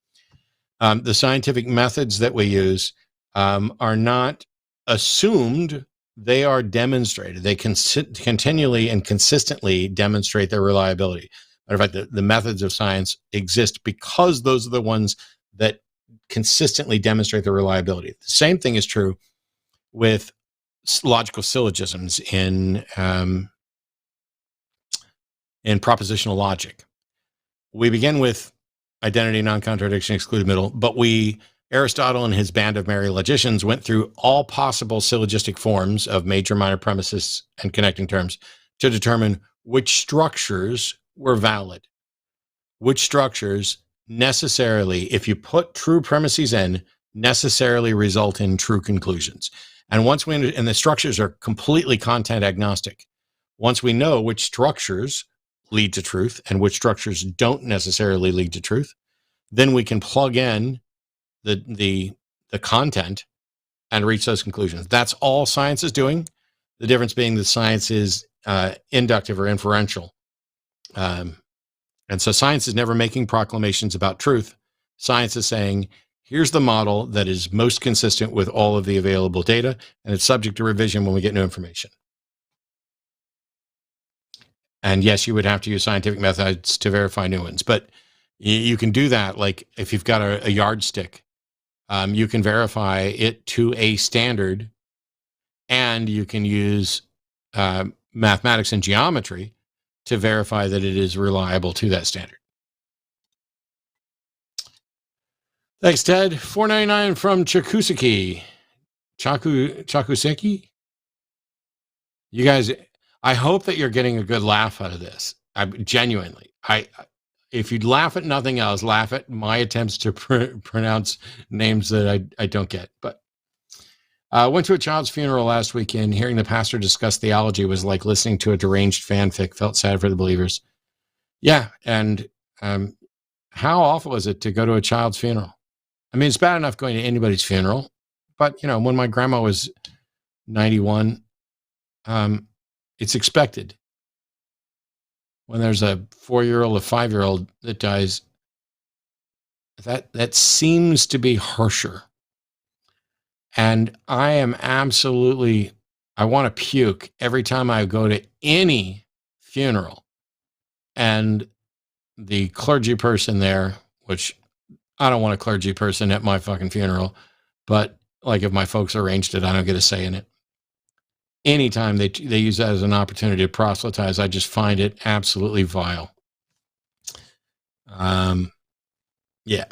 The scientific methods that we use are not assumed, they are demonstrated. They continually and consistently demonstrate their reliability. Matter of fact, the methods of science exist because those are the ones that consistently demonstrate their reliability. The same thing is true with logical syllogisms in propositional logic. We begin with identity, non-contradiction, excluded middle, but Aristotle and his band of merry logicians went through all possible syllogistic forms of major, minor premises and connecting terms to determine which structures were valid. Which structures necessarily, if you put true premises in, necessarily result in true conclusions. And once and the structures are completely content agnostic. Once we know which structures lead to truth and which structures don't necessarily lead to truth, then we can plug in the content and reach those conclusions. That's all science is doing. The difference being that science is inductive or inferential. And so science is never making proclamations about truth. Science is saying, here's the model that is most consistent with all of the available data, and it's subject to revision when we get new information. And yes, you would have to use scientific methods to verify new ones, but you can do that. Like if you've got a yardstick, you can verify it to a standard, and you can use mathematics and geometry to verify that it is reliable to that standard. Thanks, Ted. $4.99 from Chakuseki. Chakuseki? You guys, I hope that you're getting a good laugh out of this. Genuinely. If you'd laugh at nothing else, laugh at my attempts to pronounce names that I don't get. But went to a child's funeral last weekend. Hearing the pastor discuss theology was like listening to a deranged fanfic. Felt sad for the believers. Yeah, and how awful is it to go to a child's funeral? I mean, it's bad enough going to anybody's funeral, but you know, when my grandma was 91, it's expected. When there's a 4-year-old, a 5-year-old that dies, that seems to be harsher. And I am absolutely, I want to puke every time I go to any funeral. And the clergy person there, which I don't want a clergy person at my fucking funeral, but like if my folks arranged it, I don't get a say in it. Anytime they use that as an opportunity to proselytize, I just find it absolutely vile. Yeah.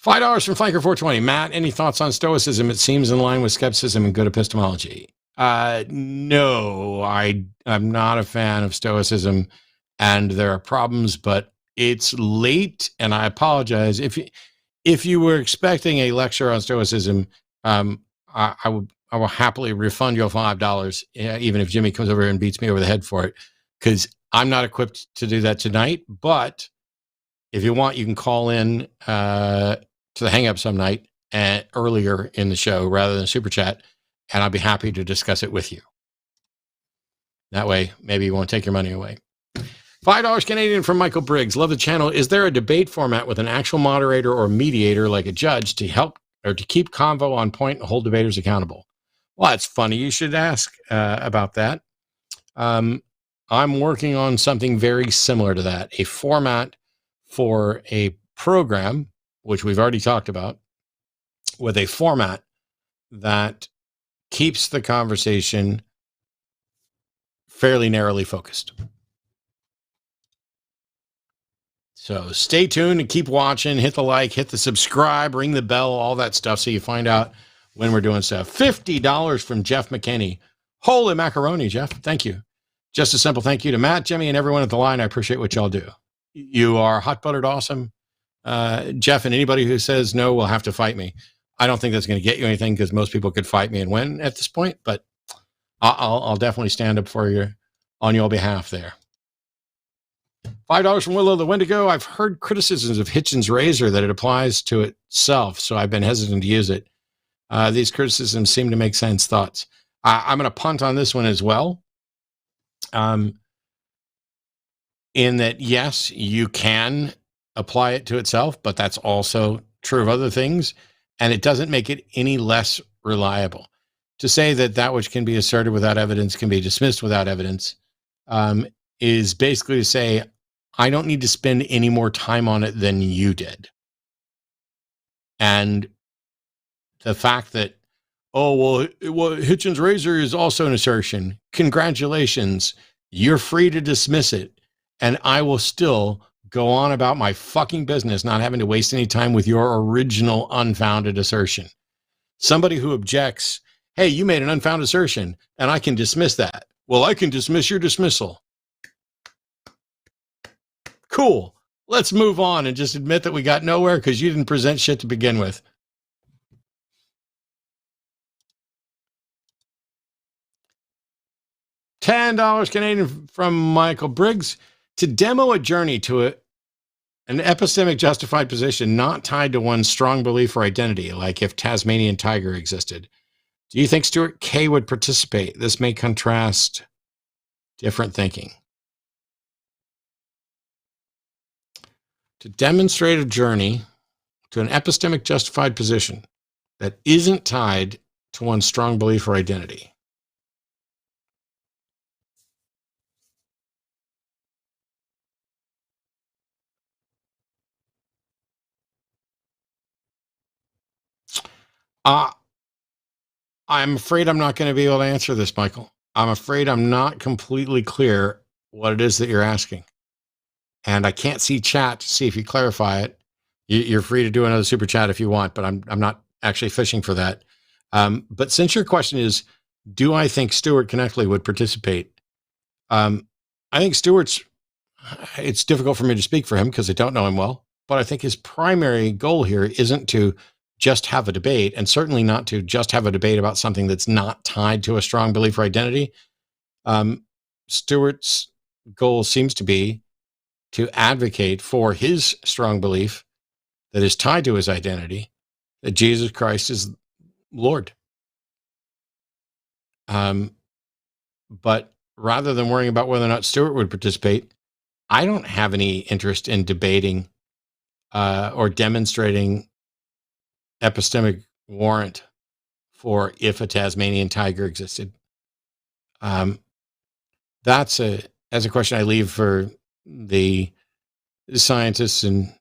$5 from Flanker420. Matt, any thoughts on Stoicism? It seems in line with skepticism and good epistemology. No, I'm not a fan of Stoicism, and there are problems, but it's late, and I apologize. If you were expecting a lecture on Stoicism, I will happily refund you $5, even if Jimmy comes over here and beats me over the head for it, because I'm not equipped to do that tonight. But if you want, you can call in to the Hang Up some night earlier in the show rather than Super Chat, and I'll be happy to discuss it with you. That way, maybe you won't take your money away. $5 Canadian from Michael Briggs. Love the channel. Is there a debate format with an actual moderator or mediator like a judge to help or to keep convo on point and hold debaters accountable? Well, it's funny you should ask about that. I'm working on something very similar to that, a format for a program, which we've already talked about, with a format that keeps the conversation fairly narrowly focused. So stay tuned and keep watching. Hit the like, hit the subscribe, ring the bell, all that stuff so you find out when we're doing stuff. $50 from Jeff McKinney. Holy macaroni, Jeff. Thank you. Just a simple thank you to Matt, Jimmy, and everyone at the line. I appreciate what y'all do. You are hot-buttered awesome. Jeff, and anybody who says no will have to fight me. I don't think that's going to get you anything because most people could fight me and win at this point, but I'll definitely stand up for you on your behalf there. $5 from Willow the Wendigo. I've heard criticisms of Hitchens' razor that it applies to itself, so I've been hesitant to use it. These criticisms seem to make sense. Thoughts? I'm going to punt on this one as well. In that, yes, you can apply it to itself, but that's also true of other things, and it doesn't make it any less reliable. To say that that which can be asserted without evidence can be dismissed without evidence is basically to say, I don't need to spend any more time on it than you did. And the fact that, oh, well, Hitchens' razor is also an assertion. Congratulations. You're free to dismiss it. And I will still go on about my fucking business, not having to waste any time with your original unfounded assertion. Somebody who objects, hey, you made an unfounded assertion, and I can dismiss that. Well, I can dismiss your dismissal. Cool. Let's move on and just admit that we got nowhere because you didn't present shit to begin with. $10 Canadian from Michael Briggs. To demo a journey to an epistemic justified position not tied to one's strong belief or identity, like if Tasmanian tiger existed. Do you think Stuart K. would participate? This may contrast different thinking. To demonstrate a journey to an epistemic justified position that isn't tied to one's strong belief or identity. I'm afraid I'm not going to be able to answer this, Michael. I'm afraid I'm not completely clear what it is that you're asking. And I can't see chat to see if you clarify it. You're free to do another super chat if you want, but I'm not actually fishing for that. But since your question is, do I think Stuart Connectley would participate? I think it's difficult for me to speak for him because I don't know him well, but I think his primary goal here isn't to just have a debate, and certainly not to just have a debate about something that's not tied to a strong belief or identity. Stuart's goal seems to be to advocate for his strong belief that is tied to his identity, that Jesus Christ is Lord. But rather than worrying about whether or not Stuart would participate, I don't have any interest in debating or demonstrating epistemic warrant for if a Tasmanian tiger existed. That's a question I leave for the scientists and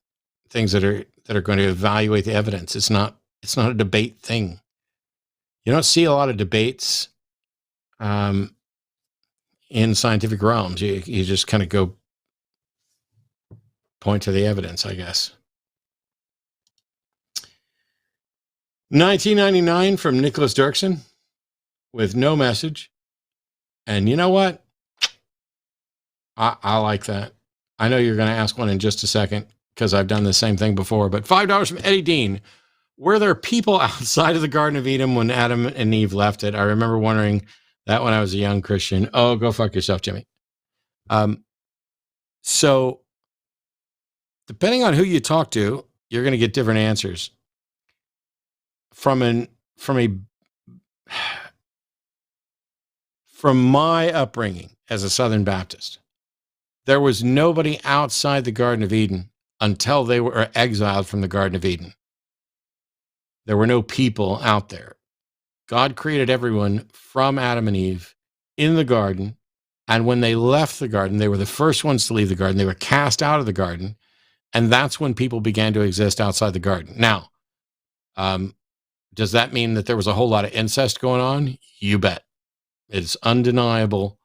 things that are going to evaluate the evidence. It's not a debate thing. You don't see a lot of debates in scientific realms. You just kind of go point to the evidence, I guess. $19.99 from Nicholas Dirksen with no message. And you know what? I like that. I know you're going to ask one in just a second because I've done the same thing before, but $5 from Eddie Dean. Were there people outside of the Garden of Eden when Adam and Eve left it? I remember wondering that when I was a young Christian. Oh, go fuck yourself, Jimmy. So depending on who you talk to, you're going to get different answers. From my upbringing as a Southern Baptist, there was nobody outside the Garden of Eden until they were exiled from the Garden of Eden. There were no people out there. God created everyone from Adam and Eve in the garden. And when they left the garden, they were the first ones to leave the garden. They were cast out of the garden. And that's when people began to exist outside the garden. Now, does that mean that there was a whole lot of incest going on? You bet. It's undeniable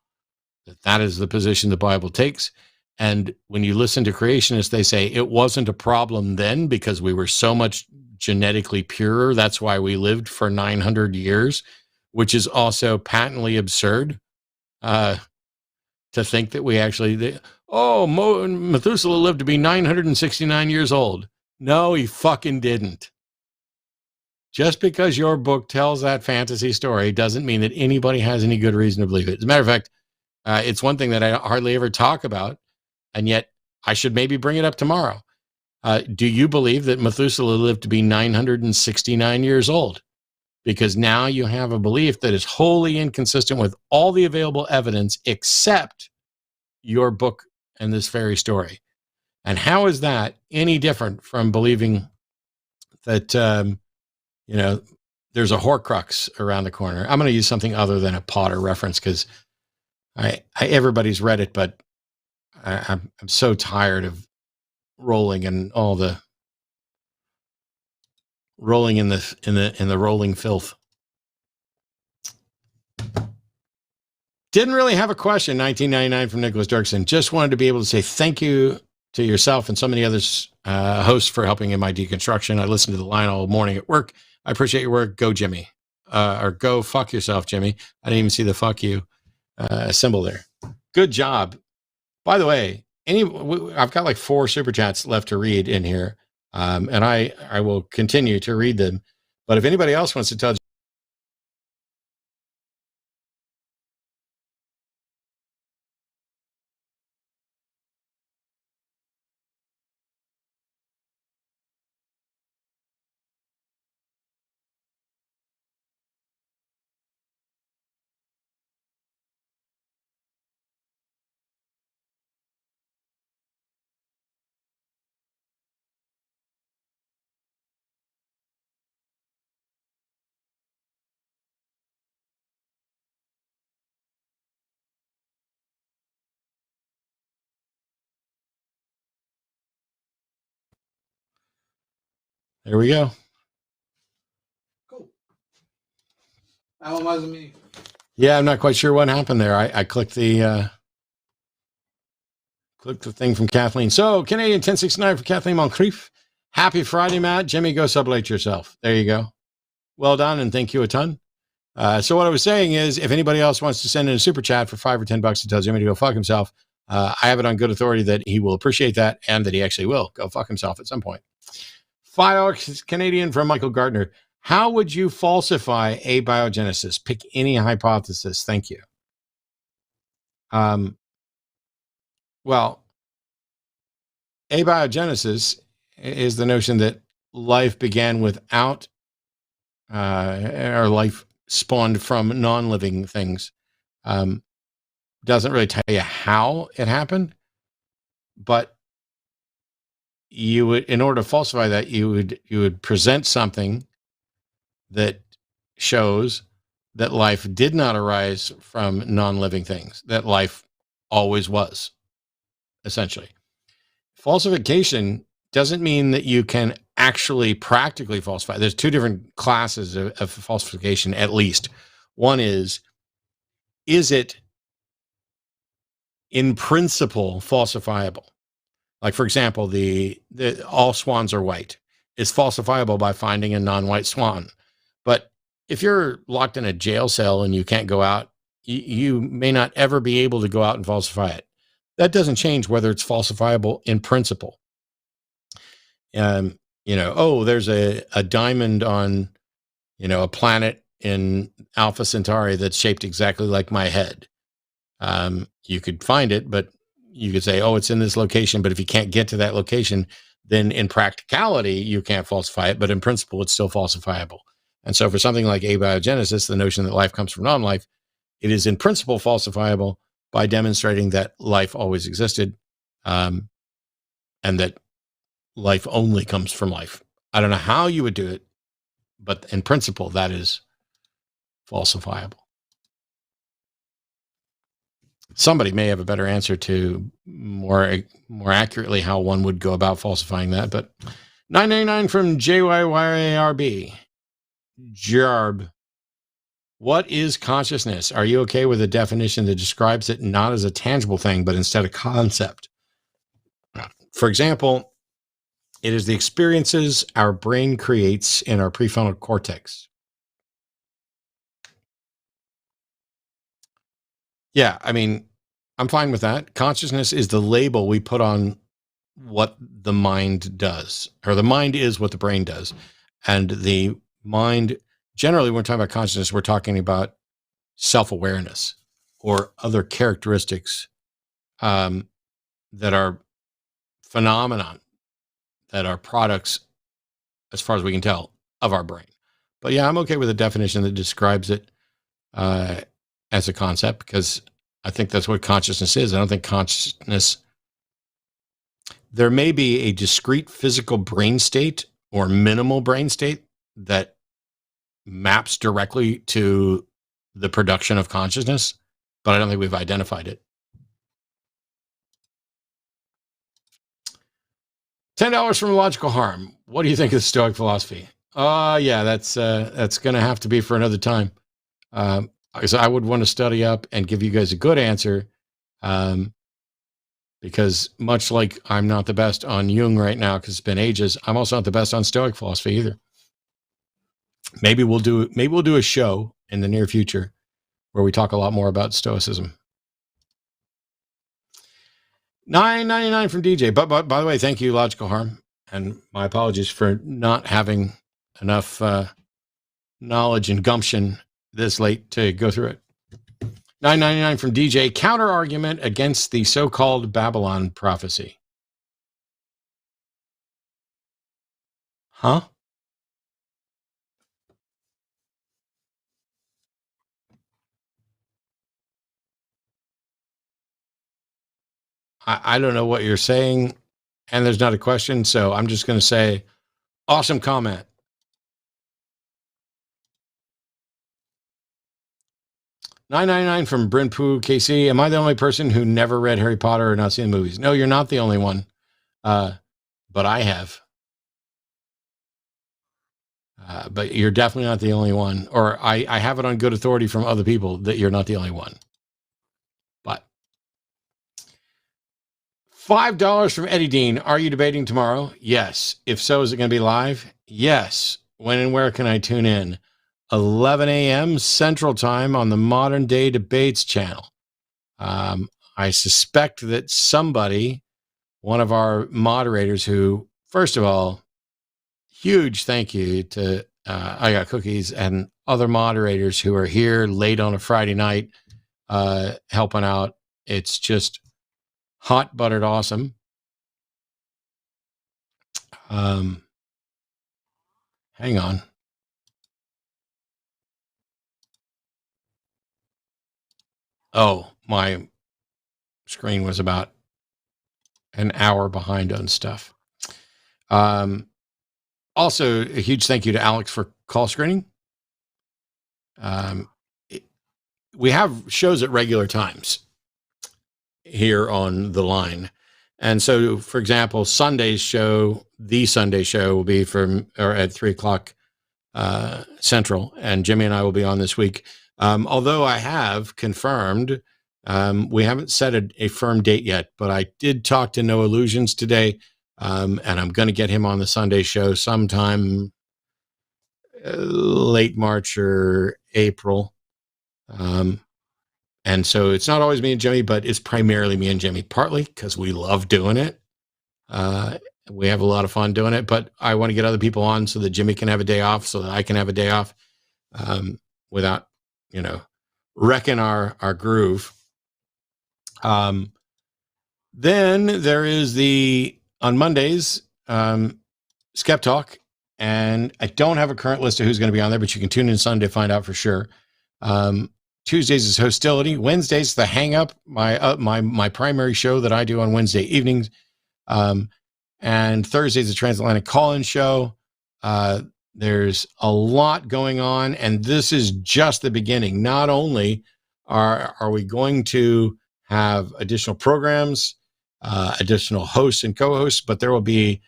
that that is the position the Bible takes. And when you listen to creationists, they say it wasn't a problem then because we were so much genetically purer. That's why we lived for 900 years, which is also patently absurd to think that we actually, Methuselah lived to be 969 years old. No, he fucking didn't. Just because your book tells that fantasy story doesn't mean that anybody has any good reason to believe it. As a matter of fact, it's one thing that I hardly ever talk about, and yet I should maybe bring it up tomorrow. Do you believe that Methuselah lived to be 969 years old? Because now you have a belief that is wholly inconsistent with all the available evidence except your book and this fairy story. And how is that any different from believing that, there's a Horcrux around the corner? I'm going to use something other than a Potter reference because everybody's read it, but I'm so tired of rolling and all the rolling in the rolling filth. Didn't really have a question. $19.99 from Nicholas Dirksen. Just wanted to be able to say thank you to yourself and so many others hosts for helping in my deconstruction. I listened to the line all morning at work. I appreciate your work. Go Jimmy, or go fuck yourself, Jimmy. I didn't even see the fuck you symbol there. Good job. By the way, I've got like 4 super chats left to read in here, and I will continue to read them. But if anybody else wants to tell, there we go. Cool. That one wasn't me. Yeah, I'm not quite sure what happened there. I clicked the thing from Kathleen. So Canadian 1069 for Kathleen Moncrief. Happy Friday, Matt. Jimmy, go sublate yourself. There you go. Well done, and thank you a ton. So what I was saying is, if anybody else wants to send in a super chat for $5 or $10 to tell Jimmy to go fuck himself, I have it on good authority that he will appreciate that and that he actually will go fuck himself at some point. $5 Canadian from Michael Gardner. How would you falsify abiogenesis? Pick any hypothesis. Thank you. Well, abiogenesis is the notion that life began without, or life spawned from non-living things. Doesn't really tell you how it happened, but you would, in order to falsify that, you would present something that shows that life did not arise from non-living things, that life always was, essentially. Falsification doesn't mean that you can actually practically falsify. There's 2 different classes of falsification, at least. One is it in principle falsifiable? Like, for example, the all swans are white is falsifiable by finding a non-white swan. But if you're locked in a jail cell and you can't go out, you may not ever be able to go out and falsify it. That doesn't change whether it's falsifiable in principle. There's a diamond on, a planet in Alpha Centauri that's shaped exactly like my head. You could find it, but you could say, it's in this location. But if you can't get to that location, then in practicality, you can't falsify it. But in principle, it's still falsifiable. And so for something like abiogenesis, the notion that life comes from non-life, it is in principle falsifiable by demonstrating that life always existed, and that life only comes from life. I don't know how you would do it, but in principle, that is falsifiable. Somebody may have a better answer to more accurately how one would go about falsifying that, but 999 from JYYRB. Jarb. What is consciousness? Are you okay with a definition that describes it not as a tangible thing, but instead a concept? For example, it is the experiences our brain creates in our prefrontal cortex. Yeah, I mean, I'm fine with that. Consciousness is the label we put on what the mind does, or the mind is what the brain does. And the mind, generally, when we're talking about consciousness, we're talking about self-awareness or other characteristics that are phenomenon, that are products, as far as we can tell, of our brain. But yeah, I'm okay with a definition that describes it as a concept, because I think that's what consciousness is. I don't think consciousness, there may be a discrete physical brain state or minimal brain state that maps directly to the production of consciousness, but I don't think we've identified it. $10 from Logical Harm. What do you think of the Stoic philosophy? Yeah, that's going to have to be for another time. Because I would want to study up and give you guys a good answer, because much like I'm not the best on Jung right now because it's been ages, I'm also not the best on Stoic philosophy either. Maybe we'll do a show in the near future where we talk a lot more about Stoicism. $9.99 from DJ. But by the way, thank you, Logical Harm, and my apologies for not having enough knowledge and gumption this late to go through it. $9.99 from DJ. Counter argument against the so-called Babylon prophecy. Huh? I don't know what you're saying, and there's not a question, so I'm just going to say, awesome comment. $9.99 from Brinpoo KC. Am I the only person who never read Harry Potter or not seen the movies? No, you're not the only one. But I have. But you're definitely not the only one. Or I have it on good authority from other people that you're not the only one. But $5 from Eddie Dean. Are you debating tomorrow? Yes. If so, is it going to be live? Yes. When and where can I tune in? 11 a.m. Central Time on the Modern Day Debates channel. I suspect that somebody, one of our moderators who, first of all, huge thank you to I Got Cookies and other moderators who are here late on a Friday night helping out. It's just hot buttered awesome. Hang on. Oh, my screen was about an hour behind on stuff. Also, a huge thank you to Alex for call screening. We have shows at regular times here on the line. And so, for example, the Sunday show will be at 3 o'clock Central, and Jimmy and I will be on this week. Although I have confirmed, we haven't set a firm date yet, but I did talk to No Illusions today, and I'm going to get him on the Sunday show sometime late March or April. And so it's not always me and Jimmy, but it's primarily me and Jimmy, partly because we love doing it. We have a lot of fun doing it, but I want to get other people on so that Jimmy can have a day off, so that I can have a day off, without, wrecking our groove. Then there is on Mondays, Skeptalk, and I don't have a current list of who's going to be on there, but you can tune in Sunday to find out for sure. Tuesdays is HOSTility. Wednesdays, the Hang Up, my primary show that I do on Wednesday evenings. And Thursday's the Transatlantic Call-In Show. There's a lot going on, and this is just the beginning. Not only are we going to have additional programs, additional hosts and co-hosts, but there will be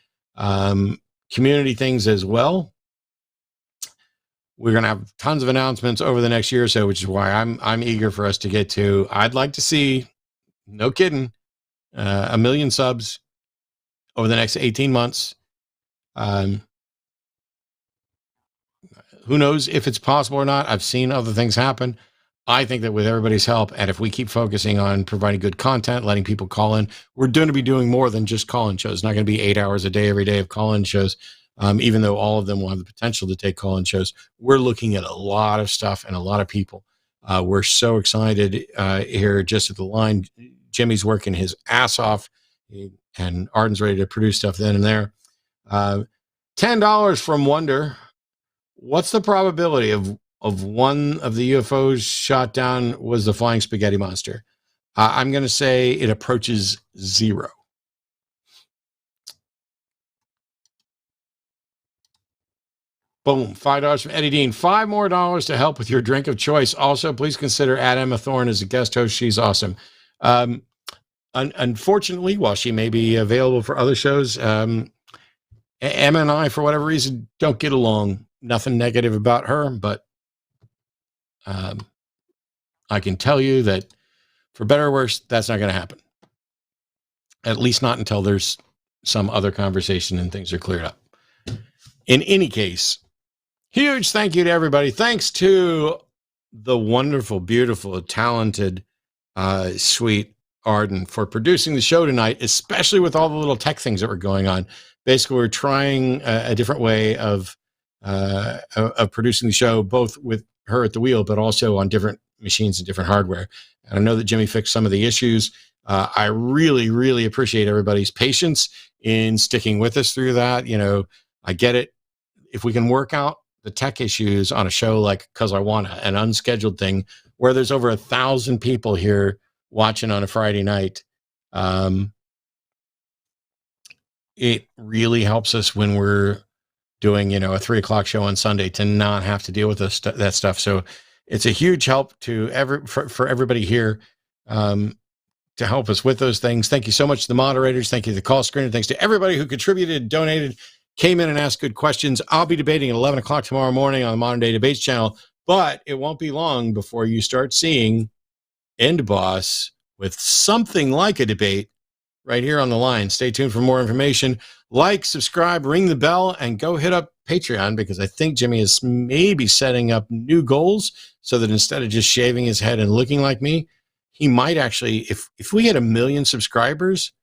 community things as well. We're going to have tons of announcements over the next year or so, which is why I'm eager for us to get to. I'd like to see, no kidding, 1 million subs over the next 18 months. Who knows if it's possible or not? I've seen other things happen. I think that with everybody's help, and if we keep focusing on providing good content, letting people call in, we're going to be doing more than just call-in shows. It's not going to be 8 hours a day, every day of call-in shows. Even though all of them will have the potential to take call-in shows, we're looking at a lot of stuff and a lot of people. We're so excited here just at the line. Jimmy's working his ass off, and Arden's ready to produce stuff then and there. $10 from Wonder. What's the probability of one of the UFOs shot down was the flying spaghetti monster? I'm going to say it approaches 0. Boom, $5 from Eddie Dean. $5 more to help with your drink of choice. Also, please consider add Emma Thorne as a guest host. She's awesome. Unfortunately, while she may be available for other shows, Emma and I, for whatever reason, don't get along. Nothing negative about her, but I can tell you that for better or worse, that's not going to happen. At least not until there's some other conversation and things are cleared up. In any case, huge thank you to everybody. Thanks to the wonderful, beautiful, talented, sweet Arden for producing the show tonight, especially with all the little tech things that were going on. Basically, we're trying a different way of producing the show, both with her at the wheel, but also on different machines and different hardware. And I know that Jimmy fixed some of the issues. I really, really appreciate everybody's patience in sticking with us through that. I get it. If we can work out the tech issues on a show like Cus I Wanna, an unscheduled thing where there's over 1,000 people here watching on a Friday night, it really helps us when we're doing, a 3:00 show on Sunday to not have to deal with that stuff. So it's a huge help to for everybody here to help us with those things. Thank you so much to the moderators. Thank you to the call screener. Thanks to everybody who contributed, donated, came in and asked good questions. I'll be debating at 11 o'clock tomorrow morning on the Modern Day Debates channel, but it won't be long before you start seeing End Boss with something like a debate right here on the line. Stay tuned for more information. Like, subscribe, ring the bell, and go hit up Patreon, because I think Jimmy is maybe setting up new goals so that instead of just shaving his head and looking like me, he might actually, if we get 1 million subscribers,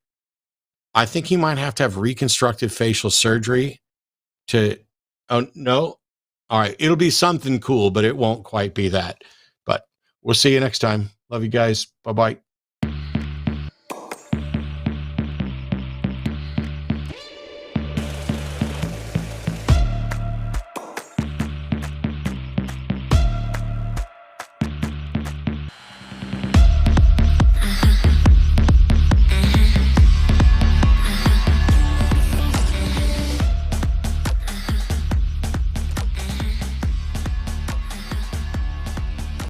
I think he might have to have reconstructive facial surgery oh, no. All right. It'll be something cool, but it won't quite be that. But we'll see you next time. Love you guys. Bye-bye.